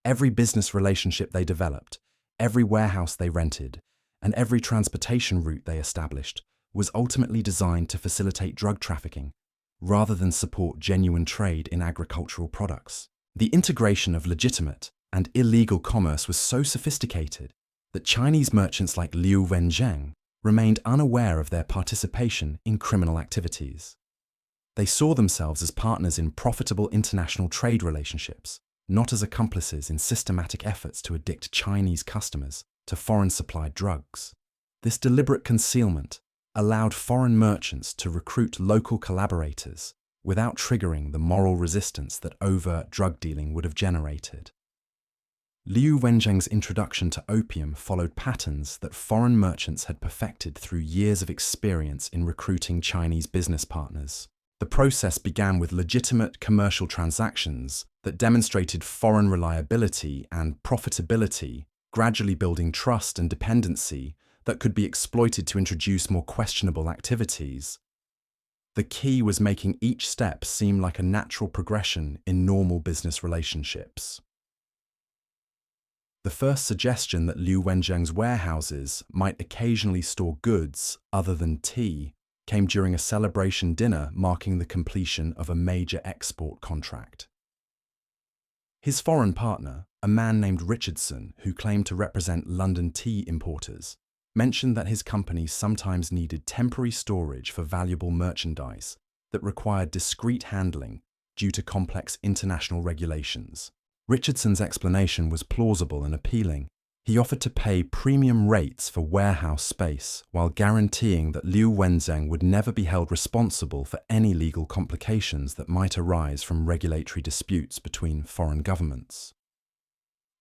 Every business relationship they developed, every warehouse they rented, and every transportation route they established was ultimately designed to facilitate drug trafficking rather than support genuine trade in agricultural products. The integration of legitimate and illegal commerce was so sophisticated that Chinese merchants like Liu Wenjing remained unaware of their participation in criminal activities. They saw themselves as partners in profitable international trade relationships, not as accomplices in systematic efforts to addict Chinese customers to foreign-supplied drugs. This deliberate concealment allowed foreign merchants to recruit local collaborators without triggering the moral resistance that overt drug dealing would have generated. Liu Wenjing's introduction to opium followed patterns that foreign merchants had perfected through years of experience in recruiting Chinese business partners. The process began with legitimate commercial transactions that demonstrated foreign reliability and profitability, gradually building trust and dependency that could be exploited to introduce more questionable activities. The key was making each step seem like a natural progression in normal business relationships. The first suggestion that Liu Wenjing's warehouses might occasionally store goods other than tea came during a celebration dinner marking the completion of a major export contract. His foreign partner, a man named Richardson who claimed to represent London tea importers, mentioned that his company sometimes needed temporary storage for valuable merchandise that required discreet handling due to complex international regulations. Richardson's explanation was plausible and appealing. He offered to pay premium rates for warehouse space while guaranteeing that Liu Wenzheng would never be held responsible for any legal complications that might arise from regulatory disputes between foreign governments.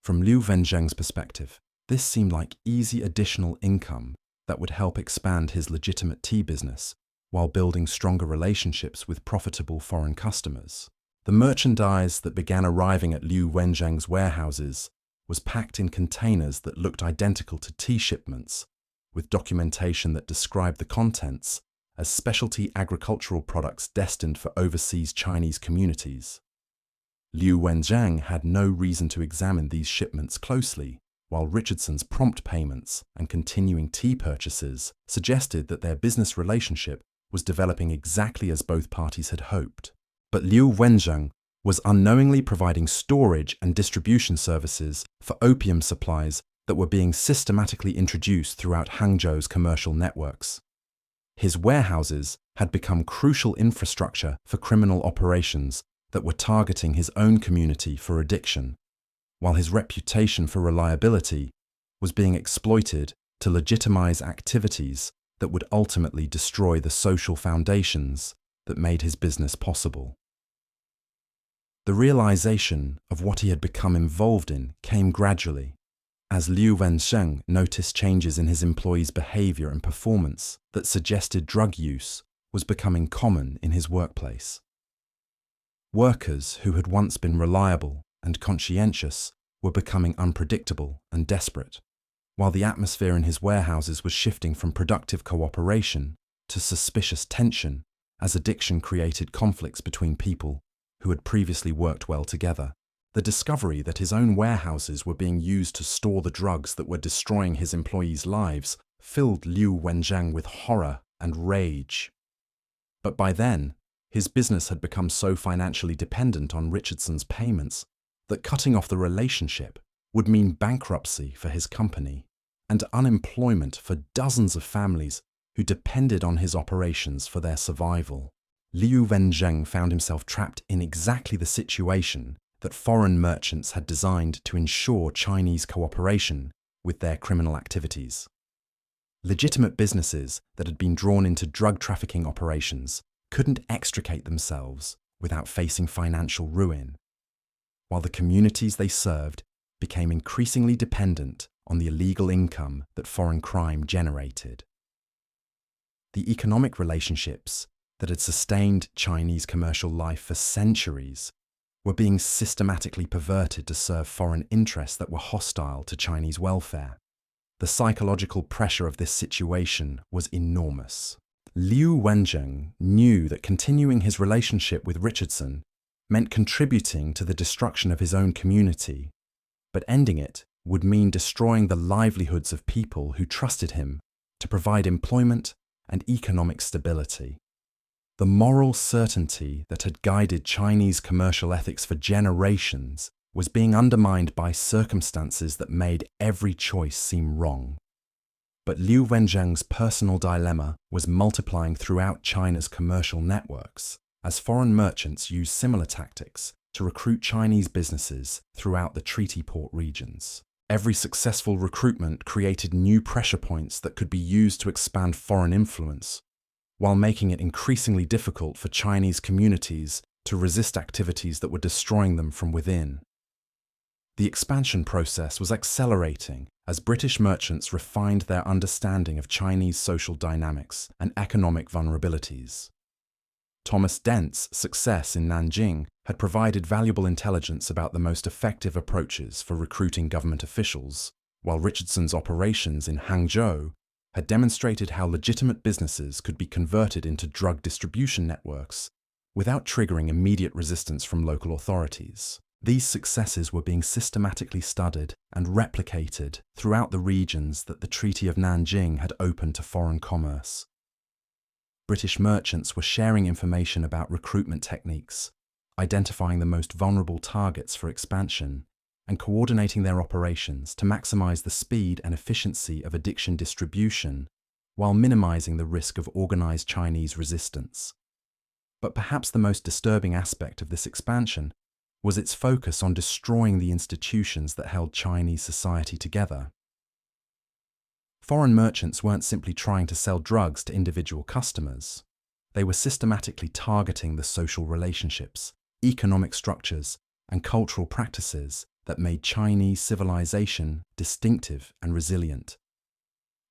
From Liu Wenzheng's perspective, this seemed like easy additional income that would help expand his legitimate tea business while building stronger relationships with profitable foreign customers. The merchandise that began arriving at Liu Wenzheng's warehouses was packed in containers that looked identical to tea shipments, with documentation that described the contents as specialty agricultural products destined for overseas Chinese communities. Liu Wenzheng had no reason to examine these shipments closely, while Richardson's prompt payments and continuing tea purchases suggested that their business relationship was developing exactly as both parties had hoped. But Liu Wenzheng was unknowingly providing storage and distribution services for opium supplies that were being systematically introduced throughout Hangzhou's commercial networks. His warehouses had become crucial infrastructure for criminal operations that were targeting his own community for addiction, while his reputation for reliability was being exploited to legitimize activities that would ultimately destroy the social foundations that made his business possible. The realization of what he had become involved in came gradually, as Liu Wenzheng noticed changes in his employees' behavior and performance that suggested drug use was becoming common in his workplace. Workers who had once been reliable and conscientious were becoming unpredictable and desperate, while the atmosphere in his warehouses was shifting from productive cooperation to suspicious tension as addiction created conflicts between people who had previously worked well together. The discovery that his own warehouses were being used to store the drugs that were destroying his employees' lives filled Liu Wenzheng with horror and rage. But by then, his business had become so financially dependent on Richardson's payments that cutting off the relationship would mean bankruptcy for his company and unemployment for dozens of families who depended on his operations for their survival. Liu Wenzheng found himself trapped in exactly the situation that foreign merchants had designed to ensure Chinese cooperation with their criminal activities. Legitimate businesses that had been drawn into drug trafficking operations couldn't extricate themselves without facing financial ruin, while the communities they served became increasingly dependent on the illegal income that foreign crime generated. The economic relationships that had sustained Chinese commercial life for centuries were being systematically perverted to serve foreign interests that were hostile to Chinese welfare. The psychological pressure of this situation was enormous. Liu Wenzheng knew that continuing his relationship with Richardson meant contributing to the destruction of his own community, but ending it would mean destroying the livelihoods of people who trusted him to provide employment and economic stability. The moral certainty that had guided Chinese commercial ethics for generations was being undermined by circumstances that made every choice seem wrong. But Liu Wenzheng's personal dilemma was multiplying throughout China's commercial networks, as foreign merchants used similar tactics to recruit Chinese businesses throughout the treaty port regions. Every successful recruitment created new pressure points that could be used to expand foreign influence, while making it increasingly difficult for Chinese communities to resist activities that were destroying them from within. The expansion process was accelerating as British merchants refined their understanding of Chinese social dynamics and economic vulnerabilities. Thomas Dent's success in Nanjing had provided valuable intelligence about the most effective approaches for recruiting government officials, while Richardson's operations in Hangzhou had demonstrated how legitimate businesses could be converted into drug distribution networks without triggering immediate resistance from local authorities. These successes were being systematically studied and replicated throughout the regions that the Treaty of Nanjing had opened to foreign commerce. British merchants were sharing information about recruitment techniques, identifying the most vulnerable targets for expansion, and coordinating their operations to maximize the speed and efficiency of addiction distribution while minimizing the risk of organized Chinese resistance. But perhaps the most disturbing aspect of this expansion was its focus on destroying the institutions that held Chinese society together. Foreign merchants weren't simply trying to sell drugs to individual customers. They were systematically targeting the social relationships, economic structures, and cultural practices that made Chinese civilization distinctive and resilient.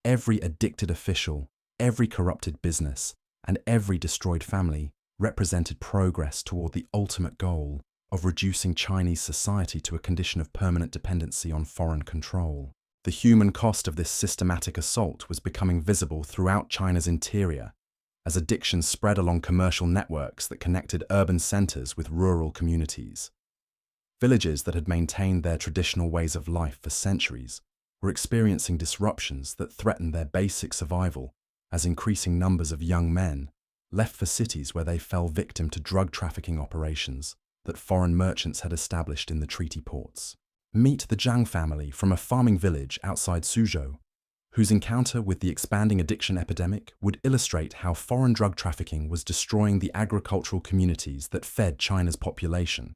Every addicted official, every corrupted business, and every destroyed family represented progress toward the ultimate goal of reducing Chinese society to a condition of permanent dependency on foreign control. The human cost of this systematic assault was becoming visible throughout China's interior as addiction spread along commercial networks that connected urban centers with rural communities. Villages that had maintained their traditional ways of life for centuries were experiencing disruptions that threatened their basic survival as increasing numbers of young men left for cities where they fell victim to drug trafficking operations that foreign merchants had established in the treaty ports. Meet the Zhang family from a farming village outside Suzhou, whose encounter with the expanding addiction epidemic would illustrate how foreign drug trafficking was destroying the agricultural communities that fed China's population.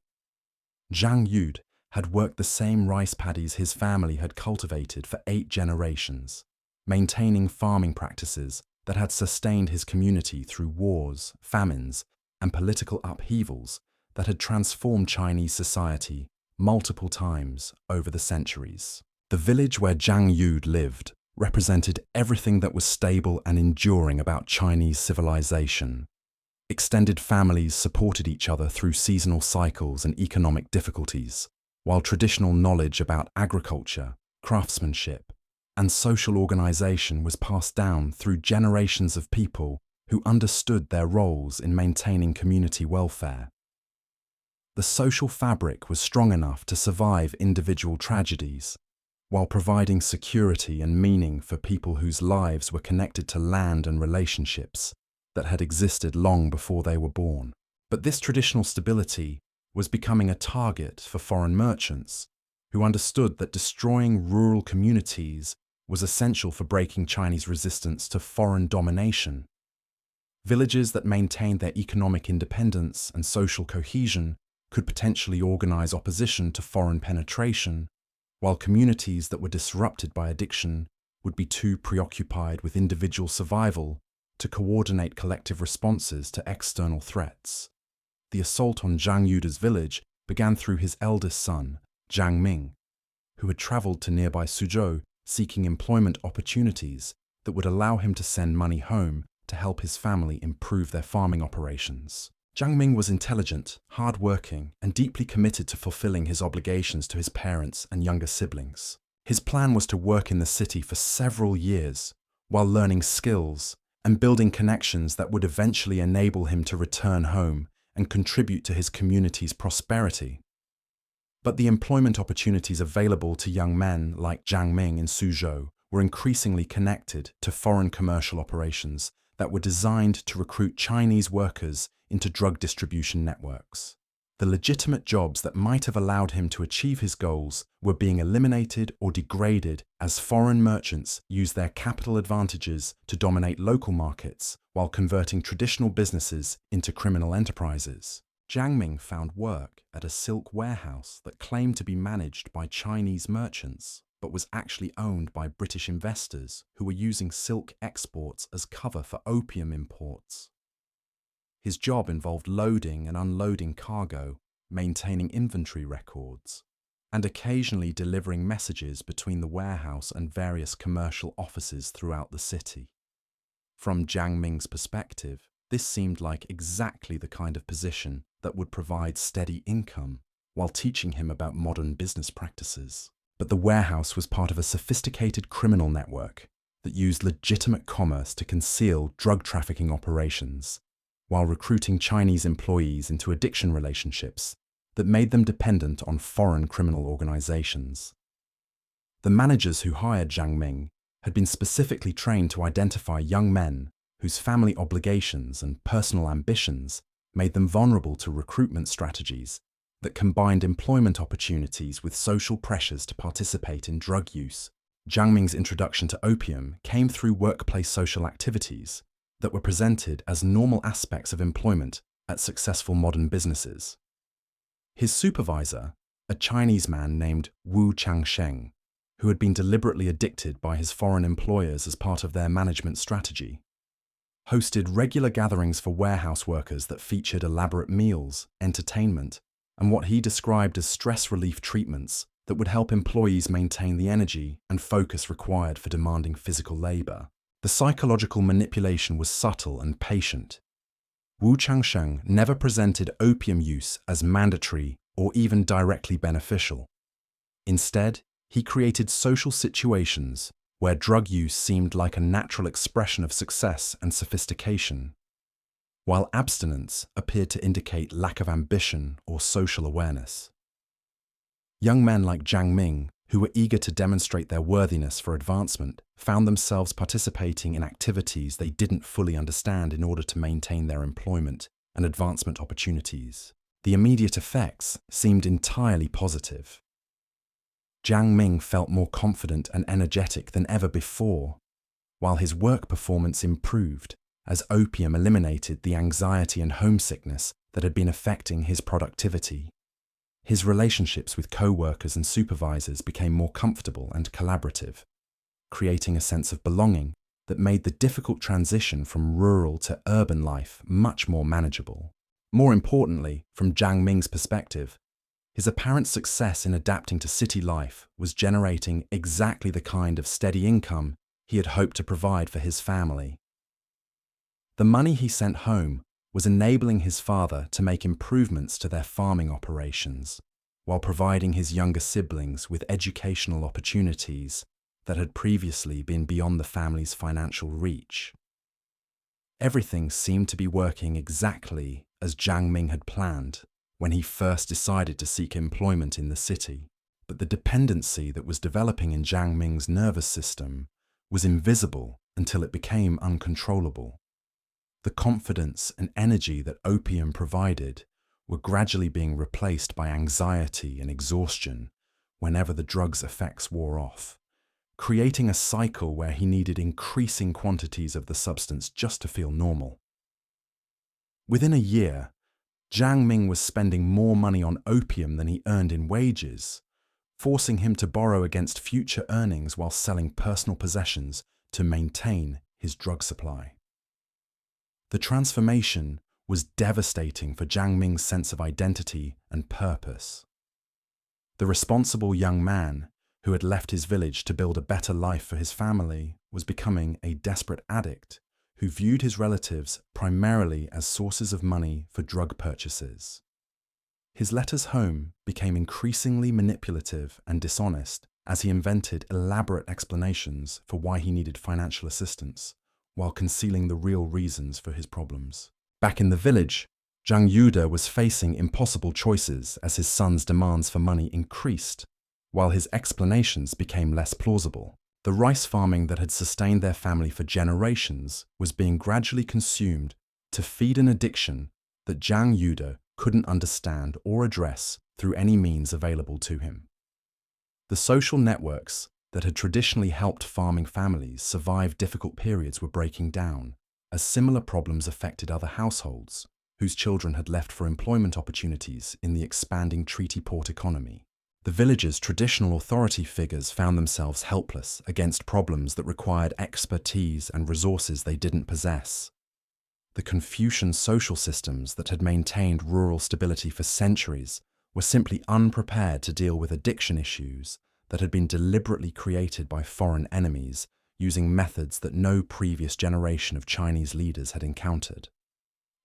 Zhang Yud had worked the same rice paddies his family had cultivated for 8 generations, maintaining farming practices that had sustained his community through wars, famines, and political upheavals that had transformed Chinese society multiple times over the centuries. The village where Zhang Yud lived represented everything that was stable and enduring about Chinese civilization. Extended families supported each other through seasonal cycles and economic difficulties, while traditional knowledge about agriculture, craftsmanship, and social organization was passed down through generations of people who understood their roles in maintaining community welfare. The social fabric was strong enough to survive individual tragedies, while providing security and meaning for people whose lives were connected to land and relationships that had existed long before they were born. But this traditional stability was becoming a target for foreign merchants, who understood that destroying rural communities was essential for breaking Chinese resistance to foreign domination. Villages that maintained their economic independence and social cohesion could potentially organize opposition to foreign penetration, while communities that were disrupted by addiction would be too preoccupied with individual survival to coordinate collective responses to external threats. The assault on Zhang Yuda's village began through his eldest son, Zhang Ming, who had traveled to nearby Suzhou seeking employment opportunities that would allow him to send money home to help his family improve their farming operations. Zhang Ming was intelligent, hard-working, and deeply committed to fulfilling his obligations to his parents and younger siblings. His plan was to work in the city for several years while learning skills and building connections that would eventually enable him to return home and contribute to his community's prosperity. But the employment opportunities available to young men like Zhang Ming in Suzhou were increasingly connected to foreign commercial operations that were designed to recruit Chinese workers into drug distribution networks. The legitimate jobs that might have allowed him to achieve his goals were being eliminated or degraded as foreign merchants used their capital advantages to dominate local markets while converting traditional businesses into criminal enterprises. Zhang Ming found work at a silk warehouse that claimed to be managed by Chinese merchants, but was actually owned by British investors who were using silk exports as cover for opium imports. His job involved loading and unloading cargo, maintaining inventory records, and occasionally delivering messages between the warehouse and various commercial offices throughout the city. From Zhang Ming's perspective, this seemed like exactly the kind of position that would provide steady income while teaching him about modern business practices. But the warehouse was part of a sophisticated criminal network that used legitimate commerce to conceal drug trafficking operations, while recruiting Chinese employees into addiction relationships that made them dependent on foreign criminal organizations. The managers who hired Zhang Ming had been specifically trained to identify young men whose family obligations and personal ambitions made them vulnerable to recruitment strategies that combined employment opportunities with social pressures to participate in drug use. Zhang Ming's introduction to opium came through workplace social activities that were presented as normal aspects of employment at successful modern businesses. His supervisor, a Chinese man named Wu Changsheng, who had been deliberately addicted by his foreign employers as part of their management strategy, hosted regular gatherings for warehouse workers that featured elaborate meals, entertainment, and what he described as stress relief treatments that would help employees maintain the energy and focus required for demanding physical labor. The psychological manipulation was subtle and patient. Wu Changsheng never presented opium use as mandatory or even directly beneficial. Instead, he created social situations where drug use seemed like a natural expression of success and sophistication, while abstinence appeared to indicate lack of ambition or social awareness. Young men like Jiang Ming, who were eager to demonstrate their worthiness for advancement, found themselves participating in activities they didn't fully understand in order to maintain their employment and advancement opportunities. The immediate effects seemed entirely positive. Jiang Ming felt more confident and energetic than ever before, while his work performance improved as opium eliminated the anxiety and homesickness that had been affecting his productivity. His relationships with co-workers and supervisors became more comfortable and collaborative, creating a sense of belonging that made the difficult transition from rural to urban life much more manageable. More importantly, from Jiang Ming's perspective, his apparent success in adapting to city life was generating exactly the kind of steady income he had hoped to provide for his family. The money he sent home was enabling his father to make improvements to their farming operations, while providing his younger siblings with educational opportunities that had previously been beyond the family's financial reach. Everything seemed to be working exactly as Jiang Ming had planned when he first decided to seek employment in the city, but the dependency that was developing in Jiang Ming's nervous system was invisible until it became uncontrollable. The confidence and energy that opium provided were gradually being replaced by anxiety and exhaustion whenever the drug's effects wore off, creating a cycle where he needed increasing quantities of the substance just to feel normal. Within a year, Jiang Ming was spending more money on opium than he earned in wages, forcing him to borrow against future earnings while selling personal possessions to maintain his drug supply. The transformation was devastating for Jiang Ming's sense of identity and purpose. The responsible young man who had left his village to build a better life for his family was becoming a desperate addict who viewed his relatives primarily as sources of money for drug purchases. His letters home became increasingly manipulative and dishonest as he invented elaborate explanations for why he needed financial assistance, while concealing the real reasons for his problems. Back in the village, Zhang Yude was facing impossible choices as his son's demands for money increased, while his explanations became less plausible. The rice farming that had sustained their family for generations was being gradually consumed to feed an addiction that Zhang Yude couldn't understand or address through any means available to him. The social networks that had traditionally helped farming families survive difficult periods were breaking down, as similar problems affected other households whose children had left for employment opportunities in the expanding treaty port economy. The village's traditional authority figures found themselves helpless against problems that required expertise and resources they didn't possess. The Confucian social systems that had maintained rural stability for centuries were simply unprepared to deal with addiction issues that had been deliberately created by foreign enemies using methods that no previous generation of Chinese leaders had encountered.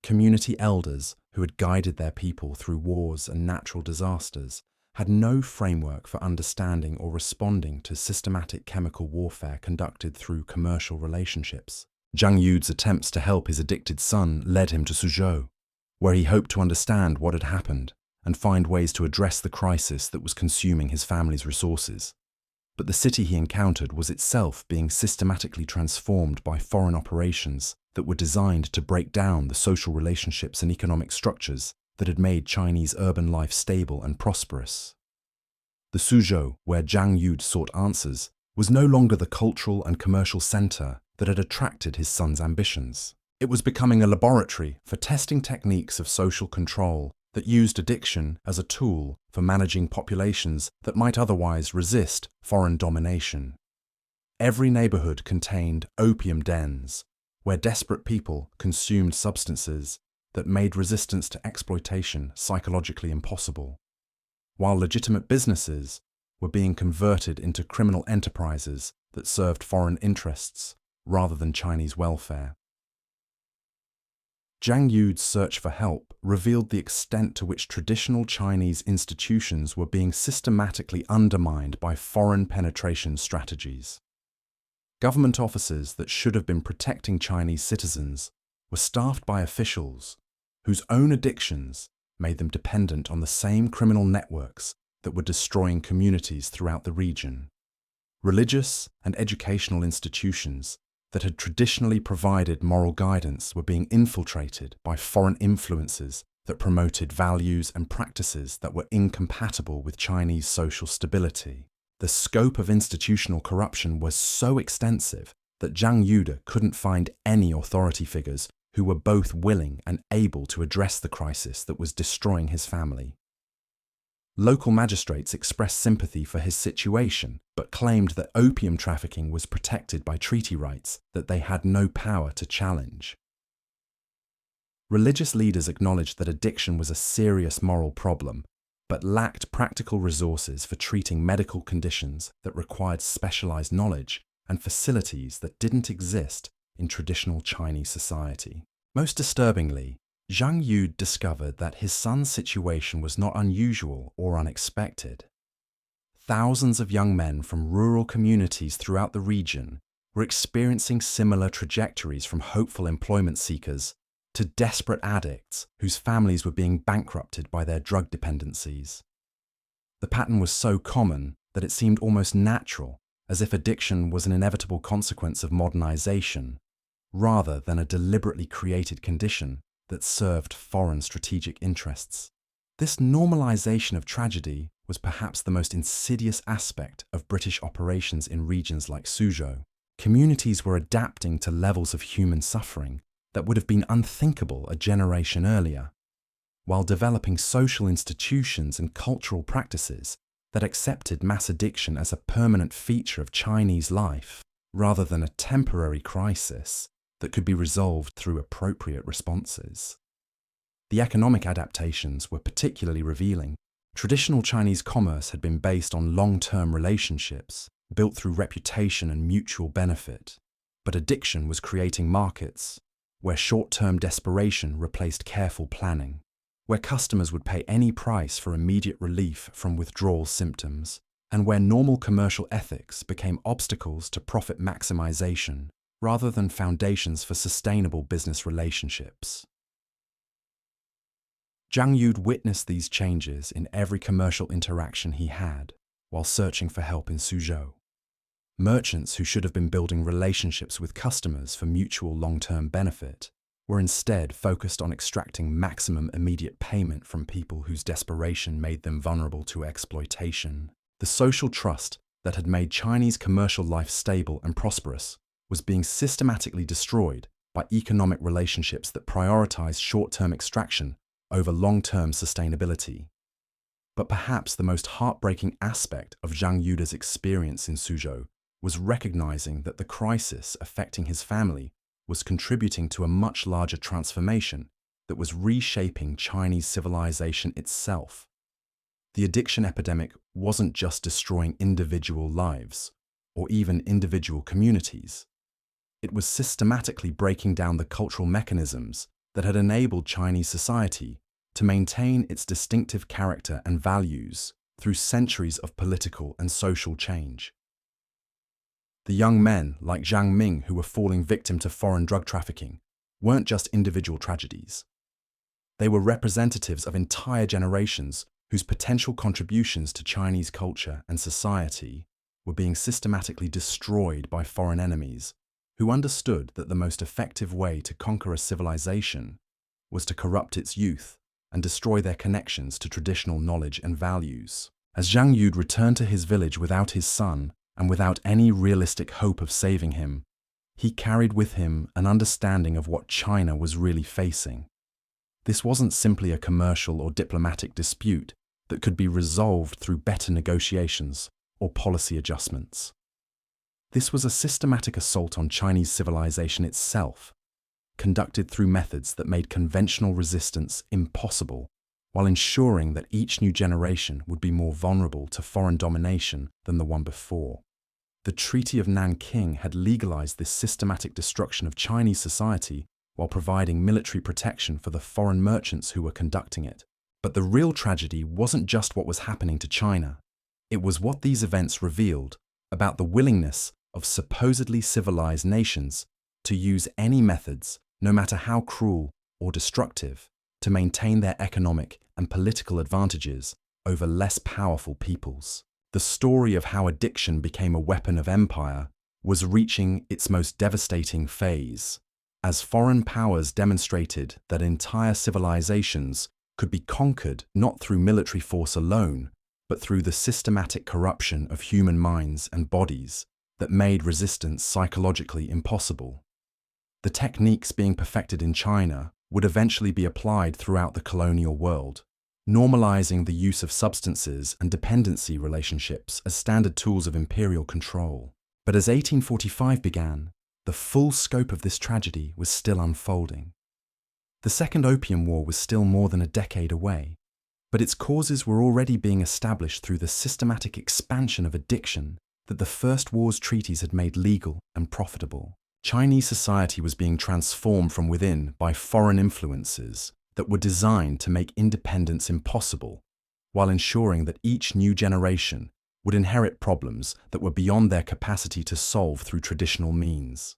Community elders who had guided their people through wars and natural disasters had no framework for understanding or responding to systematic chemical warfare conducted through commercial relationships. Zhang Yude's attempts to help his addicted son led him to Suzhou, where he hoped to understand what had happened and find ways to address the crisis that was consuming his family's resources. But the city he encountered was itself being systematically transformed by foreign operations that were designed to break down the social relationships and economic structures that had made Chinese urban life stable and prosperous. The Suzhou, where Zhang Yude sought answers, was no longer the cultural and commercial center that had attracted his son's ambitions. It was becoming a laboratory for testing techniques of social control that used addiction as a tool for managing populations that might otherwise resist foreign domination. Every neighborhood contained opium dens, where desperate people consumed substances that made resistance to exploitation psychologically impossible, while legitimate businesses were being converted into criminal enterprises that served foreign interests rather than Chinese welfare. Zhang Yu's search for help revealed the extent to which traditional Chinese institutions were being systematically undermined by foreign penetration strategies. Government offices that should have been protecting Chinese citizens were staffed by officials whose own addictions made them dependent on the same criminal networks that were destroying communities throughout the region. Religious and educational institutions that had traditionally provided moral guidance were being infiltrated by foreign influences that promoted values and practices that were incompatible with Chinese social stability. The scope of institutional corruption was so extensive that Zhang Yude couldn't find any authority figures who were both willing and able to address the crisis that was destroying his family. Local magistrates expressed sympathy for his situation, but claimed that opium trafficking was protected by treaty rights that they had no power to challenge. Religious leaders acknowledged that addiction was a serious moral problem, but lacked practical resources for treating medical conditions that required specialized knowledge and facilities that didn't exist in traditional Chinese society. Most disturbingly, Zhang Yude discovered that his son's situation was not unusual or unexpected. Thousands of young men from rural communities throughout the region were experiencing similar trajectories, from hopeful employment seekers to desperate addicts whose families were being bankrupted by their drug dependencies. The pattern was so common that it seemed almost natural, as if addiction was an inevitable consequence of modernization, rather than a deliberately created condition that served foreign strategic interests. This normalization of tragedy was perhaps the most insidious aspect of British operations in regions like Suzhou. Communities were adapting to levels of human suffering that would have been unthinkable a generation earlier, while developing social institutions and cultural practices that accepted mass addiction as a permanent feature of Chinese life, rather than a temporary crisis that could be resolved through appropriate responses. The economic adaptations were particularly revealing. Traditional Chinese commerce had been based on long-term relationships, built through reputation and mutual benefit, but addiction was creating markets where short-term desperation replaced careful planning, where customers would pay any price for immediate relief from withdrawal symptoms, and where normal commercial ethics became obstacles to profit maximization rather than foundations for sustainable business relationships. Zhang Yude witnessed these changes in every commercial interaction he had while searching for help in Suzhou. Merchants who should have been building relationships with customers for mutual long-term benefit were instead focused on extracting maximum immediate payment from people whose desperation made them vulnerable to exploitation. The social trust that had made Chinese commercial life stable and prosperous was being systematically destroyed by economic relationships that prioritized short-term extraction over long-term sustainability. But perhaps the most heartbreaking aspect of Zhang Yude's experience in Suzhou was recognizing that the crisis affecting his family was contributing to a much larger transformation that was reshaping Chinese civilization itself. The addiction epidemic wasn't just destroying individual lives or even individual communities. It was systematically breaking down the cultural mechanisms that had enabled Chinese society to maintain its distinctive character and values through centuries of political and social change. The young men like Zhang Ming who were falling victim to foreign drug trafficking weren't just individual tragedies. They were representatives of entire generations whose potential contributions to Chinese culture and society were being systematically destroyed by foreign enemies who understood that the most effective way to conquer a civilization was to corrupt its youth and destroy their connections to traditional knowledge and values. As Zhang Yude returned to his village without his son and without any realistic hope of saving him, He carried with him an understanding of what China was really facing. This wasn't simply a commercial or diplomatic dispute that could be resolved through better negotiations or policy adjustments. This was a systematic assault on Chinese civilization itself, conducted through methods that made conventional resistance impossible, while ensuring that each new generation would be more vulnerable to foreign domination than the one before. The Treaty of Nanking had legalized this systematic destruction of Chinese society while providing military protection for the foreign merchants who were conducting it. But the real tragedy wasn't just what was happening to China. It was what these events revealed about the willingness of supposedly civilized nations to use any methods, no matter how cruel or destructive, to maintain their economic and political advantages over less powerful peoples. The story of how addiction became a weapon of empire was reaching its most devastating phase, as foreign powers demonstrated that entire civilizations could be conquered not through military force alone, but through the systematic corruption of human minds and bodies that made resistance psychologically impossible. The techniques being perfected in China would eventually be applied throughout the colonial world, normalizing the use of substances and dependency relationships as standard tools of imperial control. But as 1845 began, the full scope of this tragedy was still unfolding. The Second Opium War was still more than a decade away, but its causes were already being established through the systematic expansion of addiction that the First War's treaties had made legal and profitable. Chinese society was being transformed from within by foreign influences that were designed to make independence impossible, while ensuring that each new generation would inherit problems that were beyond their capacity to solve through traditional means.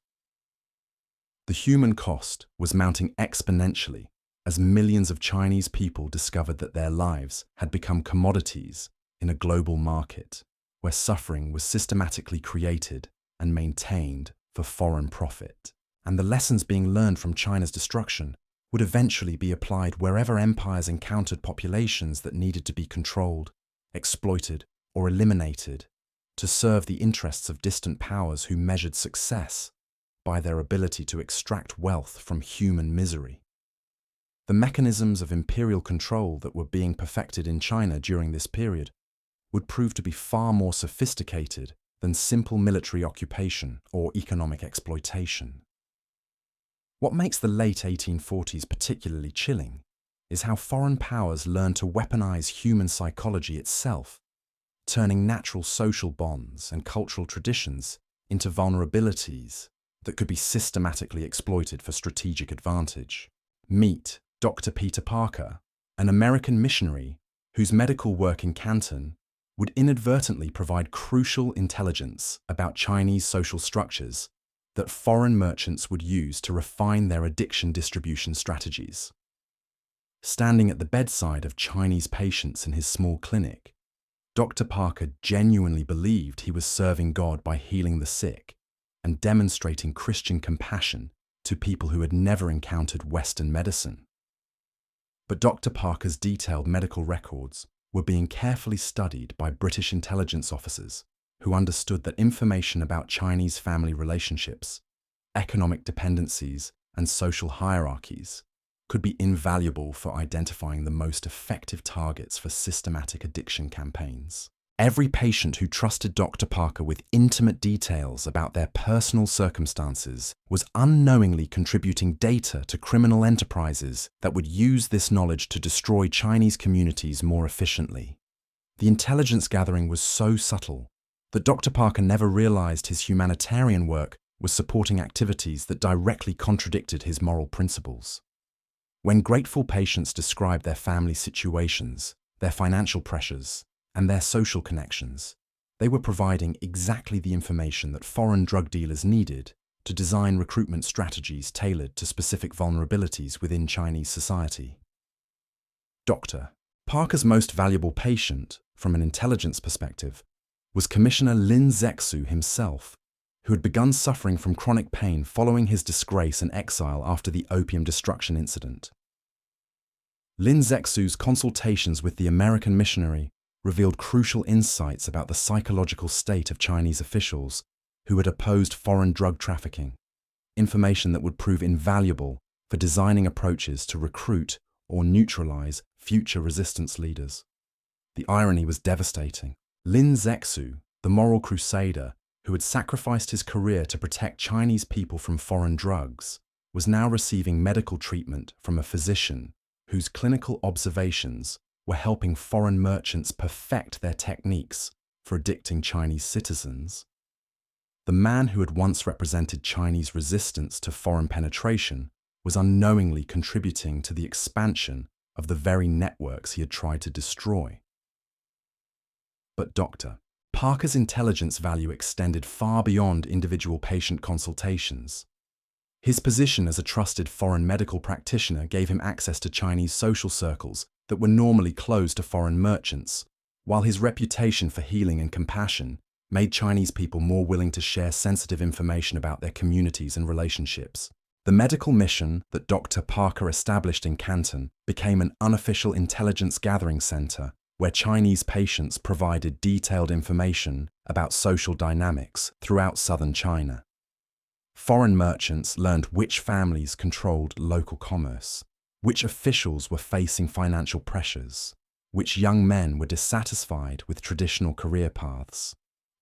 The human cost was mounting exponentially as millions of Chinese people discovered that their lives had become commodities in a global market, where suffering was systematically created and maintained for foreign profit. And the lessons being learned from China's destruction would eventually be applied wherever empires encountered populations that needed to be controlled, exploited, or eliminated to serve the interests of distant powers who measured success by their ability to extract wealth from human misery. The mechanisms of imperial control that were being perfected in China during this period would prove to be far more sophisticated than simple military occupation or economic exploitation. What makes the late 1840s particularly chilling is how foreign powers learned to weaponize human psychology itself, turning natural social bonds and cultural traditions into vulnerabilities that could be systematically exploited for strategic advantage. Meet Dr. Peter Parker, an American missionary whose medical work in Canton would inadvertently provide crucial intelligence about Chinese social structures that foreign merchants would use to refine their addiction distribution strategies. Standing at the bedside of Chinese patients in his small clinic, Dr. Parker genuinely believed he was serving God by healing the sick and demonstrating Christian compassion to people who had never encountered Western medicine. But Dr. Parker's detailed medical records were being carefully studied by British intelligence officers who understood that information about Chinese family relationships, economic dependencies, and social hierarchies could be invaluable for identifying the most effective targets for systematic addiction campaigns. Every patient who trusted Dr. Parker with intimate details about their personal circumstances was unknowingly contributing data to criminal enterprises that would use this knowledge to destroy Chinese communities more efficiently. The intelligence gathering was so subtle that Dr. Parker never realized his humanitarian work was supporting activities that directly contradicted his moral principles. When grateful patients described their family situations, their financial pressures, and their social connections, they were providing exactly the information that foreign drug dealers needed to design recruitment strategies tailored to specific vulnerabilities within Chinese society. Dr. Parker's most valuable patient, from an intelligence perspective, was Commissioner Lin Zexu himself, who had begun suffering from chronic pain following his disgrace and exile after the opium destruction incident. Lin Zexu's consultations with the American missionary revealed crucial insights about the psychological state of Chinese officials who had opposed foreign drug trafficking information that would prove invaluable for designing approaches to recruit or neutralize future resistance leaders. The irony was devastating. Lin Zexu, the moral crusader who had sacrificed his career to protect Chinese people from foreign drugs, was now receiving medical treatment from a physician whose clinical observations were helping foreign merchants perfect their techniques for addicting Chinese citizens. The man who had once represented Chinese resistance to foreign penetration was unknowingly contributing to the expansion of the very networks he had tried to destroy. But Dr. Parker's intelligence value extended far beyond individual patient consultations. His position as a trusted foreign medical practitioner gave him access to Chinese social circles that were normally closed to foreign merchants, while his reputation for healing and compassion made Chinese people more willing to share sensitive information about their communities and relationships. The medical mission that Dr. Parker established in Canton became an unofficial intelligence gathering center where Chinese patients provided detailed information about social dynamics throughout southern China. Foreign merchants learned which families controlled local commerce, which officials were facing financial pressures, which young men were dissatisfied with traditional career paths,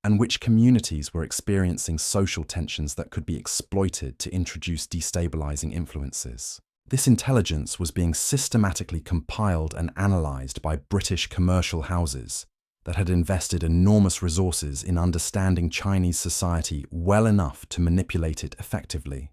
and which communities were experiencing social tensions that could be exploited to introduce destabilizing influences. This intelligence was being systematically compiled and analyzed by British commercial houses that had invested enormous resources in understanding Chinese society well enough to manipulate it effectively.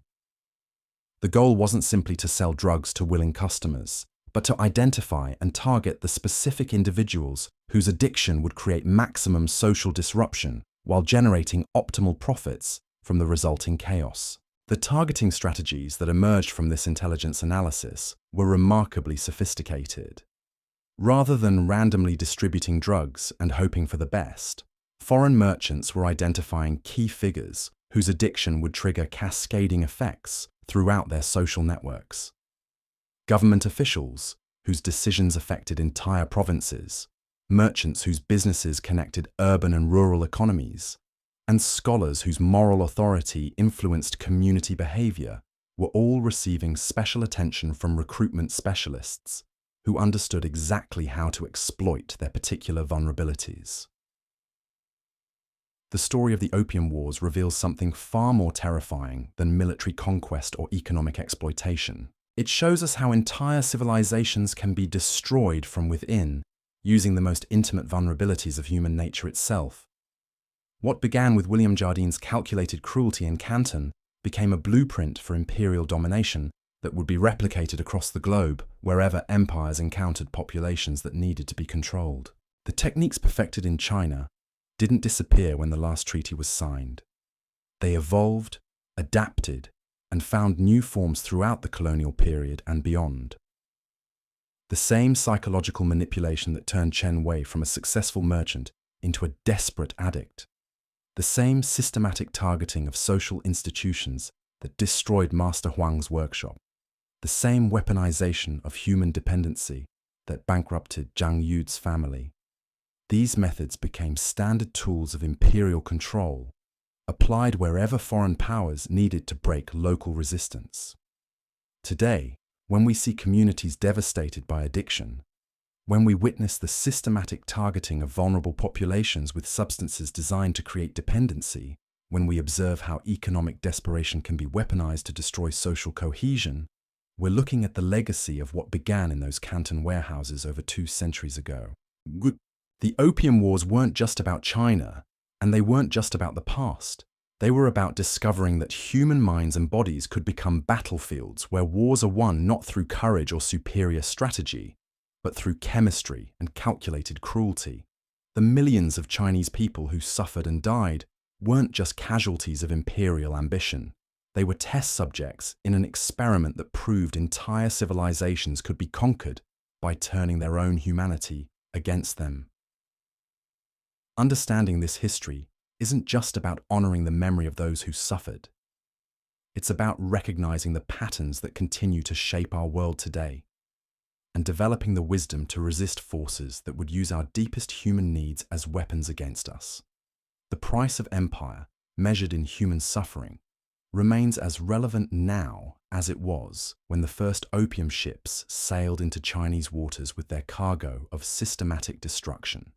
The goal wasn't simply to sell drugs to willing customers, but to identify and target the specific individuals whose addiction would create maximum social disruption while generating optimal profits from the resulting chaos. The targeting strategies that emerged from this intelligence analysis were remarkably sophisticated. Rather than randomly distributing drugs and hoping for the best, foreign merchants were identifying key figures whose addiction would trigger cascading effects throughout their social networks. Government officials whose decisions affected entire provinces, merchants whose businesses connected urban and rural economies, and scholars whose moral authority influenced community behavior were all receiving special attention from recruitment specialists who understood exactly how to exploit their particular vulnerabilities. The story of the Opium Wars reveals something far more terrifying than military conquest or economic exploitation. It shows us how entire civilizations can be destroyed from within, using the most intimate vulnerabilities of human nature itself. What began with William Jardine's calculated cruelty in Canton became a blueprint for imperial domination that would be replicated across the globe wherever empires encountered populations that needed to be controlled. The techniques perfected in China didn't disappear when the last treaty was signed. They evolved, adapted, and found new forms throughout the colonial period and beyond. The same psychological manipulation that turned Chen Wei from a successful merchant into a desperate addict, the same systematic targeting of social institutions that destroyed Master Huang's workshop, the same weaponization of human dependency that bankrupted Zhang Yu's family. These methods became standard tools of imperial control, applied wherever foreign powers needed to break local resistance. Today, when we see communities devastated by addiction, when we witness the systematic targeting of vulnerable populations with substances designed to create dependency, when we observe how economic desperation can be weaponized to destroy social cohesion, we're looking at the legacy of what began in those Canton warehouses over 2 centuries ago. The Opium Wars weren't just about China, and they weren't just about the past. They were about discovering that human minds and bodies could become battlefields where wars are won not through courage or superior strategy, but through chemistry and calculated cruelty. The millions of Chinese people who suffered and died weren't just casualties of imperial ambition. They were test subjects in an experiment that proved entire civilizations could be conquered by turning their own humanity against them. Understanding this history isn't just about honoring the memory of those who suffered. It's about recognizing the patterns that continue to shape our world today, and developing the wisdom to resist forces that would use our deepest human needs as weapons against us. The price of empire, measured in human suffering, remains as relevant now as it was when the first opium ships sailed into Chinese waters with their cargo of systematic destruction.